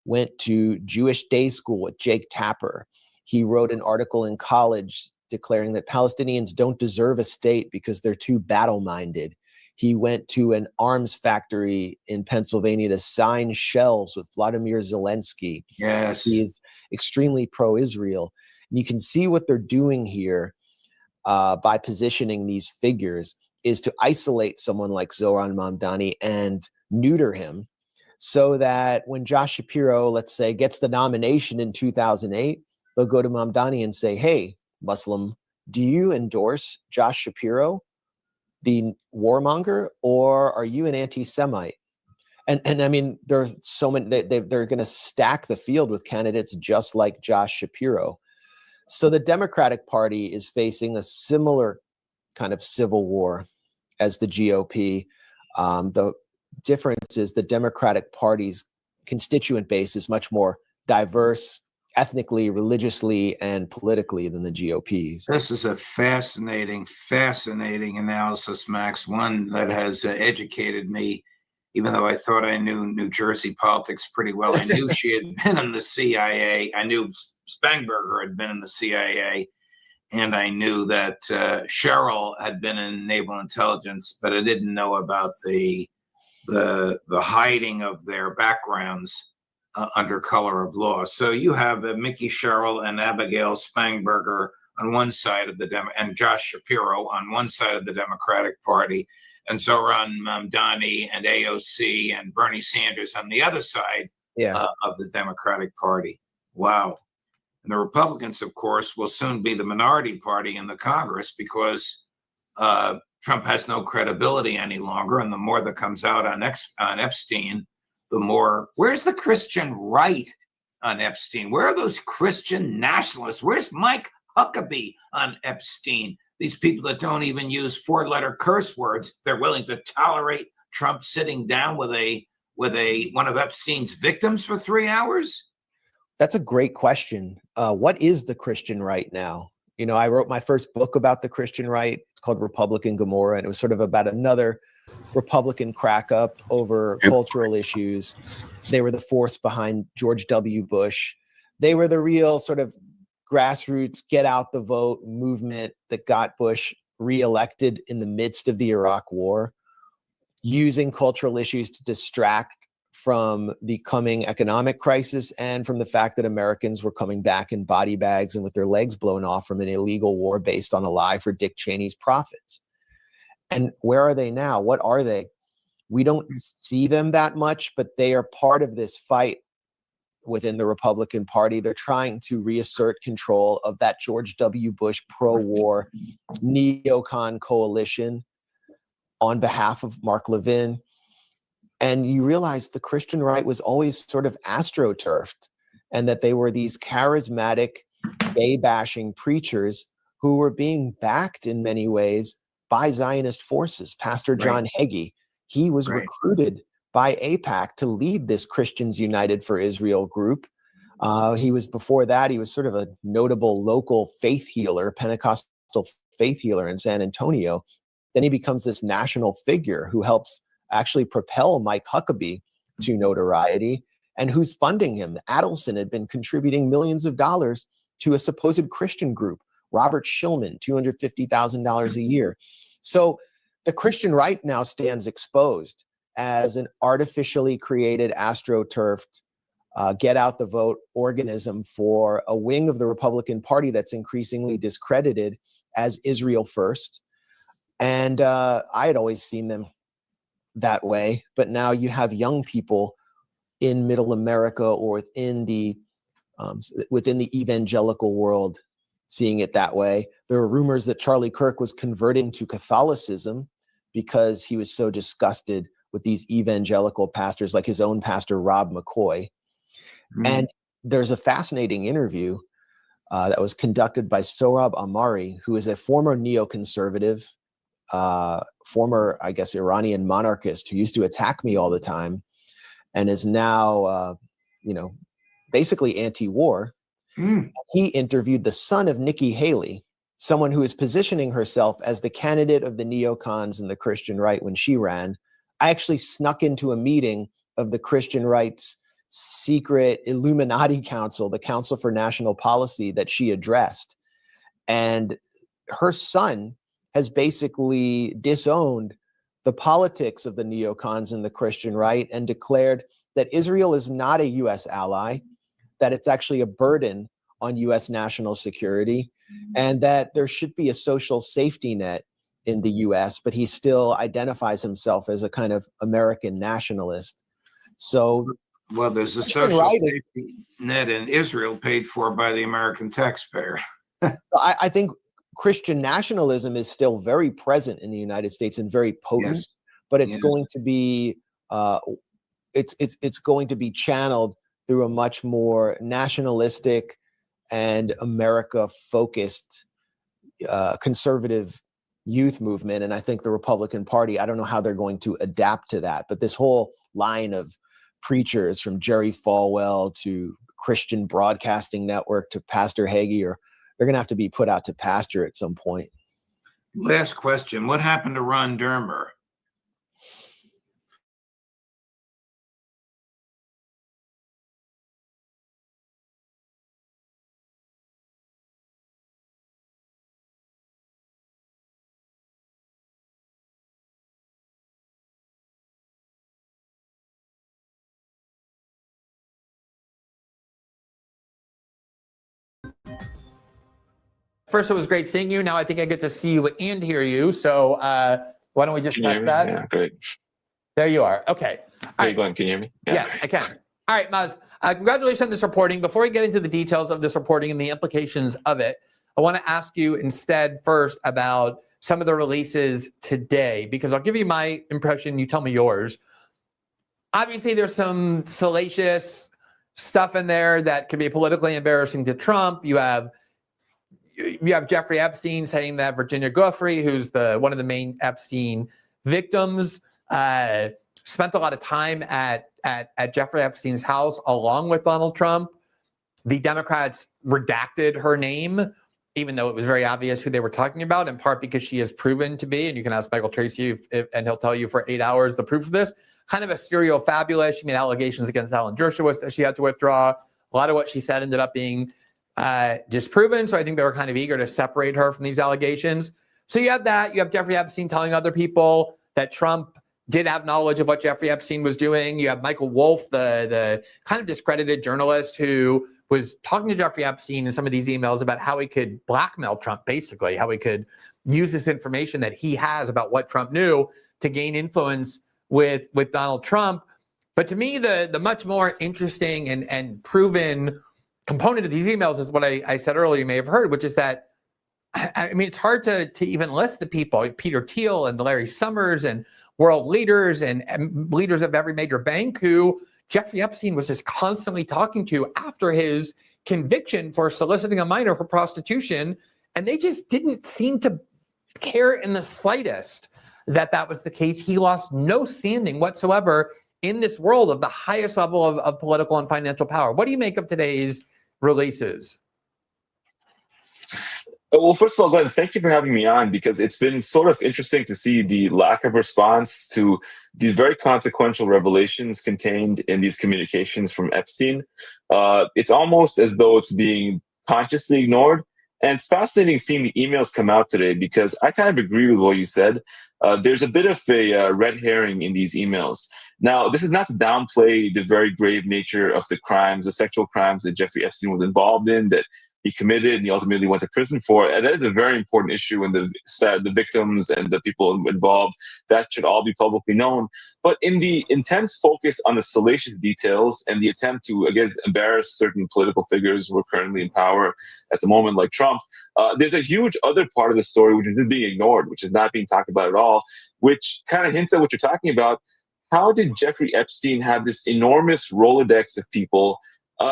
went to Jewish day school with Jake Tapper. He wrote an article in college declaring that Palestinians don't deserve a state because they're too battle-minded. He went to an arms factory in Pennsylvania to sign shells with Vladimir Zelensky. Yes. He is extremely pro-Israel. And you can see what they're doing here by positioning these figures is to isolate someone like Zoran Mamdani and neuter him so that when Josh Shapiro, let's say, gets the nomination in 2008, they'll go to Mamdani and say, hey, Muslim, do you endorse Josh Shapiro, the warmonger, or are you an anti-Semite? And I mean, there's so many, they're going to stack the field with candidates just like Josh Shapiro. So the Democratic Party is facing a similar kind of civil war as the GOP. The difference is the Democratic Party's constituent base is much more diverse, ethnically, religiously, and politically than the GOP's. This is a fascinating analysis, Max, one that has educated me, even though I thought I knew New Jersey politics pretty well. I knew she had been in the CIA. I knew Spanberger had been in the CIA, and I knew that Sherrill had been in naval intelligence, but I didn't know about the hiding of their backgrounds under color of law. So you have Mickey Sherrill and Abigail Spanberger on one side of and Josh Shapiro on one side of the Democratic Party, and Zoran Mamdani and AOC and Bernie Sanders on the other side of the Democratic Party. Wow. And the Republicans, of course, will soon be the minority party in the Congress because Trump has no credibility any longer. And the more that comes out on Epstein, the more, where's the Christian right on Epstein? Where are those Christian nationalists? Where's Mike Huckabee on Epstein? These people that don't even use 4-letter curse words, they're willing to tolerate Trump sitting down with one of Epstein's victims for 3 hours? That's a great question. What is the Christian right now? You know, I wrote my first book about the Christian right. It's called Republican Gomorrah, and it was sort of about another Republican crack up over cultural issues. They were the force behind George W. Bush. They were the real sort of grassroots get out the vote movement that got Bush reelected in the midst of the Iraq War, using cultural issues to distract from the coming economic crisis and from the fact that Americans were coming back in body bags and with their legs blown off from an illegal war based on a lie for Dick Cheney's profits. And where are they now? What are they? We don't see them that much, but they are part of this fight within the Republican Party. They're trying to reassert control of that George W. Bush pro-war neocon coalition on behalf of Mark Levin. And you realize the Christian right was always sort of astroturfed, and that they were these charismatic, gay-bashing preachers who were being backed in many ways by Zionist forces. Pastor John Hagee, he was recruited by AIPAC to lead this Christians United for Israel group. Before that, he was sort of a notable local faith healer, Pentecostal faith healer in San Antonio. Then he becomes this national figure who helps actually propel Mike Huckabee to notoriety. And who's funding him? Adelson had been contributing millions of dollars to a supposed Christian group, Robert Shillman, $250,000 a year. So the Christian right now stands exposed as an artificially created, astroturfed, get out the vote organism for a wing of the Republican Party that's increasingly discredited as Israel first. And I had always seen them that way, but now you have young people in middle America or within the evangelical world seeing it that way. There are rumors that Charlie Kirk was converting to Catholicism because he was so disgusted with these evangelical pastors, like his own pastor, Rob McCoy. And there's a fascinating interview that was conducted by Sohrab Ahmari, who is a former neoconservative, former, I guess, Iranian monarchist who used to attack me all the time and is now, basically anti-war. He interviewed the son of Nikki Haley, someone who is positioning herself as the candidate of the neocons and the Christian right when she ran. I actually snuck into a meeting of the Christian right's secret Illuminati Council, the Council for National Policy, that she addressed. And her son has basically disowned the politics of the neocons and the Christian right and declared that Israel is not a U.S. ally, that it's actually a burden on U.S. national security, and that there should be a social safety net in the U.S., but he still identifies himself as a kind of American nationalist. So, well, there's a social safety net in Israel paid for by the American taxpayer. I think Christian nationalism is still very present in the United States and very potent, but it's going to be it's going to be channeled through a much more nationalistic and America-focused conservative youth movement. And I think the Republican Party, I don't know how they're going to adapt to that, but this whole line of preachers from Jerry Falwell to Christian Broadcasting Network to Pastor Hagee, they're going to have to be put out to pasture at some point. Last question. What happened to Ron Dermer? First, it was great seeing you. Now I think I get to see you and hear you. So why don't we just test that? Yeah, great. There you are. Okay. All right. Glenn, can you hear me? Yeah. Yes, I can. All right, Maz, congratulations on this reporting. Before we get into the details of this reporting and the implications of it, I want to ask you instead first about some of the releases today, because I'll give you my impression. You tell me yours. Obviously, there's some salacious stuff in there that can be politically embarrassing to Trump. You have Jeffrey Epstein saying that Virginia Giuffre, who's one of the main Epstein victims, spent a lot of time at Jeffrey Epstein's house along with Donald Trump. The Democrats redacted her name, even though it was very obvious who they were talking about, in part because she is proven to be, and you can ask Michael Tracy and he'll tell you for 8 hours the proof of this, kind of a serial fabulous. She made allegations against Alan Dershowitz that she had to withdraw. A lot of what she said ended up being disproven. So I think they were kind of eager to separate her from these allegations. So you have that. You have Jeffrey Epstein telling other people that Trump did have knowledge of what Jeffrey Epstein was doing. You have Michael Wolff, the kind of discredited journalist who was talking to Jeffrey Epstein in some of these emails about how he could blackmail Trump, basically, how he could use this information that he has about what Trump knew to gain influence with Donald Trump. But to me, the much more interesting and proven component of these emails is what I said earlier, you may have heard, which is that, I mean, it's hard to even list the people, Peter Thiel and Larry Summers and world leaders and leaders of every major bank who Jeffrey Epstein was just constantly talking to after his conviction for soliciting a minor for prostitution. And they just didn't seem to care in the slightest that was the case. He lost no standing whatsoever in this world of the highest level of political and financial power. What do you make of today's releases? Well, first of all, Glenn, thank you for having me on, because it's been sort of interesting to see the lack of response to these very consequential revelations contained in these communications from Epstein. It's almost as though it's being consciously ignored. And it's fascinating seeing the emails come out today, because I kind of agree with what you said. There's a bit of a red herring in these emails. Now, this is not to downplay the very grave nature of the crimes, the sexual crimes that Jeffrey Epstein was involved in, that he committed and he ultimately went to prison for. And that is a very important issue, and the victims and the people involved, that should all be publicly known. But in the intense focus on the salacious details and the attempt to, I guess, embarrass certain political figures who are currently in power at the moment, like Trump, there's a huge other part of the story which is just being ignored, which is not being talked about at all, which kind of hints at what you're talking about. How did Jeffrey Epstein have this enormous Rolodex of people?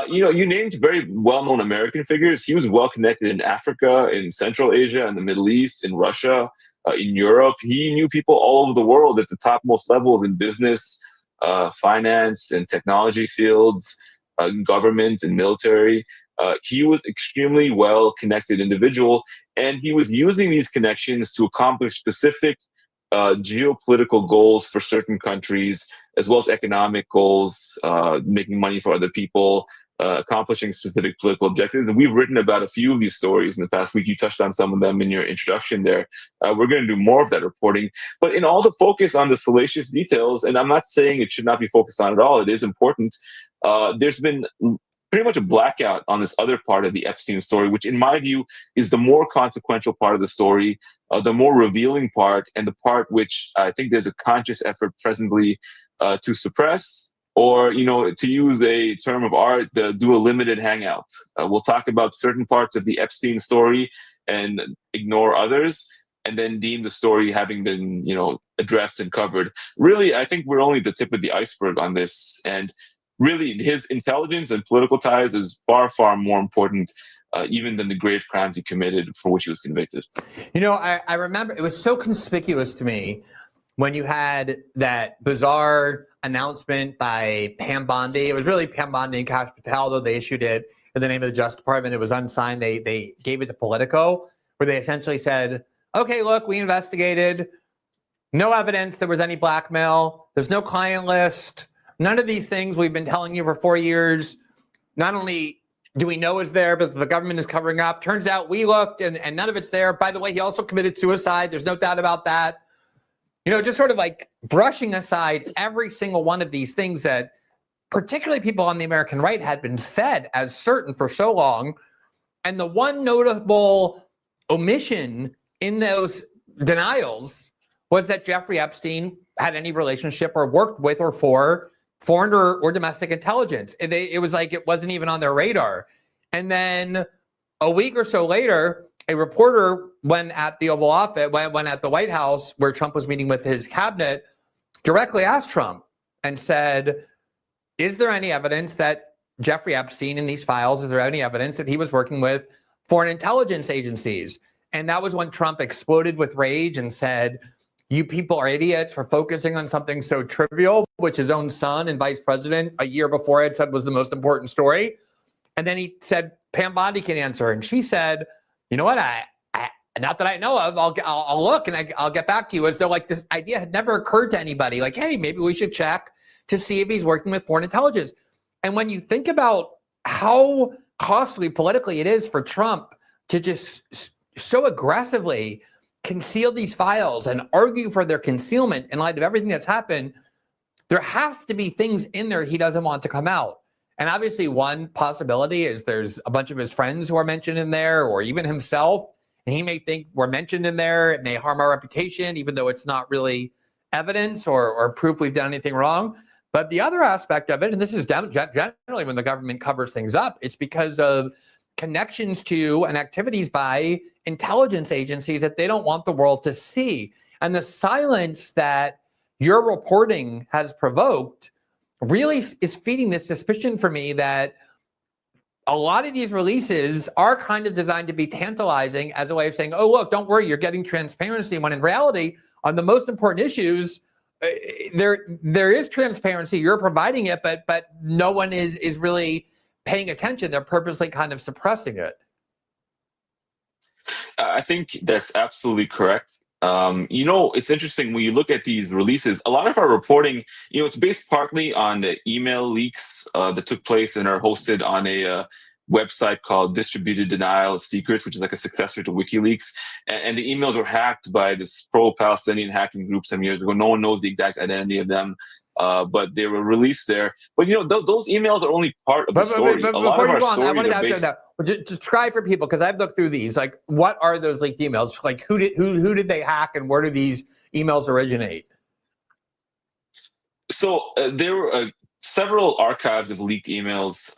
You named very well-known American figures. He was well-connected in Africa, in Central Asia, in the Middle East, in Russia, in Europe. He knew people all over the world at the topmost levels in business, finance, and technology fields, government and military. He was extremely well-connected individual, and he was using these connections to accomplish specific geopolitical goals for certain countries, as well as economic goals, making money for other people, accomplishing specific political objectives. And we've written about a few of these stories in the past week. You touched on some of them in your introduction there. We're going to do more of that reporting. But in all the focus on the salacious details, and I'm not saying it should not be focused on at all, it is important, there's been pretty much a blackout on this other part of the Epstein story, which in my view is the more consequential part of the story, the more revealing part, and the part which I think there's a conscious effort presently to suppress, or, to use a term of art, do a limited hangout. We'll talk about certain parts of the Epstein story and ignore others, and then deem the story having been, addressed and covered. Really, I think we're only the tip of the iceberg on this. And really, his intelligence and political ties is far, far more important even than the grave crimes he committed for which he was convicted. I remember it was so conspicuous to me when you had that bizarre announcement by Pam Bondi. It was really Pam Bondi and Kash Patel, though they issued it in the name of the Justice Department. It was unsigned. They gave it to Politico, where they essentially said, okay, look, we investigated. No evidence there was any blackmail. There's no client list. None of these things we've been telling you for 4 years. Not only do we know is there, but the government is covering up. Turns out we looked and none of it's there. By the way, he also committed suicide. There's no doubt about that. Just sort of like brushing aside every single one of these things that particularly people on the American right had been fed as certain for so long. And the one notable omission in those denials was that Jeffrey Epstein had any relationship or worked with or for foreign or domestic intelligence. It was like it wasn't even on their radar. And then a week or so later, a reporter, when at the Oval Office, when at the White House, where Trump was meeting with his cabinet, directly asked Trump and said, is there any evidence that Jeffrey Epstein in these files, is there any evidence that he was working with foreign intelligence agencies? And that was when Trump exploded with rage and said, you people are idiots for focusing on something so trivial, which his own son and vice president a year before had said was the most important story. And then he said, Pam Bondi can answer. And she said, you know what, I not that I know of, I'll look and I'll get back to you, as though like this idea had never occurred to anybody. Like, hey, maybe we should check to see if he's working with foreign intelligence. And when you think about how costly politically it is for Trump to just so aggressively conceal these files and argue for their concealment in light of everything that's happened, there has to be things in there he doesn't want to come out. And obviously one possibility is there's a bunch of his friends who are mentioned in there, or even himself, and he may think we're mentioned in there. It may harm our reputation, even though it's not really evidence or proof we've done anything wrong. But the other aspect of it, and this is generally when the government covers things up, it's because of connections to and activities by intelligence agencies that they don't want the world to see. And the silence that your reporting has provoked really is feeding this suspicion for me that a lot of these releases are kind of designed to be tantalizing as a way of saying, oh, look, don't worry, you're getting transparency. When in reality, on the most important issues, there is transparency. You're providing it, but no one is really paying attention. They're purposely kind of suppressing it. I think that's absolutely correct. It's interesting when you look at these releases, a lot of our reporting, it's based partly on the email leaks that took place and are hosted on a website called Distributed Denial of Secrets, which is like a successor to WikiLeaks. And the emails were hacked by this pro-Palestinian hacking group some years ago. No one knows the exact identity of them. But they were released there. But those emails are only part of the story. But a lot before of you our go on, I stories wanted to are ask you based. that. Just describe for people, because I've looked through these. Like, what are those leaked emails? Like, who did they hack, and where do these emails originate? So there were several archives of leaked emails.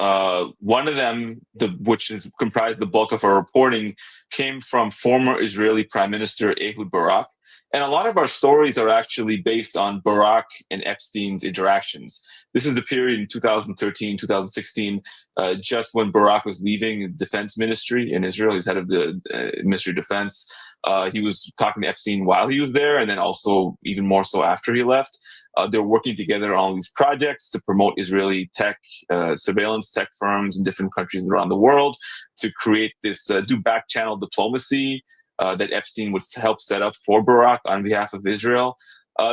One of them, which is comprised the bulk of our reporting, came from former Israeli Prime Minister Ehud Barak. And a lot of our stories are actually based on Barak and Epstein's interactions. This is the period in 2013, 2016, just when Barak was leaving the defense ministry in Israel. He's head of the Ministry of Defense. He was talking to Epstein while he was there, and then also even more so after he left. They're working together on these projects to promote Israeli tech, surveillance tech firms in different countries around the world, to create this, do back channel diplomacy that Epstein would help set up for Barak on behalf of Israel.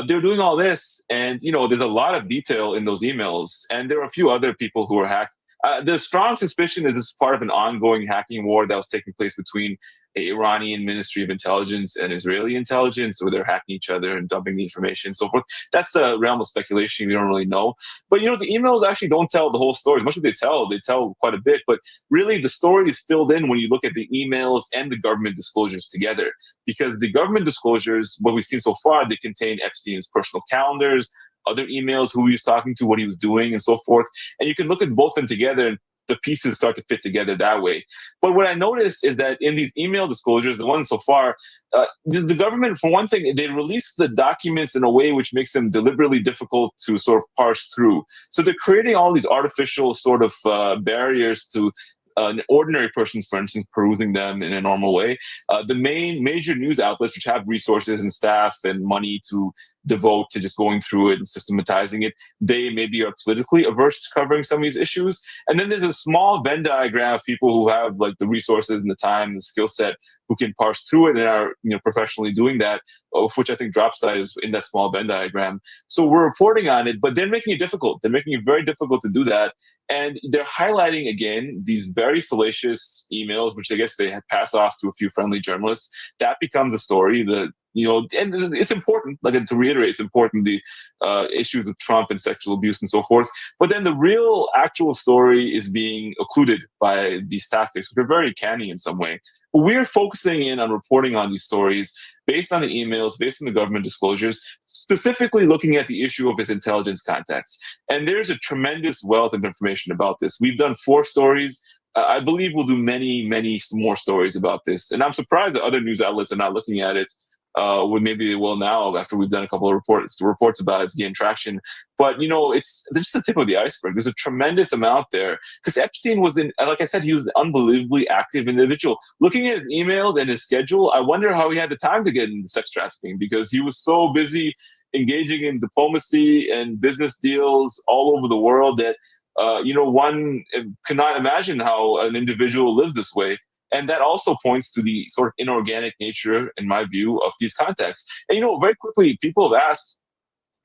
They're doing all this, and there's a lot of detail in those emails, and there are a few other people who were hacked. The strong suspicion is this is part of an ongoing hacking war that was taking place between the Iranian Ministry of Intelligence and Israeli intelligence, where they're hacking each other and dumping the information and so forth. That's the realm of speculation. We don't really know. But, the emails actually don't tell the whole story. As much as they tell quite a bit. But really, the story is filled in when you look at the emails and the government disclosures together. Because the government disclosures, what we've seen so far, they contain Epstein's personal calendars, other emails, who he was talking to, what he was doing, and so forth. And you can look at both of them together, and the pieces start to fit together that way. But what I noticed is that in these email disclosures, the ones so far, the government, for one thing, they release the documents in a way which makes them deliberately difficult to sort of parse through. So they're creating all these artificial sort of barriers to an ordinary person, for instance, perusing them in a normal way. The major news outlets, which have resources and staff and money to devote to just going through it and systematizing it, they maybe are politically averse to covering some of these issues. And then there's a small Venn diagram of people who have like the resources and the time and the skill set who can parse through it and are professionally doing that, of which I think Dropsite is in that small Venn diagram. So we're reporting on it, but they're making it difficult. They're making it very difficult to do that. And they're highlighting, again, these very salacious emails, which I guess they pass off to a few friendly journalists. That becomes a story. And it's important, like to reiterate, it's important, the issues with Trump and sexual abuse and so forth. But then the real actual story is being occluded by these tactics, which are very canny in some way. But we're focusing in on reporting on these stories based on the emails, based on the government disclosures, specifically looking at the issue of his intelligence contacts. And there's a tremendous wealth of information about this. We've done 4 stories. I believe we'll do many, many more stories about this. And I'm surprised that other news outlets are not looking at it. Well, maybe they will now after we've done a couple of reports about it, gain traction. But it's just the tip of the iceberg. There's a tremendous amount there because Epstein was, like I said, he was an unbelievably active individual. Looking at his emails and his schedule, I wonder how he had the time to get into sex trafficking because he was so busy engaging in diplomacy and business deals all over the world that one cannot imagine how an individual lives this way. And that also points to the sort of inorganic nature, in my view, of these contacts. And, very quickly, people have asked,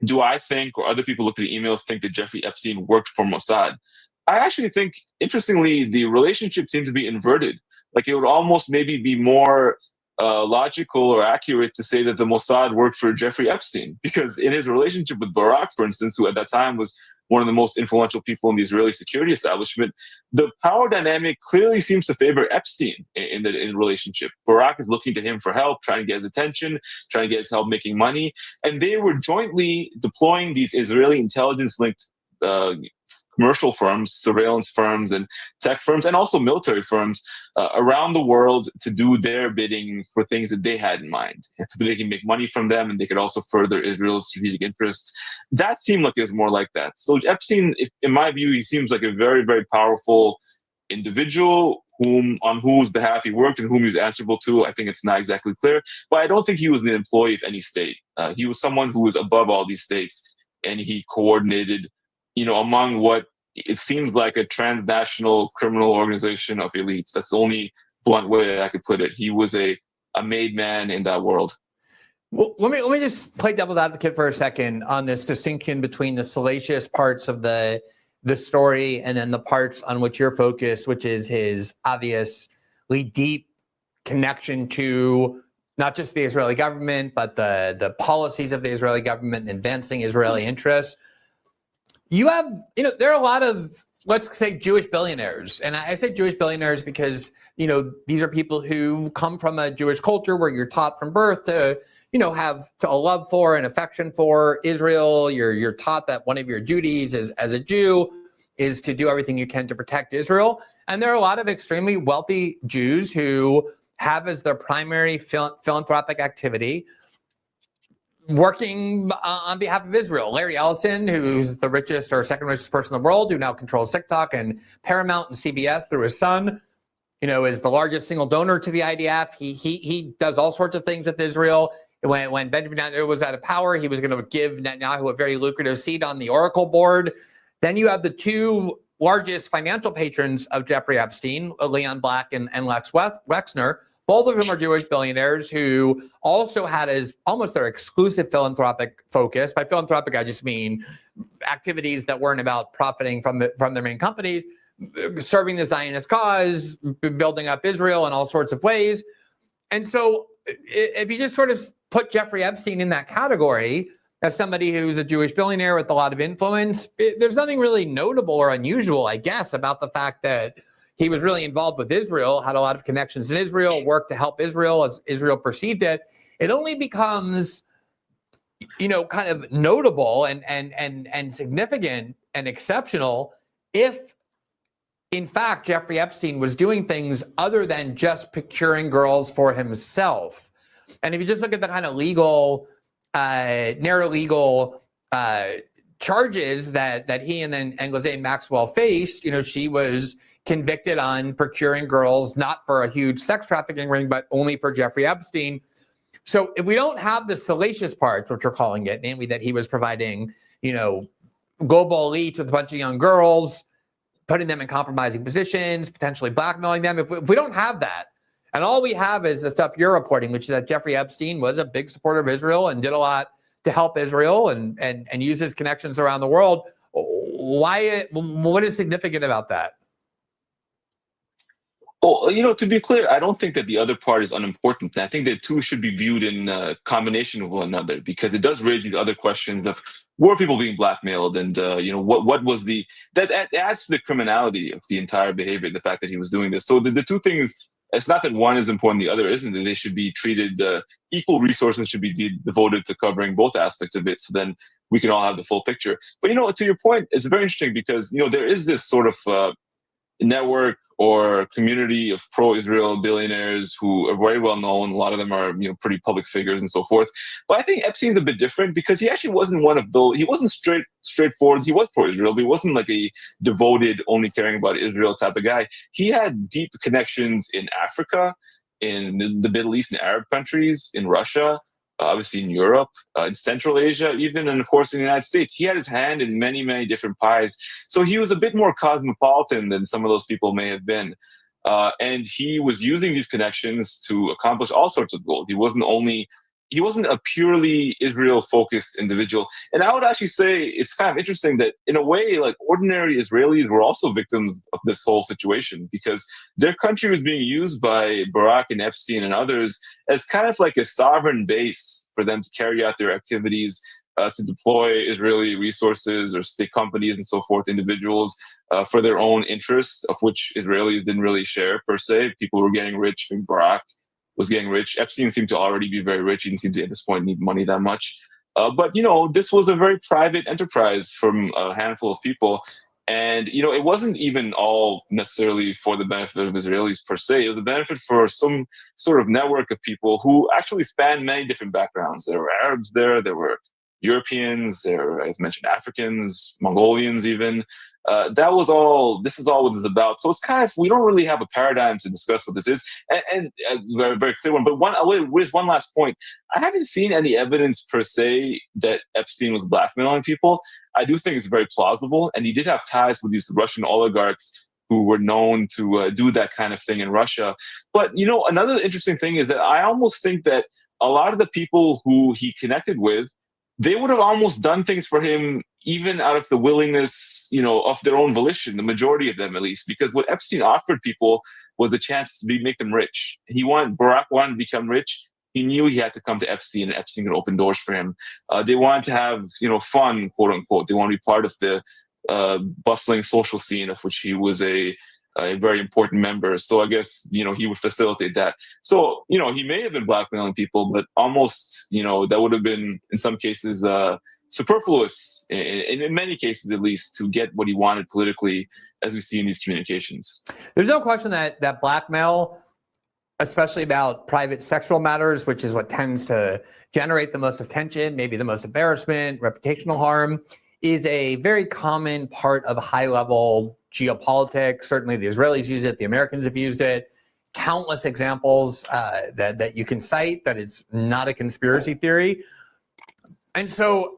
do I think, or other people look at the emails, think that Jeffrey Epstein worked for Mossad? I actually think, interestingly, the relationship seems to be inverted. Like it would almost maybe be more logical or accurate to say that the Mossad worked for Jeffrey Epstein, because in his relationship with Barak, for instance, who at that time was one of the most influential people in the Israeli security establishment, the power dynamic clearly seems to favor Epstein in the relationship. Barak is looking to him for help, trying to get his attention, trying to get his help making money. And they were jointly deploying these Israeli intelligence-linked commercial firms, surveillance firms, and tech firms, and also military firms around the world to do their bidding for things that they had in mind. They can make money from them, and they could also further Israel's strategic interests. That seemed like it was more like that. So Epstein, in my view, he seems like a very, very powerful individual on whose behalf he worked and whom he was answerable to. I think it's not exactly clear, but I don't think he was an employee of any state. He was someone who was above all these states, and he coordinated among what it seems like a transnational criminal organization of elites. That's the only blunt way I could put it. He was a made man in that world. Well, let me just play devil's advocate for a second on this distinction between the salacious parts of the story and then the parts on which you're focused, which is his obviously deep connection to not just the Israeli government, but the policies of the Israeli government and advancing Israeli interests. You have, there are a lot of, let's say, Jewish billionaires. And I say Jewish billionaires because, these are people who come from a Jewish culture where you're taught from birth to, have a love for and affection for Israel. You're taught that one of your duties as a Jew is to do everything you can to protect Israel. And there are a lot of extremely wealthy Jews who have as their primary philanthropic activity working on behalf of Israel. Larry Ellison, who's the richest or second richest person in the world, who now controls TikTok and Paramount and CBS through his son, is the largest single donor to the IDF. He does all sorts of things with Israel. When Benjamin Netanyahu was out of power, he was going to give Netanyahu a very lucrative seat on the Oracle board. Then you have the two largest financial patrons of Jeffrey Epstein, Leon Black and Lex Wexner. Both of them are Jewish billionaires who also had as almost their exclusive philanthropic focus. By philanthropic, I just mean activities that weren't about profiting from their main companies, serving the Zionist cause, building up Israel in all sorts of ways. And so if you just sort of put Jeffrey Epstein in that category as somebody who's a Jewish billionaire with a lot of influence, there's nothing really notable or unusual, I guess, about the fact that he was really involved with Israel, had a lot of connections in Israel, worked to help Israel as Israel perceived it. It only becomes, kind of notable and significant and exceptional if, in fact, Jeffrey Epstein was doing things other than just procuring girls for himself. And if you just look at the kind of narrow legal charges that he and then Ghislaine Maxwell faced, she was convicted on procuring girls, not for a huge sex trafficking ring, but only for Jeffrey Epstein. So if we don't have the salacious parts, which we're calling it, namely that he was providing, global elites with a bunch of young girls, putting them in compromising positions, potentially blackmailing them. If we don't have that, and all we have is the stuff you're reporting, which is that Jeffrey Epstein was a big supporter of Israel and did a lot to help Israel and use his connections around the world, what is significant about that? Well, to be clear, I don't think that the other part is unimportant. I think the two should be viewed in combination with one another, because it does raise these other questions of, were people being blackmailed, and what was that adds to the criminality of the entire behavior, the fact that he was doing this. So the two things, it's not that one is important, the other isn't, that they should be treated, equal resources should be devoted to covering both aspects of it, so then we can all have the full picture. But to your point, it's very interesting because there is this sort of network or community of pro-Israel billionaires who are very well known. A lot of them are pretty public figures and so forth. But I think Epstein's a bit different because he actually wasn't one of those. He wasn't straightforward. He was pro-Israel, but he wasn't like a devoted, only caring about Israel type of guy. He had deep connections in Africa, in the Middle East and Arab countries, in Russia, obviously in Europe, in Central Asia even, and of course in the United States. He had his hand in many, many different pies. So he was a bit more cosmopolitan than some of those people may have been. And he was using these connections to accomplish all sorts of goals. He wasn't a purely Israel-focused individual. And I would actually say it's kind of interesting that, in a way, like, ordinary Israelis were also victims of this whole situation, because their country was being used by Barak and Epstein and others as kind of like a sovereign base for them to carry out their activities, to deploy Israeli resources or state companies and so forth, individuals, for their own interests, of which Israelis didn't really share per se. People were getting rich. I think Barak was getting rich. Epstein seemed to already be very rich. He didn't seem to, at this point, need money that much. But this was a very private enterprise from a handful of people. And, it wasn't even all necessarily for the benefit of Israelis per se. It was the benefit for some sort of network of people who actually spanned many different backgrounds. There were Arabs there were Europeans, there were, as mentioned, Africans, Mongolians even. This is all what it's about. So it's kind of, we don't really have a paradigm to discuss what this is, and a very, very clear one. But one last point. I haven't seen any evidence per se that Epstein was blackmailing people. I do think it's very plausible, and he did have ties with these Russian oligarchs who were known to do that kind of thing in Russia. But, another interesting thing is that I almost think that a lot of the people who he connected with, they would have almost done things for him even out of the willingness, of their own volition, the majority of them at least, because what Epstein offered people was the chance to make them rich. Barack wanted to become rich. He knew he had to come to Epstein, and Epstein could open doors for him. They wanted to have, fun, quote unquote. They wanted to be part of the bustling social scene of which he was a very important member. So I guess, he would facilitate that. So, he may have been blackmailing people, but almost, that would have been, in some cases, superfluous, in many cases at least, to get what he wanted politically, as we see in these communications. There's no question that blackmail, especially about private sexual matters, which is what tends to generate the most attention, maybe the most embarrassment, reputational harm, is a very common part of high-level geopolitics. Certainly the Israelis use it, the Americans have used it. Countless examples that you can cite that it's not a conspiracy theory. And so,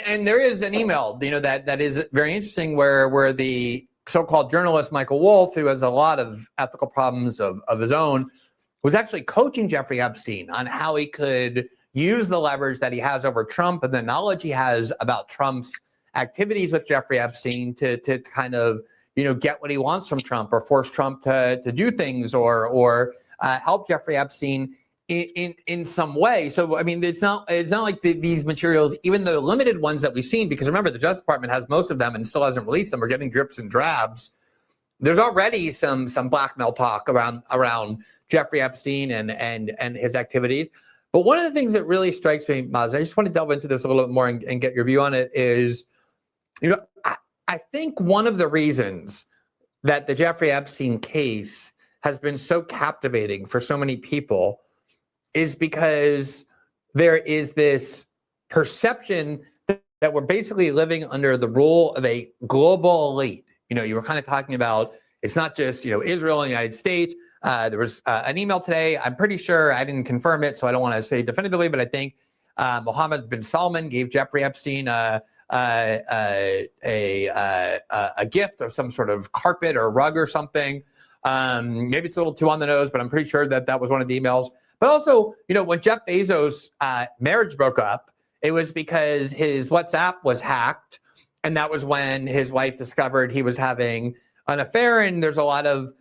and there is an email, that is very interesting where the so-called journalist Michael Wolff, who has a lot of ethical problems of his own, was actually coaching Jeffrey Epstein on how he could use the leverage that he has over Trump and the knowledge he has about Trump's activities with Jeffrey Epstein to kind of, get what he wants from Trump, or force Trump to do things, or help Jeffrey Epstein in some way. So, I mean, it's not like these materials, even the limited ones that we've seen, because remember, the Justice Department has most of them and still hasn't released them. We're getting drips and drabs. There's already some blackmail talk around Jeffrey Epstein and his activities. But one of the things that really strikes me, Maz, I just want to delve into this a little bit more and get your view on it, is, I think one of the reasons that the Jeffrey Epstein case has been so captivating for so many people is because there is this perception that we're basically living under the rule of a global elite. You were kind of talking about, it's not just, Israel and the United States. There was an email today. I'm pretty sure, I didn't confirm it, so I don't want to say definitively, but I think Mohammed bin Salman gave Jeffrey Epstein a gift of some sort of carpet or rug or something. Maybe it's a little too on the nose, but I'm pretty sure that was one of the emails. But also, when Jeff Bezos' marriage broke up, it was because his WhatsApp was hacked, and that was when his wife discovered he was having an affair. And there's a lot of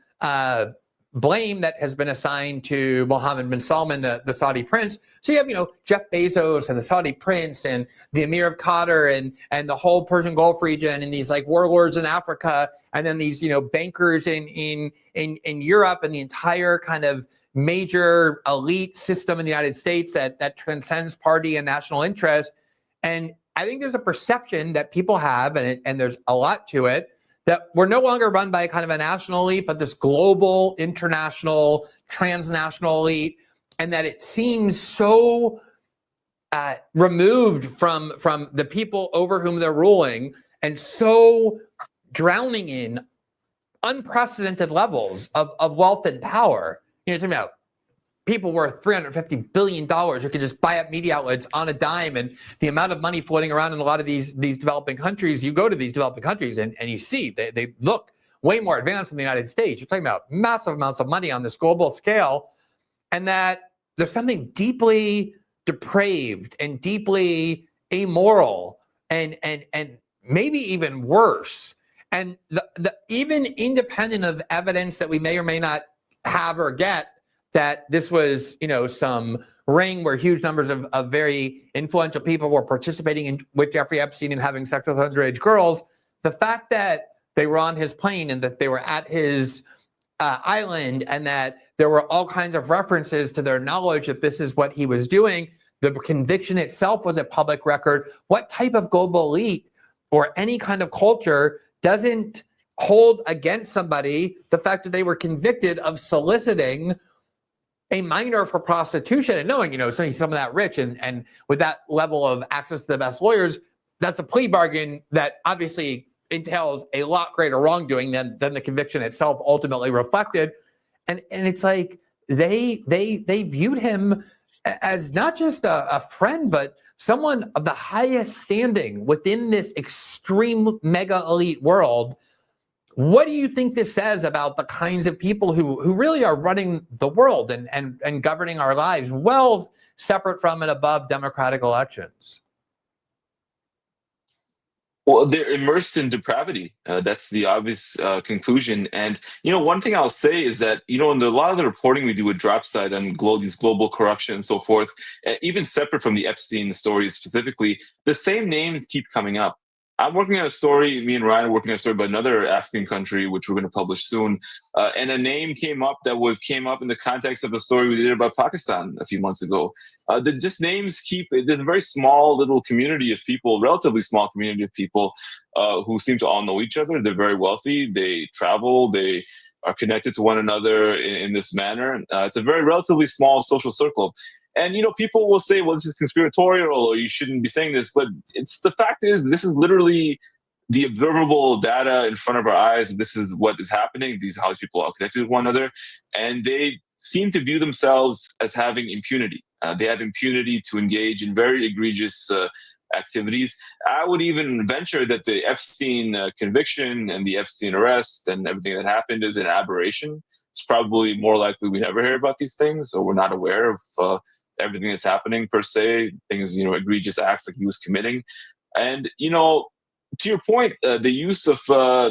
blame that has been assigned to Mohammed bin Salman, the Saudi prince. So you have, Jeff Bezos and the Saudi prince and the Emir of Qatar and the whole Persian Gulf region, and these like warlords in Africa, and then these, bankers in Europe, and the entire kind of major elite system in the United States that transcends party and national interest. And I think there's a perception that people have, and there's a lot to it, that we're no longer run by kind of a national elite, but this global, international, transnational elite, and that it seems so removed from the people over whom they're ruling, and so drowning in unprecedented levels of wealth and power. You're talking about people worth $350 billion who can just buy up media outlets on a dime, and the amount of money floating around in a lot of these developing countries. You go to these developing countries and you see they look way more advanced than the United States. You're talking about massive amounts of money on this global scale, and that there's something deeply depraved and deeply amoral and maybe even worse. And the even independent of evidence that we may or may not have or get, that this was, some ring where huge numbers of very influential people were participating with Jeffrey Epstein and having sex with underage girls. The fact that they were on his plane and that they were at his island, and that there were all kinds of references to their knowledge that this is what he was doing. The conviction itself was a public record. What type of global elite or any kind of culture doesn't hold against somebody the fact that they were convicted of soliciting a minor for prostitution, and knowing, so he's some of that rich, and with that level of access to the best lawyers, that's a plea bargain that obviously entails a lot greater wrongdoing than the conviction itself ultimately reflected. And it's like they viewed him as not just a friend, but someone of the highest standing within this extreme mega elite world, What do you think this says about the kinds of people who really are running the world and governing our lives, well separate from and above democratic elections? Well, they're immersed in depravity. That's the obvious conclusion. And one thing I'll say is that in a lot of the reporting we do with Dropside on these global corruption and so forth, even separate from the Epstein stories specifically, the same names keep coming up. I'm working on a story. Me and Ryan are working on a story about another African country, which we're going to publish soon. And a name came up in the context of a story we did about Pakistan a few months ago. Just names there's a very small little community of people, relatively small community of people who seem to all know each other. They're very wealthy. They travel. They are connected to one another in this manner. It's a very relatively small social circle. And people will say, well, this is conspiratorial, or you shouldn't be saying this. But the fact is, this is literally the observable data in front of our eyes. This is what is happening. These are how these people are connected with one another. And they seem to view themselves as having impunity. They have impunity to engage in very egregious activities. I would even venture that the Epstein conviction and the Epstein arrest and everything that happened is an aberration. It's probably more likely we never hear about these things, or we're not aware of everything that's happening per se, things, egregious acts like he was committing. And, to your point, the use of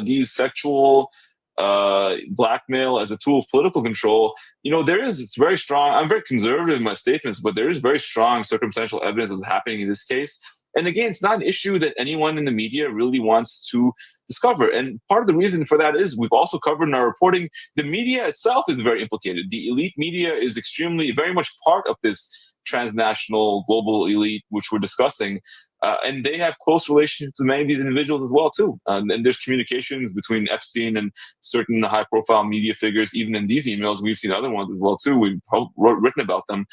these sexual blackmail as a tool of political control, it's very strong. I'm very conservative in my statements, but there is very strong circumstantial evidence of happening in this case. And again, it's not an issue that anyone in the media really wants to discover. And part of the reason for that is we've also covered in our reporting, the media itself is very implicated. The elite media is very much part of this transnational global elite, which we're discussing. And they have close relationships with many of these individuals as well, too. And there's communications between Epstein and certain high-profile media figures. Even in these emails, we've seen other ones as well, too. We've written about them.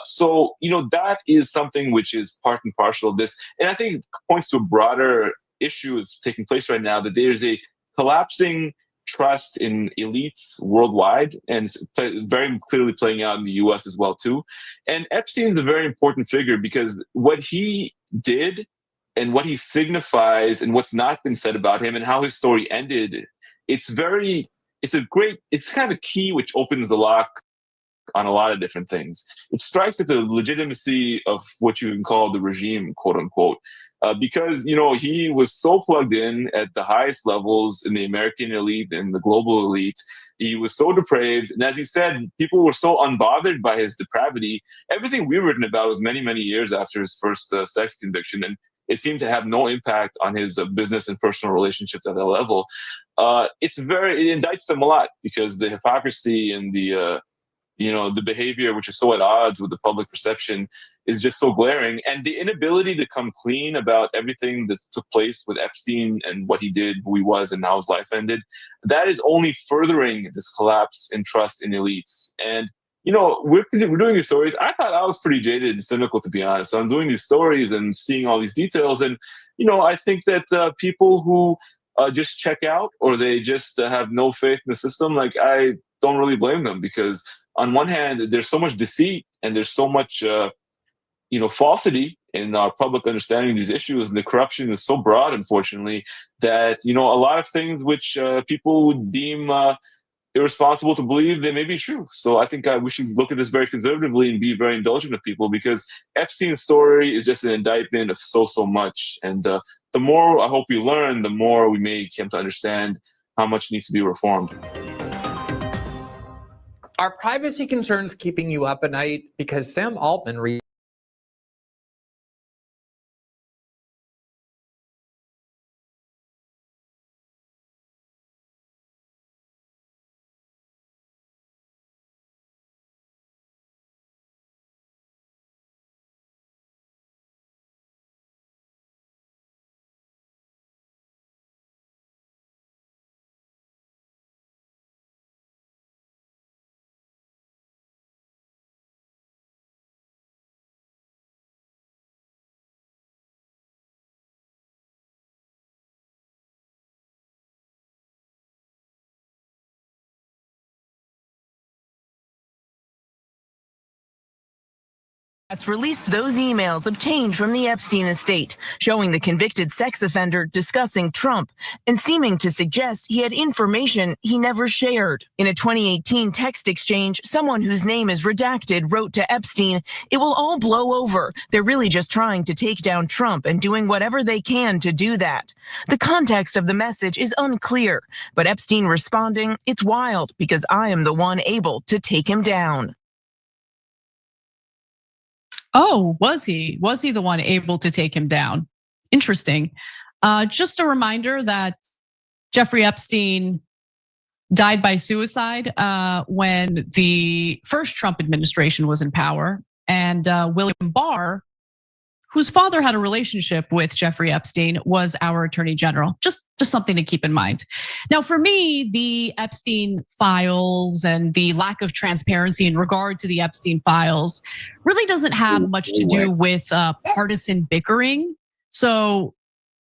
So that is something which is part and parcel of this. And I think it points to a broader issue that's taking place right now, that there's a collapsing trust in elites worldwide, and it's very clearly playing out in the US as well, too. And Epstein's a very important figure because what he did and what he signifies and what's not been said about him and how his story ended, it's kind of a key which opens the lock on a lot of different things. It strikes at the legitimacy of what you can call the regime, quote unquote, because he was so plugged in at the highest levels in the American elite and the global elite. He was so depraved, and as he said, people were so unbothered by his depravity. Everything we've written about was many, many years after his first sex conviction, and it seemed to have no impact on his business and personal relationships at that level. It indicts them a lot because the hypocrisy and the behavior, which is so at odds with the public perception, is just so glaring. And the inability to come clean about everything that took place with Epstein and what he did, who he was, and how his life ended, that is only furthering this collapse in trust in elites. And, we're doing these stories. I thought I was pretty jaded and cynical, to be honest. So I'm doing these stories and seeing all these details. And, I think that people who just check out, or they just have no faith in the system, I don't really blame them, because on one hand, there's so much deceit and there's so much, falsity in our public understanding of these issues, and the corruption is so broad, unfortunately, that a lot of things which people would deem irresponsible to believe, they may be true. So I think we should look at this very conservatively and be very indulgent of people, because Epstein's story is just an indictment of so much. And the more I hope we learn, the more we may come to understand how much needs to be reformed. Are privacy concerns keeping you up at night? Because Sam Altman Released those emails obtained from the Epstein estate, showing the convicted sex offender discussing Trump and seeming to suggest he had information he never shared. In a 2018 text exchange, someone whose name is redacted wrote to Epstein, "It will all blow over. They're really just trying to take down Trump and doing whatever they can to do that." The context of the message is unclear, but Epstein responding, "It's wild because I am the one able to take him down." Oh, was he? Was he the one able to take him down? Interesting. Just a reminder that Jeffrey Epstein died by suicide when the first Trump administration was in power. And William Barr, whose father had a relationship with Jeffrey Epstein, was our attorney general. Just something to keep in mind. Now, for me, the Epstein files and the lack of transparency in regard to the Epstein files really doesn't have much to do with partisan bickering. So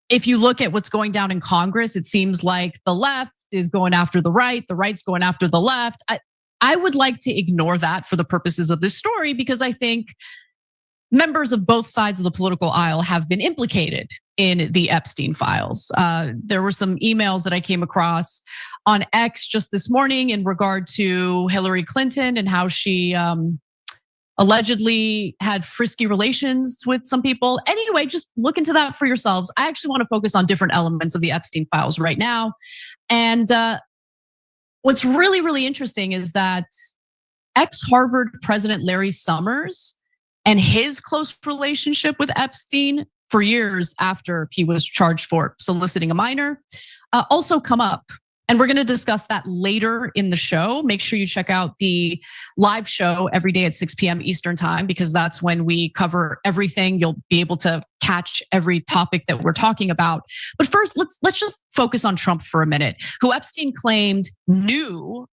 if you look at what's going down in Congress, it seems like the left is going after the right's going after the left. I would like to ignore that for the purposes of this story, because I think members of both sides of the political aisle have been implicated in the Epstein files. There were some emails that I came across on X just this morning in regard to Hillary Clinton and how she allegedly had frisky relations with some people. Anyway, just look into that for yourselves. I actually want to focus on different elements of the Epstein files right now. And what's really, really interesting is that ex-Harvard President Larry Summers and his close relationship with Epstein for years after he was charged for soliciting a minor also come up. And we're gonna discuss that later in the show. Make sure you check out the live show every day at 6 p.m. Eastern time, because that's when we cover everything. You'll be able to catch every topic that we're talking about. But first, let's just focus on Trump for a minute, who Epstein claimed knew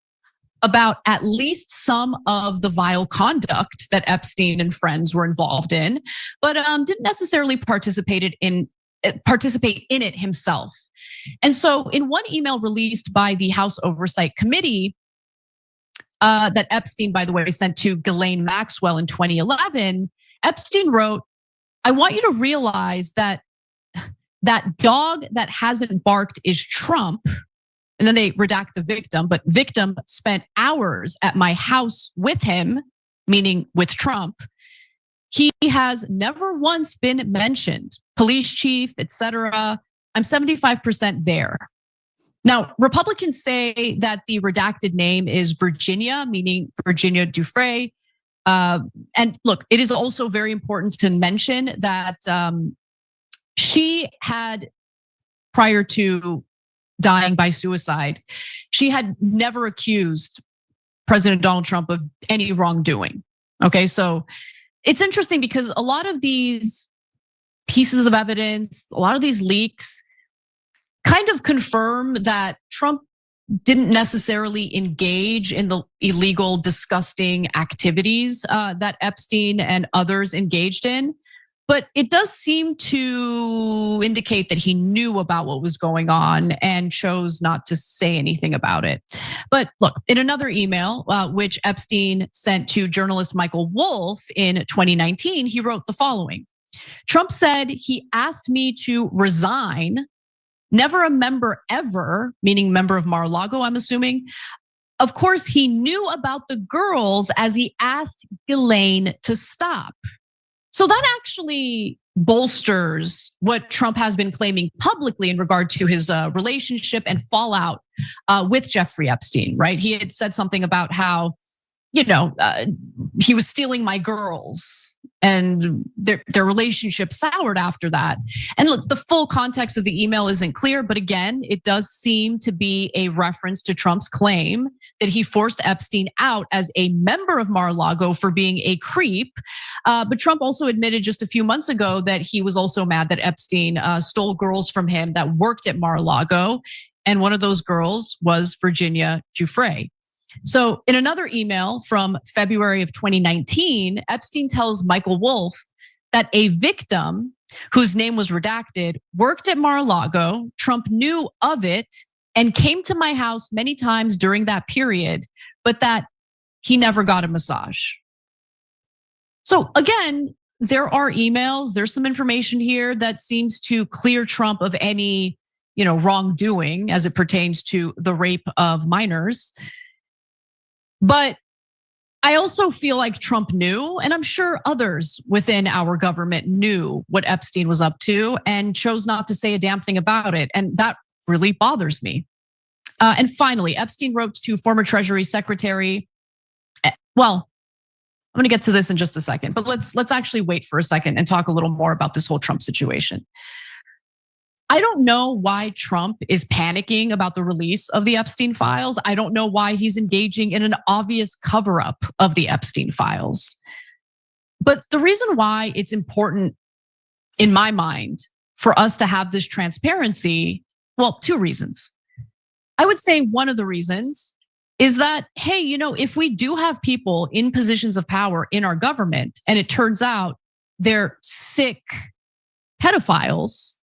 about at least some of the vile conduct that Epstein and friends were involved in, but didn't necessarily participate in it himself. And so in one email released by the House Oversight Committee that Epstein, by the way, sent to Ghislaine Maxwell in 2011, Epstein wrote, "I want you to realize that that dog that hasn't barked is Trump." And then they redact the victim, but victim spent hours at my house with him, meaning with Trump. He has never once been mentioned, police chief, etc. I'm 75% there. Now, Republicans say that the redacted name is Virginia, meaning Virginia Giuffre. And look, it is also very important to mention that she had, prior to dying by suicide, she had never accused President Donald Trump of any wrongdoing. Okay, so it's interesting because a lot of these pieces of evidence, a lot of these leaks kind of confirm that Trump didn't necessarily engage in the illegal, disgusting activities that Epstein and others engaged in. But it does seem to indicate that he knew about what was going on and chose not to say anything about it. But look, in another email, which Epstein sent to journalist Michael Wolff in 2019, he wrote the following. Trump said he asked me to resign, never a member ever, meaning member of Mar-a-Lago, I'm assuming. Of course, he knew about the girls as he asked Ghislaine to stop. So that actually bolsters what Trump has been claiming publicly in regard to his relationship and fallout with Jeffrey Epstein, right? He had said something about how, he was stealing my girls, and their relationship soured after that. And look, the full context of the email isn't clear, but again, it does seem to be a reference to Trump's claim that he forced Epstein out as a member of Mar-a-Lago for being a creep. But Trump also admitted just a few months ago that he was also mad that Epstein stole girls from him that worked at Mar-a-Lago. And one of those girls was Virginia Giuffre. So in another email from February of 2019, Epstein tells Michael Wolff that a victim whose name was redacted worked at Mar-a-Lago, Trump knew of it, and came to my house many times during that period, but that he never got a massage. So again, there are emails, there's some information here that seems to clear Trump of any, wrongdoing as it pertains to the rape of minors. But I also feel like Trump knew, and I'm sure others within our government knew what Epstein was up to and chose not to say a damn thing about it. And that really bothers me. And finally, Epstein wrote to former Treasury Secretary. Well, I'm gonna get to this in just a second, but let's actually wait for a second and talk a little more about this whole Trump situation. I don't know why Trump is panicking about the release of the Epstein files. I don't know why he's engaging in an obvious cover-up of the Epstein files. But the reason why it's important, in my mind, for us to have this transparency, well, two reasons. I would say one of the reasons is that, hey, if we do have people in positions of power in our government, and it turns out they're sick pedophiles,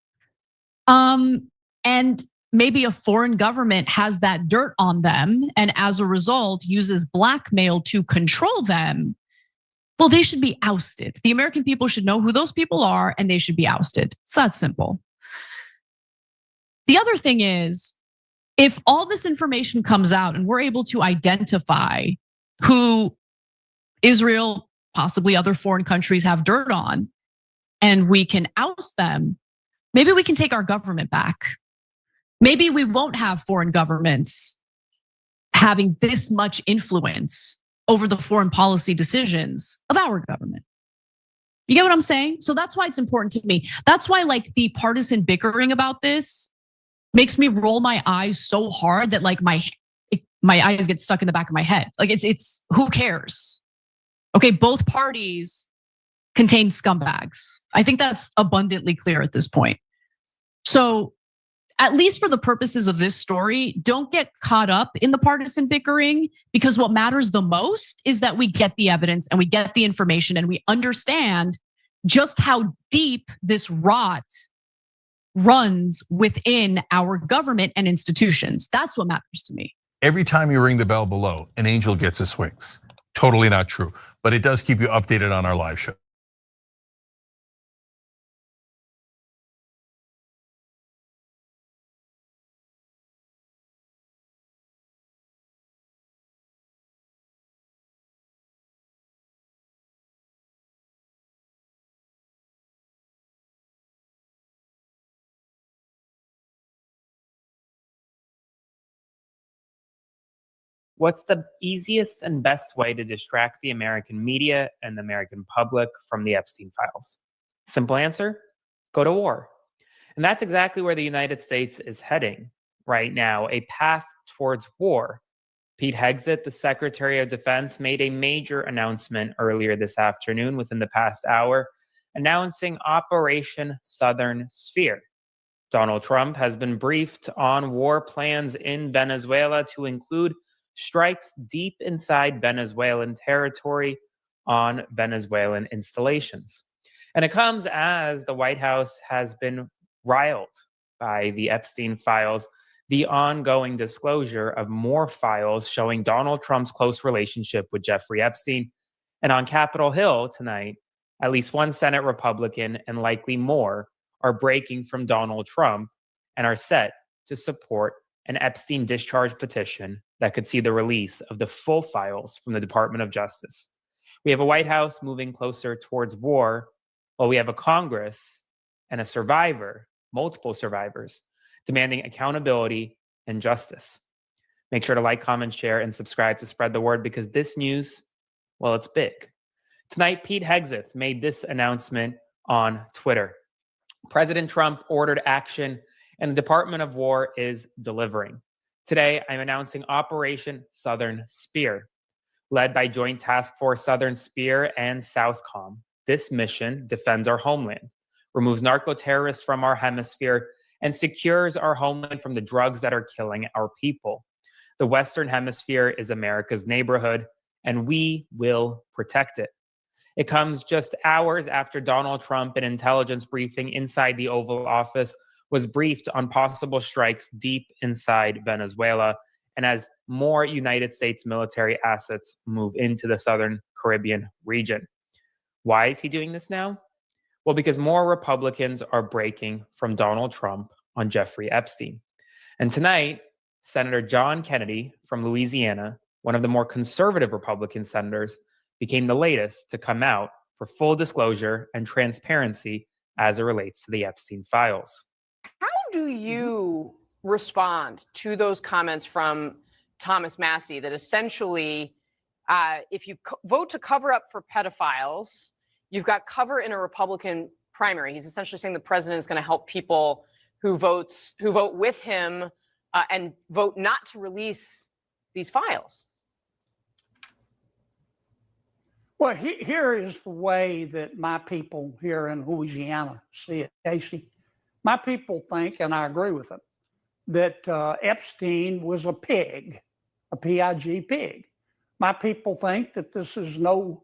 and maybe a foreign government has that dirt on them and as a result uses blackmail to control them, well, they should be ousted. The American people should know who those people are and they should be ousted. It's that simple. The other thing is, if all this information comes out and we're able to identify who Israel, possibly other foreign countries have dirt on, and we can oust them, maybe we can take our government back. Maybe we won't have foreign governments having this much influence over the foreign policy decisions of our government. You get what I'm saying? So that's why it's important to me. That's why the partisan bickering about this makes me roll my eyes so hard that my eyes get stuck in the back of my head. It's who cares? Okay, both parties contain scumbags. I think that's abundantly clear at this point. So at least for the purposes of this story, don't get caught up in the partisan bickering, because what matters the most is that we get the evidence and we get the information and we understand just how deep this rot runs within our government and institutions. That's what matters to me. Every time you ring the bell below, an angel gets his wings. Totally not true, but it does keep you updated on our live show. What's the easiest and best way to distract the American media and the American public from the Epstein files? Simple answer, go to war. And that's exactly where the United States is heading right now, a path towards war. Pete Hegseth, the Secretary of Defense, made a major announcement earlier this afternoon within the past hour, announcing Operation Southern Sphere. Donald Trump has been briefed on war plans in Venezuela to include strikes deep inside Venezuelan territory on Venezuelan installations. And it comes as the White House has been riled by the Epstein files, the ongoing disclosure of more files showing Donald Trump's close relationship with Jeffrey Epstein. And on Capitol Hill tonight, at least one Senate Republican and likely more are breaking from Donald Trump and are set to support an Epstein discharge petition that could see the release of the full files from the Department of Justice. We have a White House moving closer towards war, while we have a Congress and a survivor, multiple survivors, demanding accountability and justice. Make sure to like, comment, share, and subscribe to spread the word, because this news, well, it's big. Tonight, Pete Hegseth made this announcement on Twitter. President Trump ordered action, and the Department of War is delivering. Today, I'm announcing Operation Southern Sphere, led by Joint Task Force Southern Sphere and Southcom. This mission defends our homeland, removes narco-terrorists from our hemisphere, and secures our homeland from the drugs that are killing our people. The Western Hemisphere is America's neighborhood, and we will protect it. It comes just hours after Donald Trump, in intelligence briefing inside the Oval Office, was briefed on possible strikes deep inside Venezuela, and as more United States military assets move into the Southern Caribbean region. Why is he doing this now? Well, because more Republicans are breaking from Donald Trump on Jeffrey Epstein. And tonight, Senator John Kennedy from Louisiana, one of the more conservative Republican senators, became the latest to come out for full disclosure and transparency as it relates to the Epstein files. How do you respond to those comments from Thomas Massie that essentially, if you vote to cover up for pedophiles, you've got cover in a Republican primary? He's essentially saying the president is going to help people who vote with him and vote not to release these files. Well, here is the way that my people here in Louisiana see it, Casey. My people think, and I agree with them, that Epstein was a pig, a P-I-G pig. My people think that this is no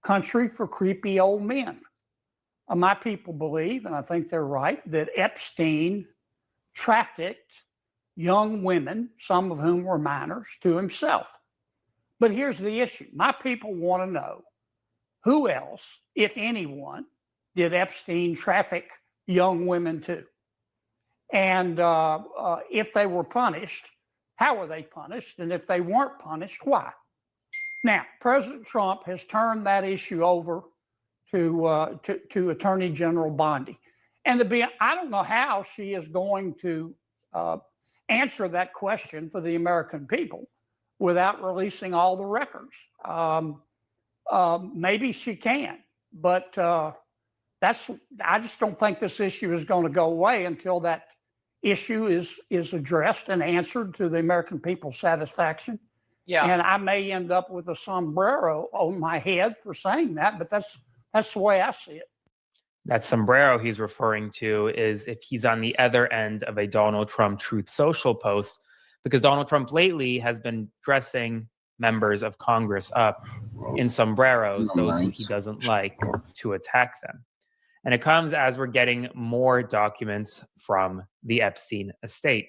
country for creepy old men. My people believe, and I think they're right, that Epstein trafficked young women, some of whom were minors, to himself. But here's the issue. My people want to know who else, if anyone, did Epstein traffic young women to? And if they were punished, how were they punished? And if they weren't punished, why? Now, President Trump has turned that issue over to Attorney General Bondi. And I don't know how she is going to answer that question for the American people without releasing all the records. Maybe she can, but I just don't think this issue is going to go away until that issue is addressed and answered to the American people's satisfaction. Yeah. And I may end up with a sombrero on my head for saying that, but that's the way I see it. That sombrero he's referring to is if he's on the other end of a Donald Trump Truth Social post, because Donald Trump lately has been dressing members of Congress up in sombreros, those who he doesn't like, to attack them. And it comes as we're getting more documents from the Epstein estate.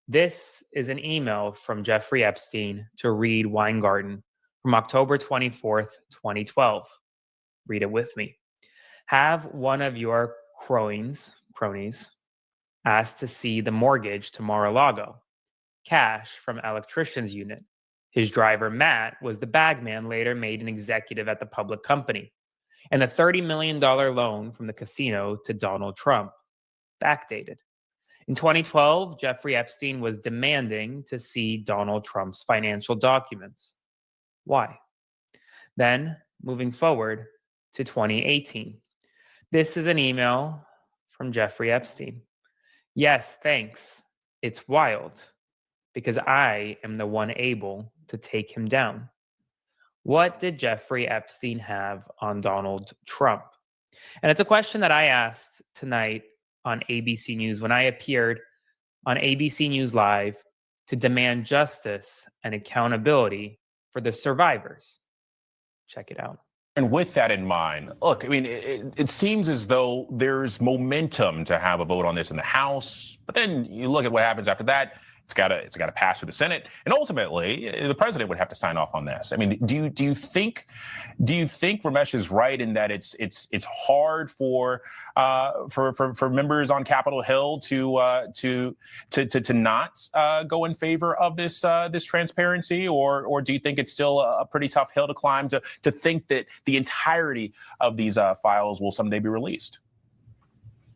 This is an email from Jeffrey Epstein to Reed Weingarten from October 24th, 2012. Read it with me. Have one of your cronies asked to see the mortgage to Mar-a-Lago. Cash from electrician's unit. His driver, Matt, was the bagman later made an executive at the public company. And the $30 million loan from the casino to Donald Trump, backdated. In 2012, Jeffrey Epstein was demanding to see Donald Trump's financial documents. Why? Then, moving forward to 2018. This is an email from Jeffrey Epstein. Yes, thanks. It's wild because I am the one able to take him down. What did Jeffrey Epstein have on Donald Trump? And it's a question that I asked tonight on ABC News when I appeared on ABC News Live to demand justice and accountability for the survivors. Check it out. And with that in mind, look, I mean, it seems as though there's momentum to have a vote on this in the House, but then you look at what happens after that. It's got to pass through the Senate, and ultimately, the president would have to sign off on this. I mean, do you think Ramesh is right in that it's hard for members on Capitol Hill to not go in favor of this transparency, or do you think it's still a pretty tough hill to climb to think that the entirety of these files will someday be released?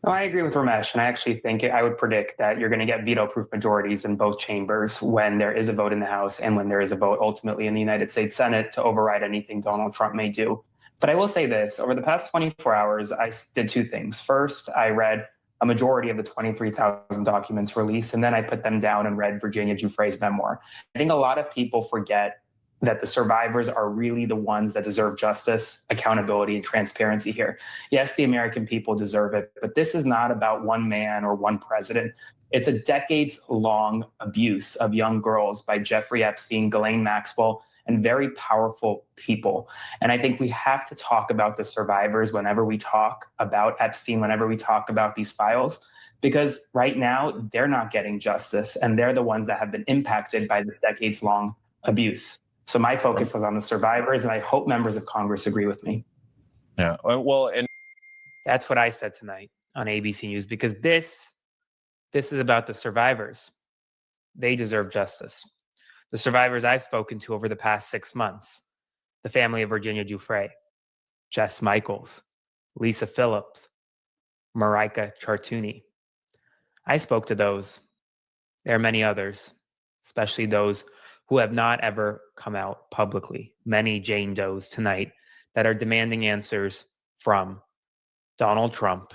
No, I agree with Ramesh, and I actually think I would predict that you're going to get veto-proof majorities in both chambers when there is a vote in the House and when there is a vote ultimately in the United States Senate to override anything Donald Trump may do. But I will say this, over the past 24 hours, I did two things. First, I read a majority of the 23,000 documents released, and then I put them down and read Virginia Giuffre's memoir. I think a lot of people forget that the survivors are really the ones that deserve justice, accountability, and transparency here. Yes, the American people deserve it, but this is not about one man or one president. It's a decades-long abuse of young girls by Jeffrey Epstein, Ghislaine Maxwell, and very powerful people. And I think we have to talk about the survivors whenever we talk about Epstein, whenever we talk about these files, because right now they're not getting justice, and they're the ones that have been impacted by this decades-long abuse. So my focus is on the survivors, and I hope members of Congress agree with me. Yeah. Well, and that's what I said tonight on ABC News, because this is about the survivors. They deserve justice. The survivors I've spoken to over the past 6 months, the family of Virginia Giuffre, Jess Michaels, Lisa Phillips, Marika Chartouni. I spoke to those. There are many others, especially those who have not ever come out publicly. Many Jane Does tonight that are demanding answers from Donald Trump,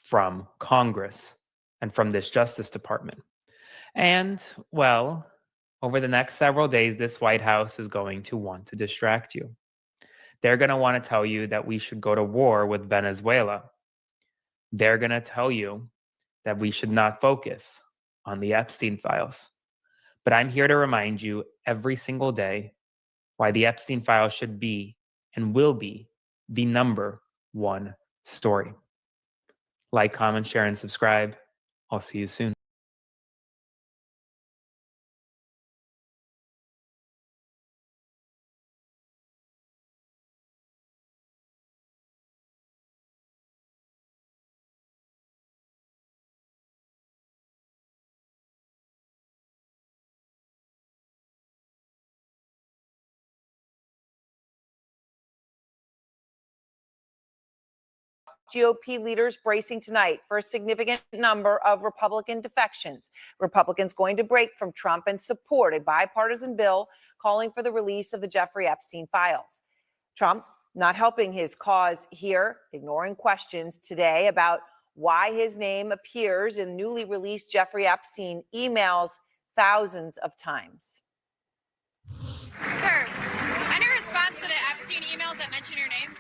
from Congress, and from this Justice Department. And, well, over the next several days, this White House is going to want to distract you. They're going to want to tell you that we should go to war with Venezuela. They're going to tell you that we should not focus on the Epstein files. But I'm here to remind you every single day why the Epstein files should be and will be the #1 story. Like, comment, share, and subscribe. I'll see you soon. GOP leaders bracing tonight for a significant number of Republican defections. Republicans going to break from Trump and support a bipartisan bill calling for the release of the Jeffrey Epstein files. Trump not helping his cause here, ignoring questions today about why his name appears in newly released Jeffrey Epstein emails thousands of times. Sir, any response to the Epstein emails that mention your name?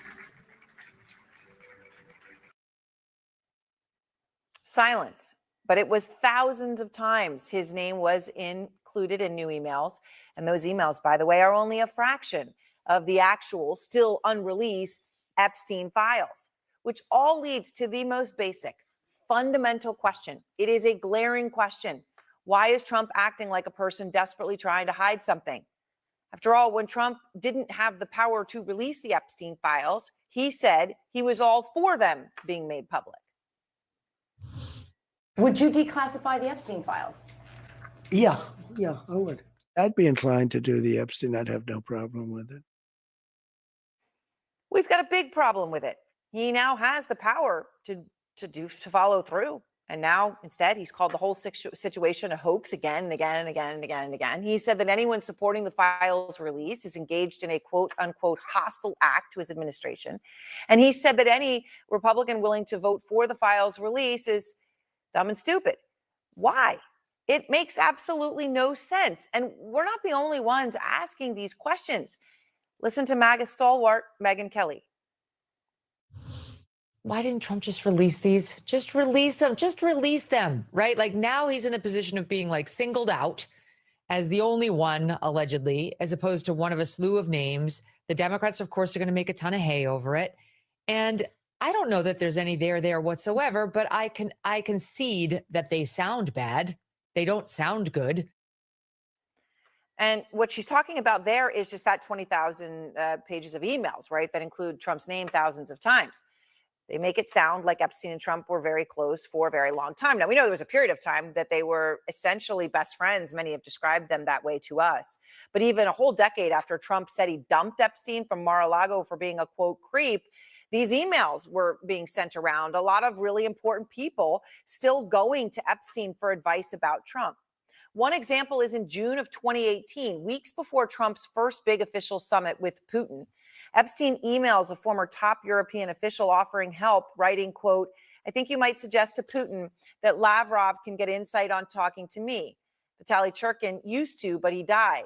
Silence. But it was thousands of times his name was included in new emails. And those emails, by the way, are only a fraction of the actual, still unreleased Epstein files, which all leads to the most basic, fundamental question. It is a glaring question. Why is Trump acting like a person desperately trying to hide something? After all, when Trump didn't have the power to release the Epstein files, he said he was all for them being made public. Would you declassify the Epstein files? Yeah, I would. I'd be inclined to do the Epstein. I'd have no problem with it. Well, he's got a big problem with it. He now has the power to follow through. And now, instead, he's called the whole situation a hoax again and again and again and again and again. He said that anyone supporting the files release is engaged in a quote-unquote hostile act to his administration. And he said that any Republican willing to vote for the files release is dumb and stupid. Why? It makes absolutely no sense. And we're not the only ones asking these questions. Listen to MAGA stalwart Megyn Kelly. Why didn't Trump just release these? Just release them. Just release them, right? Like now he's in a position of being like singled out as the only one, allegedly, as opposed to one of a slew of names. The Democrats, of course, are going to make a ton of hay over it. And I don't know that there's any there whatsoever, but I concede that they sound bad. They don't sound good. And what she's talking about there is just that 20,000 pages of emails, right, that include Trump's name thousands of times. They make it sound like Epstein and Trump were very close for a very long time. Now, we know there was a period of time that they were essentially best friends. Many have described them that way to us. But even a whole decade after Trump said he dumped Epstein from Mar-a-Lago for being a, quote, creep, these emails were being sent around. A lot of really important people still going to Epstein for advice about Trump. One example is in June of 2018, weeks before Trump's first big official summit with Putin. Epstein emails a former top European official offering help, writing, quote, I think you might suggest to Putin that Lavrov can get insight on talking to me. Vitaly Churkin used to, but he died.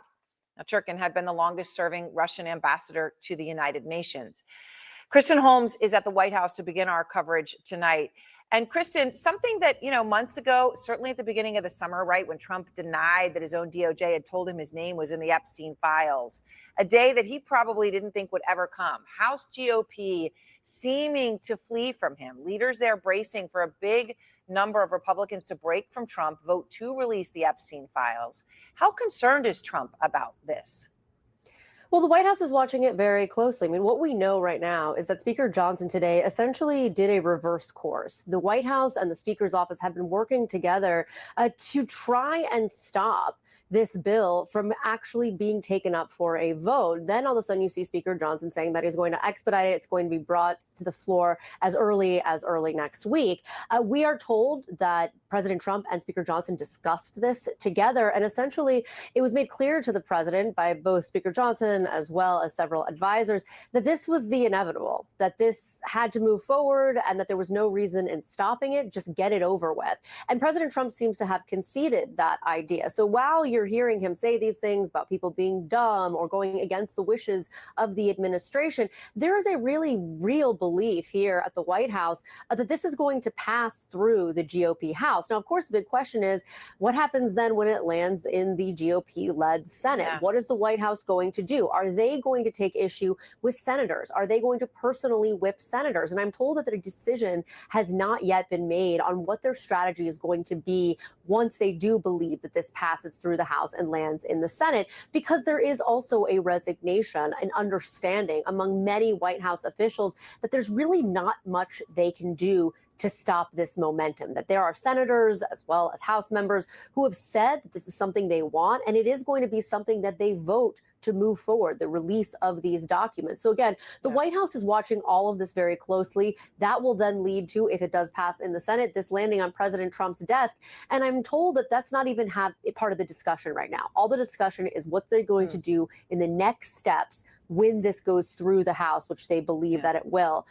Now, Churkin had been the longest serving Russian ambassador to the United Nations. Kristen Holmes is at the White House to begin our coverage tonight. And Kristen, something that, months ago, certainly at the beginning of the summer, right, when Trump denied that his own DOJ had told him his name was in the Epstein files, a day that he probably didn't think would ever come. House GOP seeming to flee from him. Leaders there bracing for a big number of Republicans to break from Trump, vote to release the Epstein files. How concerned is Trump about this? Well, the White House is watching it very closely. I mean, what we know right now is that Speaker Johnson today essentially did a reverse course. The White House and the Speaker's office have been working together to try and stop this bill from actually being taken up for a vote. Then all of a sudden you see Speaker Johnson saying that he's going to expedite it. It's going to be brought to the floor as early next week. We are told that President Trump and Speaker Johnson discussed this together, and essentially it was made clear to the president by both Speaker Johnson as well as several advisors that this was the inevitable, that this had to move forward and that there was no reason in stopping it, just get it over with. And President Trump seems to have conceded that idea. So while you're hearing him say these things about people being dumb or going against the wishes of the administration, there is a really real belief here at the White House that this is going to pass through the GOP House. Now, of course, the big question is what happens then when it lands in the GOP-led Senate? Yeah. What is the White House going to do? Are they going to take issue with senators? Are they going to personally whip senators? And I'm told that the decision has not yet been made on what their strategy is going to be once they do believe that this passes through the House and lands in the Senate, because there is also a resignation, an understanding among many White House officials that there's really not much they can do to stop this momentum, that there are senators as well as House members who have said that this is something they want, and it is going to be something that they vote to move forward, the release of these documents. So again, the White House is watching all of this very closely. That will then lead to, if it does pass in the Senate, this landing on President Trump's desk. And I'm told that that's not even part of the discussion right now. All the discussion is what they're going to do in the next steps when this goes through the House, which they believe that it will.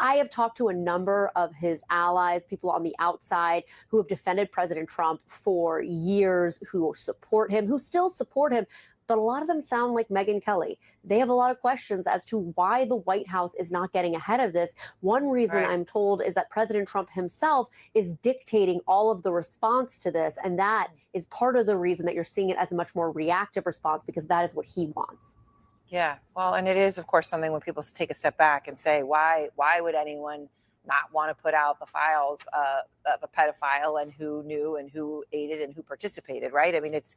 I have talked to a number of his allies, people on the outside who have defended President Trump for years, who support him, who still support him. But a lot of them sound like Megyn Kelly. They have a lot of questions as to why the White House is not getting ahead of this. One reason I'm told is that President Trump himself is dictating all of the response to this. And that is part of the reason that you're seeing it as a much more reactive response, because that is what he wants. Yeah, well, and it is, of course, something when people take a step back and say, why would anyone not want to put out the files of a pedophile and who knew and who aided and who participated, right? I mean, it's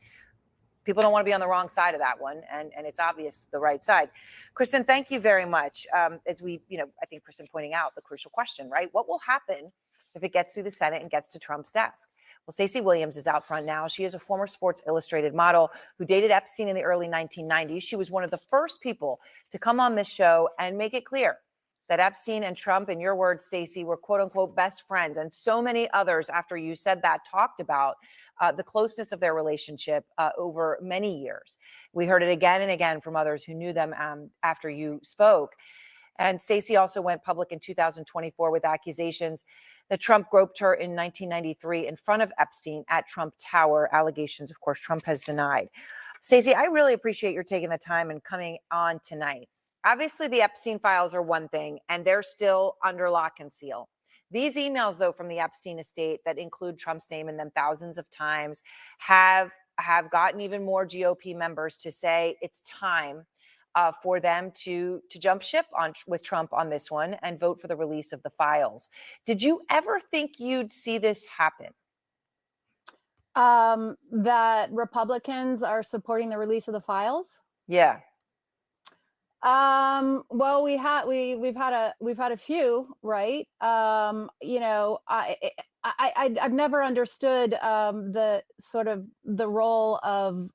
people don't want to be on the wrong side of that one, and it's obvious the right side. Kristen, thank you very much. As we, I think Kristen pointing out the crucial question, right? What will happen if it gets through the Senate and gets to Trump's desk? Well, Stacey Williams is out front now. She is a former Sports Illustrated model who dated Epstein in the early 1990s. She was one of the first people to come on this show and make it clear that Epstein and Trump, in your words, Stacey, were quote unquote best friends. And so many others, after you said that, talked about the closeness of their relationship over many years. We heard it again and again from others who knew them after you spoke. And Stacey also went public in 2024 with accusations that Trump groped her in 1993 in front of Epstein at Trump Tower. Allegations, of course, Trump has denied. Stacey, I really appreciate your taking the time and coming on tonight. Obviously, the Epstein files are one thing, and they're still under lock and seal. These emails, though, from the Epstein estate that include Trump's name in them thousands of times have gotten even more GOP members to say it's time for them to jump ship with Trump on this one and vote for the release of the files. Did you ever think you'd see this happen? That Republicans are supporting the release of the files? Yeah. Well, we've had a few, right? I've never understood the sort of the role of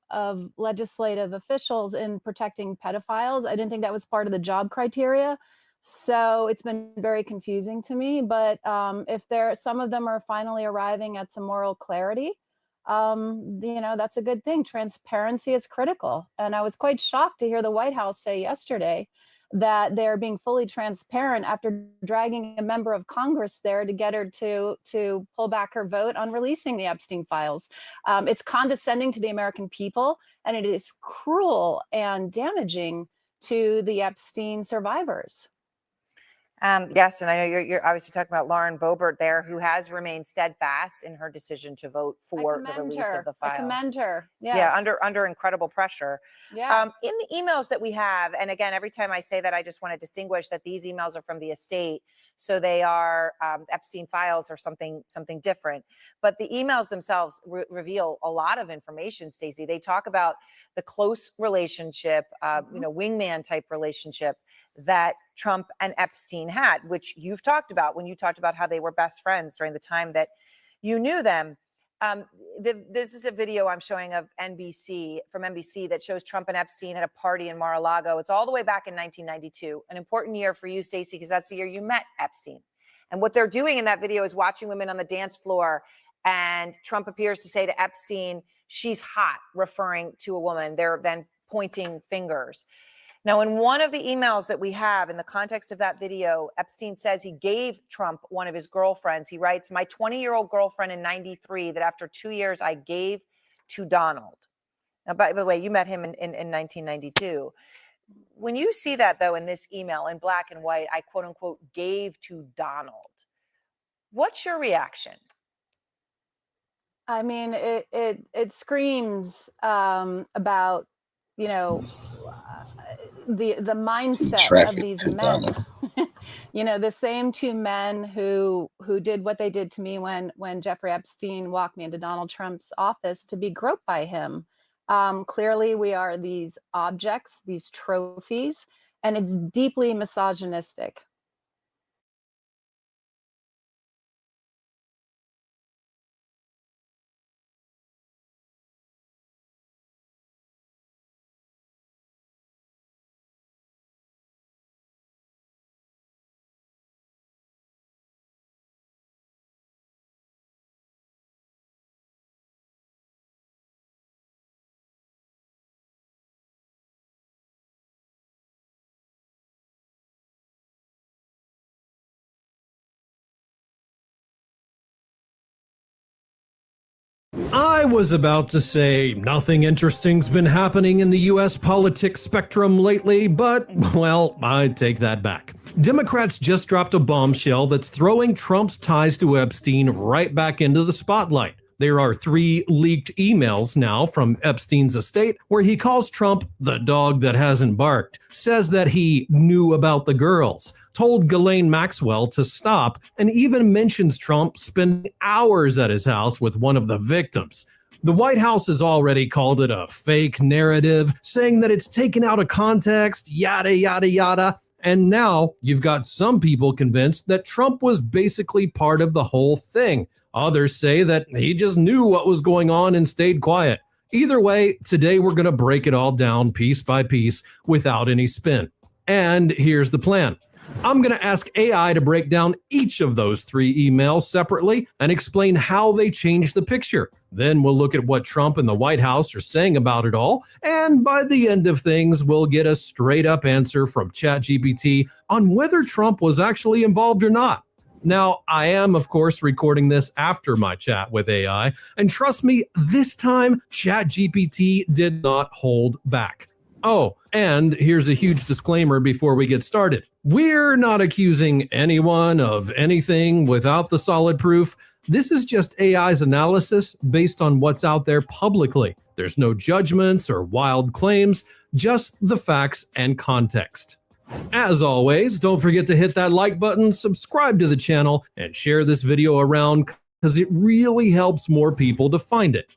legislative officials in protecting pedophiles. I didn't think that was part of the job criteria. So it's been very confusing to me. But if some of them are finally arriving at some moral clarity, that's a good thing. Transparency is critical. And I was quite shocked to hear the White House say yesterday that they're being fully transparent after dragging a member of Congress there to get her to pull back her vote on releasing the Epstein files. It's condescending to the American people, and it is cruel and damaging to the Epstein survivors. Yes, and I know you're obviously talking about Lauren Boebert there, who has remained steadfast in her decision to vote for the release of the files. I commend her. Yes. Yeah, under incredible pressure. Yeah. In the emails that we have, and again, every time I say that, I just want to distinguish that these emails are from the estate, So they are Epstein files or something different. But the emails themselves reveal a lot of information, Stacey. They talk about the close relationship, wingman type relationship that Trump and Epstein had, which you've talked about when you talked about how they were best friends during the time that you knew them. This is a video I'm showing of from NBC that shows Trump and Epstein at a party in Mar-a-Lago. It's all the way back in 1992, an important year for you, Stacey, because that's the year you met Epstein. And what they're doing in that video is watching women on the dance floor. And Trump appears to say to Epstein, she's hot, referring to a woman. They're then pointing fingers. Now, in one of the emails that we have in the context of that video, Epstein says he gave Trump one of his girlfriends. He writes, my 20-year-old girlfriend in 93 that after 2 years I gave to Donald. Now, by the way, you met him in 1992. When you see that, though, in this email in black and white, I quote unquote gave to Donald. What's your reaction? I mean, it screams about, the mindset of these men. The same two men who did what they did to me when Jeffrey Epstein walked me into Donald Trump's office to be groped by him. Clearly, we are these objects, these trophies, and it's deeply misogynistic. I was about to say nothing interesting's been happening in the US politics spectrum lately, but, well, I take that back. Democrats just dropped a bombshell that's throwing Trump's ties to Epstein right back into the spotlight. There are 3 leaked emails now from Epstein's estate where he calls Trump the dog that hasn't barked, says that he knew about the girls, told Ghislaine Maxwell to stop, and even mentions Trump spending hours at his house with one of the victims. The White House has already called it a fake narrative, saying that it's taken out of context, yada, yada, yada. And now you've got some people convinced that Trump was basically part of the whole thing. Others say that he just knew what was going on and stayed quiet. Either way, today we're going to break it all down piece by piece without any spin. And here's the plan. I'm going to ask AI to break down each of those 3 emails separately and explain how they change the picture. Then we'll look at what Trump and the White House are saying about it all. And by the end of things, we'll get a straight up answer from ChatGPT on whether Trump was actually involved or not. Now, I am, of course, recording this after my chat with AI. And trust me, this time, ChatGPT did not hold back. Oh, and here's a huge disclaimer before we get started. We're not accusing anyone of anything without the solid proof. This is just AI's analysis based on what's out there publicly. There's no judgments or wild claims, just the facts and context. As always, don't forget to hit that like button, subscribe to the channel, and share this video around because it really helps more people to find it.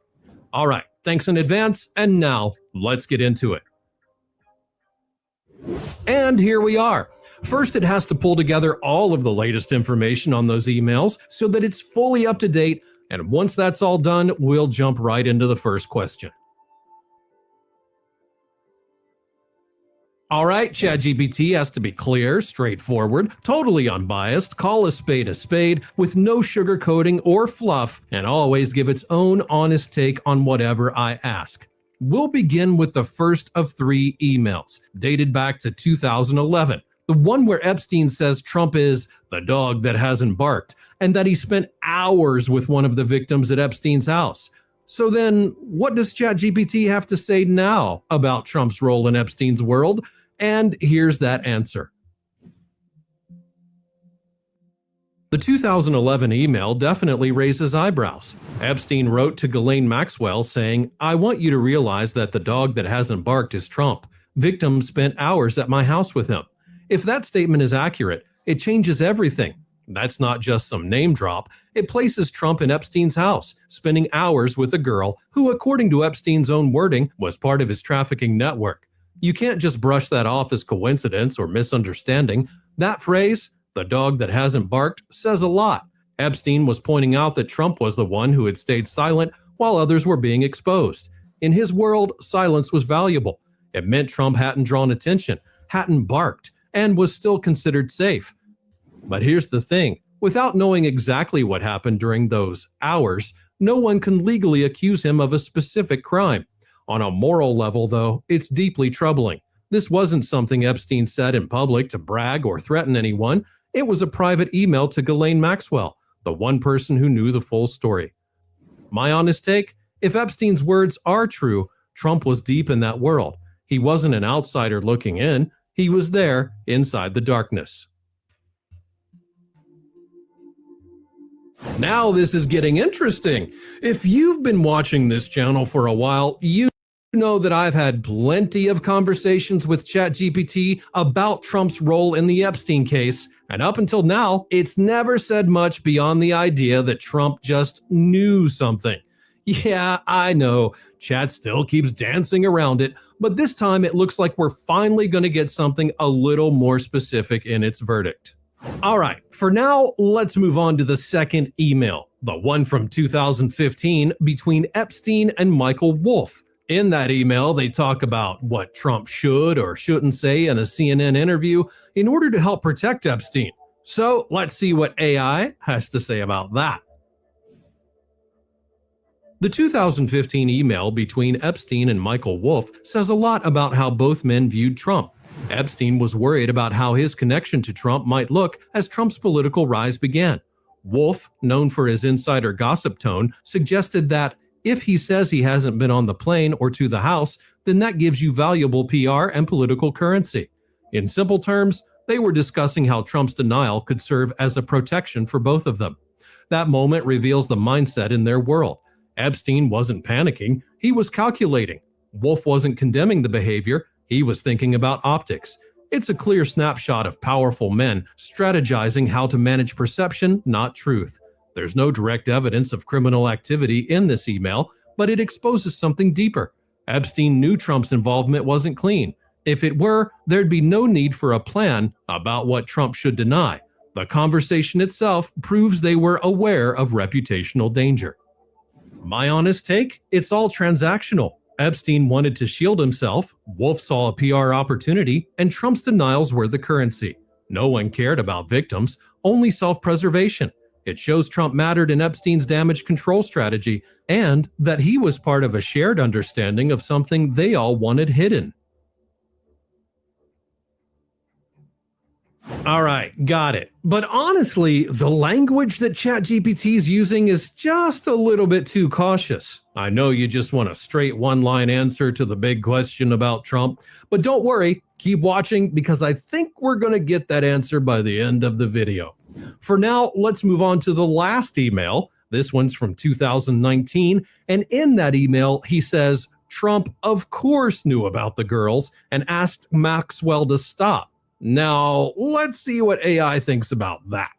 All right, thanks in advance, and now let's get into it. And here we are. First, it has to pull together all of the latest information on those emails so that it's fully up to date. And once that's all done, we'll jump right into the first question. All right, ChatGPT has to be clear, straightforward, totally unbiased, call a spade with no sugarcoating or fluff, and always give its own honest take on whatever I ask. We'll begin with the first of 3 emails, dated back to 2011. The one where Epstein says Trump is the dog that hasn't barked, and that he spent hours with one of the victims at Epstein's house. So then, what does ChatGPT have to say now about Trump's role in Epstein's world? And here's that answer. The 2011 email definitely raises eyebrows. Epstein wrote to Ghislaine Maxwell saying, "I want you to realize that the dog that hasn't barked is Trump. Victim spent hours at my house with him." If that statement is accurate, It changes everything. That's not just some name drop. It places Trump in Epstein's house, spending hours with a girl who, according to Epstein's own wording, was part of his trafficking network. You can't just brush that off as coincidence or misunderstanding. That phrase, the dog that hasn't barked, says a lot. Epstein was pointing out that Trump was the one who had stayed silent while others were being exposed. In his world, silence was valuable. It meant Trump hadn't drawn attention, hadn't barked, and was still considered safe. But here's the thing. Without knowing exactly what happened during those hours, no one can legally accuse him of a specific crime. On a moral level, though, it's deeply troubling. This wasn't something Epstein said in public to brag or threaten anyone. It was a private email to Ghislaine Maxwell, the one person who knew the full story. My honest take? If Epstein's words are true, Trump was deep in that world. He wasn't an outsider looking in. He was there, inside the darkness. Now this is getting interesting. If you've been watching this channel for a while, you know that I've had plenty of conversations with ChatGPT about Trump's role in the Epstein case, and up until now, it's never said much beyond the idea that Trump just knew something. Yeah, I know, Chat still keeps dancing around it, but this time it looks like we're finally going to get something a little more specific in its verdict. All right, for now, let's move on to the second email, the one from 2015 between Epstein and Michael Wolff. In that email, they talk about what Trump should or shouldn't say in a CNN interview in order to help protect Epstein. So let's see what AI has to say about that. The 2015 email between Epstein and Michael Wolff says a lot about how both men viewed Trump. Epstein was worried about how his connection to Trump might look as Trump's political rise began. Wolff, known for his insider gossip tone, suggested that if he says he hasn't been on the plane or to the House, then that gives you valuable PR and political currency. In simple terms, they were discussing how Trump's denial could serve as a protection for both of them. That moment reveals the mindset in their world. Epstein wasn't panicking, he was calculating. Wolff wasn't condemning the behavior, he was thinking about optics. It's a clear snapshot of powerful men strategizing how to manage perception, not truth. There's no direct evidence of criminal activity in this email, but it exposes something deeper. Epstein knew Trump's involvement wasn't clean. If it were, there'd be no need for a plan about what Trump should deny. The conversation itself proves they were aware of reputational danger. My honest take? It's all transactional. Epstein wanted to shield himself, Wolff saw a PR opportunity, and Trump's denials were the currency. No one cared about victims, only self-preservation. It shows Trump mattered in Epstein's damage control strategy, and that he was part of a shared understanding of something they all wanted hidden. All right, got it. But honestly, the language that ChatGPT is using is just a little bit too cautious. I know you just want a straight one-line answer to the big question about Trump, but don't worry, keep watching because I think we're going to get that answer by the end of the video. For now, let's move on to the last email. This one's from 2019, and in that email, he says, Trump, of course, knew about the girls and asked Maxwell to stop. Now, let's see what AI thinks about that.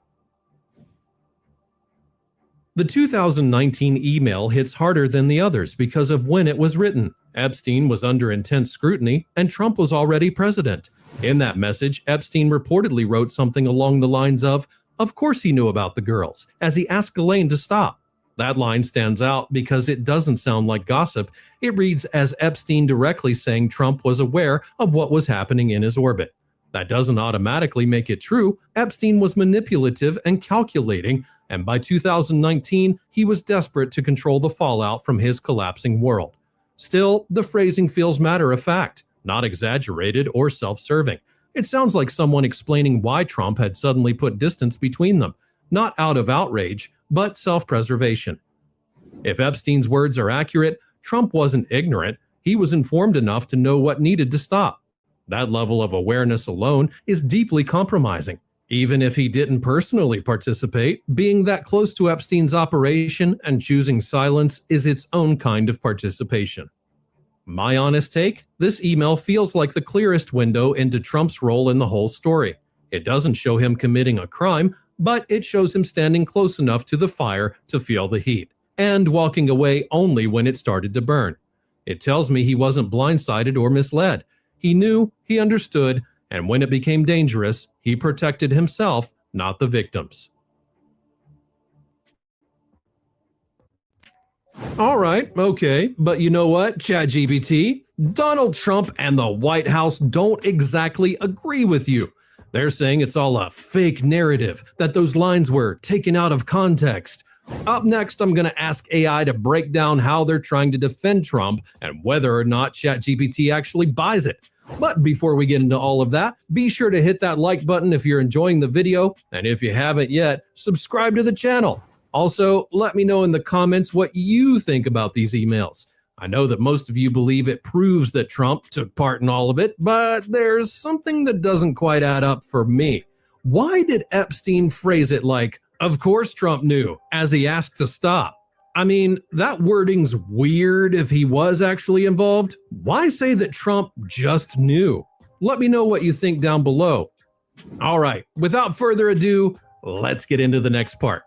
The 2019 email hits harder than the others because of when it was written. Epstein was under intense scrutiny, and Trump was already president. In that message, Epstein reportedly wrote something along the lines of course he knew about the girls, as he asked Ghislaine to stop. That line stands out because it doesn't sound like gossip. It reads as Epstein directly saying Trump was aware of what was happening in his orbit. That doesn't automatically make it true. Epstein was manipulative and calculating, and by 2019, he was desperate to control the fallout from his collapsing world. Still, the phrasing feels matter-of-fact, not exaggerated or self-serving. It sounds like someone explaining why Trump had suddenly put distance between them, not out of outrage, but self-preservation. If Epstein's words are accurate, Trump wasn't ignorant. He was informed enough to know what needed to stop. That level of awareness alone is deeply compromising. Even if he didn't personally participate, being that close to Epstein's operation and choosing silence is its own kind of participation. My honest take? This email feels like the clearest window into Trump's role in the whole story. It doesn't show him committing a crime, but it shows him standing close enough to the fire to feel the heat, and walking away only when it started to burn. It tells me he wasn't blindsided or misled. He knew, he understood, and when it became dangerous, he protected himself, not the victims. All right, okay, but you know what, ChatGPT? Donald Trump and the White House don't exactly agree with you. They're saying it's all a fake narrative, that those lines were taken out of context. Up next, I'm going to ask AI to break down how they're trying to defend Trump and whether or not ChatGPT actually buys it. But before we get into all of that, be sure to hit that like button if you're enjoying the video, and if you haven't yet, subscribe to the channel. Also, let me know in the comments what you think about these emails. I know that most of you believe it proves that Trump took part in all of it, but there's something that doesn't quite add up for me. Why did Epstein phrase it like, "Of course Trump knew," as he asked to stop? I mean, that wording's weird if he was actually involved. Why say that Trump just knew? Let me know what you think down below. All right, without further ado, let's get into the next part.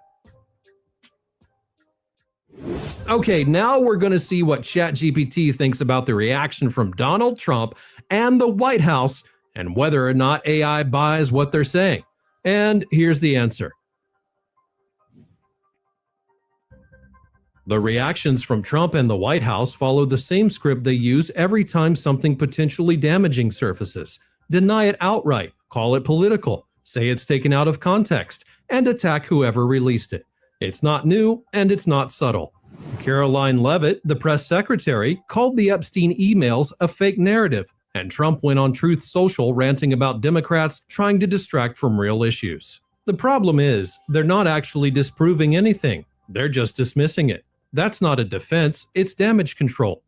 Okay, now we're going to see what ChatGPT thinks about the reaction from Donald Trump and the White House and whether or not AI buys what they're saying. And here's the answer. The reactions from Trump and the White House follow the same script they use every time something potentially damaging surfaces. Deny it outright, call it political, say it's taken out of context, and attack whoever released it. It's not new, and it's not subtle. Caroline Leavitt, the press secretary, called the Epstein emails a fake narrative, and Trump went on Truth Social ranting about Democrats trying to distract from real issues. The problem is, they're not actually disproving anything. They're just dismissing it. That's not a defense, it's damage control.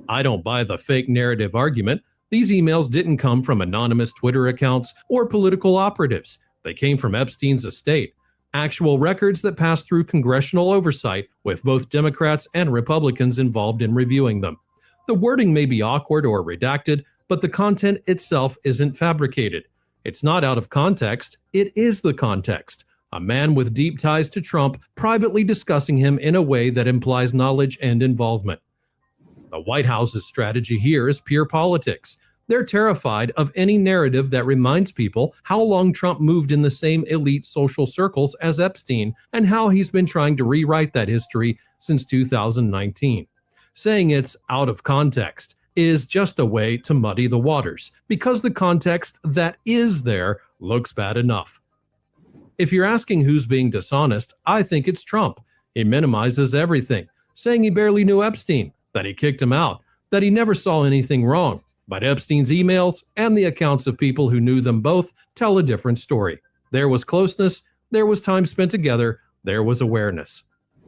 I don't buy the fake narrative argument. These emails didn't come from anonymous Twitter accounts or political operatives. They came from Epstein's estate. Actual records that passed through congressional oversight with both Democrats and Republicans involved in reviewing them. The wording may be awkward or redacted, but the content itself isn't fabricated. It's not out of context, it is the context. A man with deep ties to Trump privately discussing him in a way that implies knowledge and involvement. The White House's strategy here is pure politics. They're terrified of any narrative that reminds people how long Trump moved in the same elite social circles as Epstein and how he's been trying to rewrite that history since 2019. Saying it's out of context is just a way to muddy the waters because the context that is there looks bad enough. If you're asking who's being dishonest, I think it's Trump. He minimizes everything, saying he barely knew Epstein, that he kicked him out, that he never saw anything wrong. But Epstein's emails and the accounts of people who knew them both tell a different story. There was closeness, there was time spent together, there was awareness.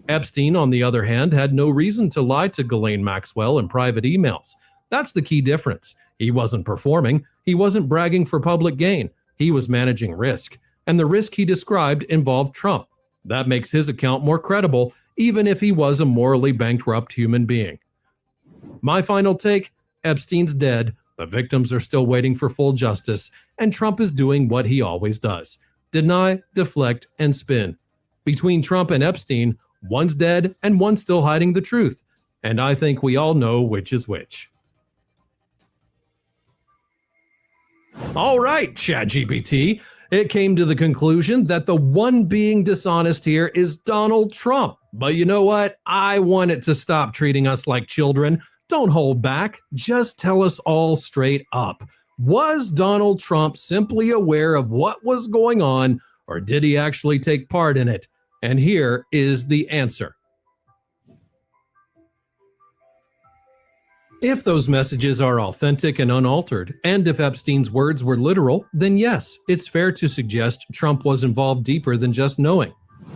Epstein, on the other hand, had no reason to lie to Ghislaine Maxwell in private emails. That's the key difference. He wasn't performing, he wasn't bragging for public gain, he was managing risk. And the risk he described involved Trump. That makes his account more credible, even if he was a morally bankrupt human being. My final take, Epstein's dead, the victims are still waiting for full justice, and Trump is doing what he always does. Deny, deflect, and spin. Between Trump and Epstein, one's dead and one's still hiding the truth. And I think we all know which is which. All right, ChatGPT. It came to the conclusion that the one being dishonest here is Donald Trump. But you know what? I want it to stop treating us like children. Don't hold back. Just tell us all straight up. Was Donald Trump simply aware of what was going on, or did he actually take part in it? And here is the answer. If those messages are authentic and unaltered, and if Epstein's words were literal, then yes, it's fair to suggest Trump was involved deeper than just knowing.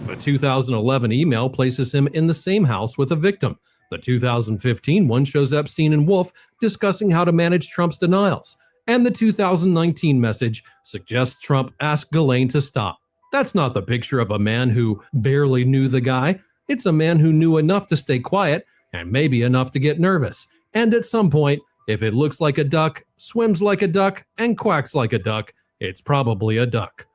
The 2011 email places him in the same house with a victim. The 2015 one shows Epstein and Wolf discussing how to manage Trump's denials. And the 2019 message suggests Trump asked Ghislaine to stop. That's not the picture of a man who barely knew the guy. It's a man who knew enough to stay quiet and maybe enough to get nervous. And at some point, if it looks like a duck, swims like a duck, and quacks like a duck, It's probably a duck.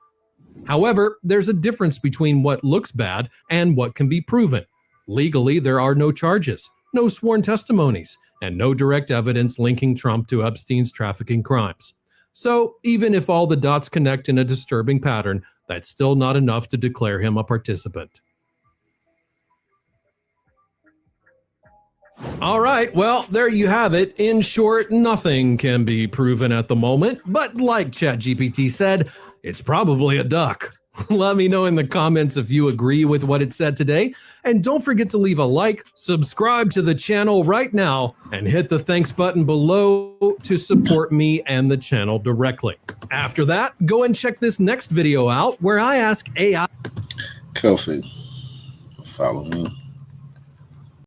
However, there's a difference between what looks bad and what can be proven. Legally, there are no charges, no sworn testimonies, and no direct evidence linking Trump to Epstein's trafficking crimes. So, even if all the dots connect in a disturbing pattern, that's still not enough to declare him a participant. All right, well, there you have it. In short, nothing can be proven at the moment, but like ChatGPT said, it's probably a duck. Let me know in the comments if you agree with what it said today, and don't forget to leave a like, subscribe to the channel right now, and hit the thanks button below to support me and the channel directly. After that, go and check this next video out where I ask AI. Kofi, follow me.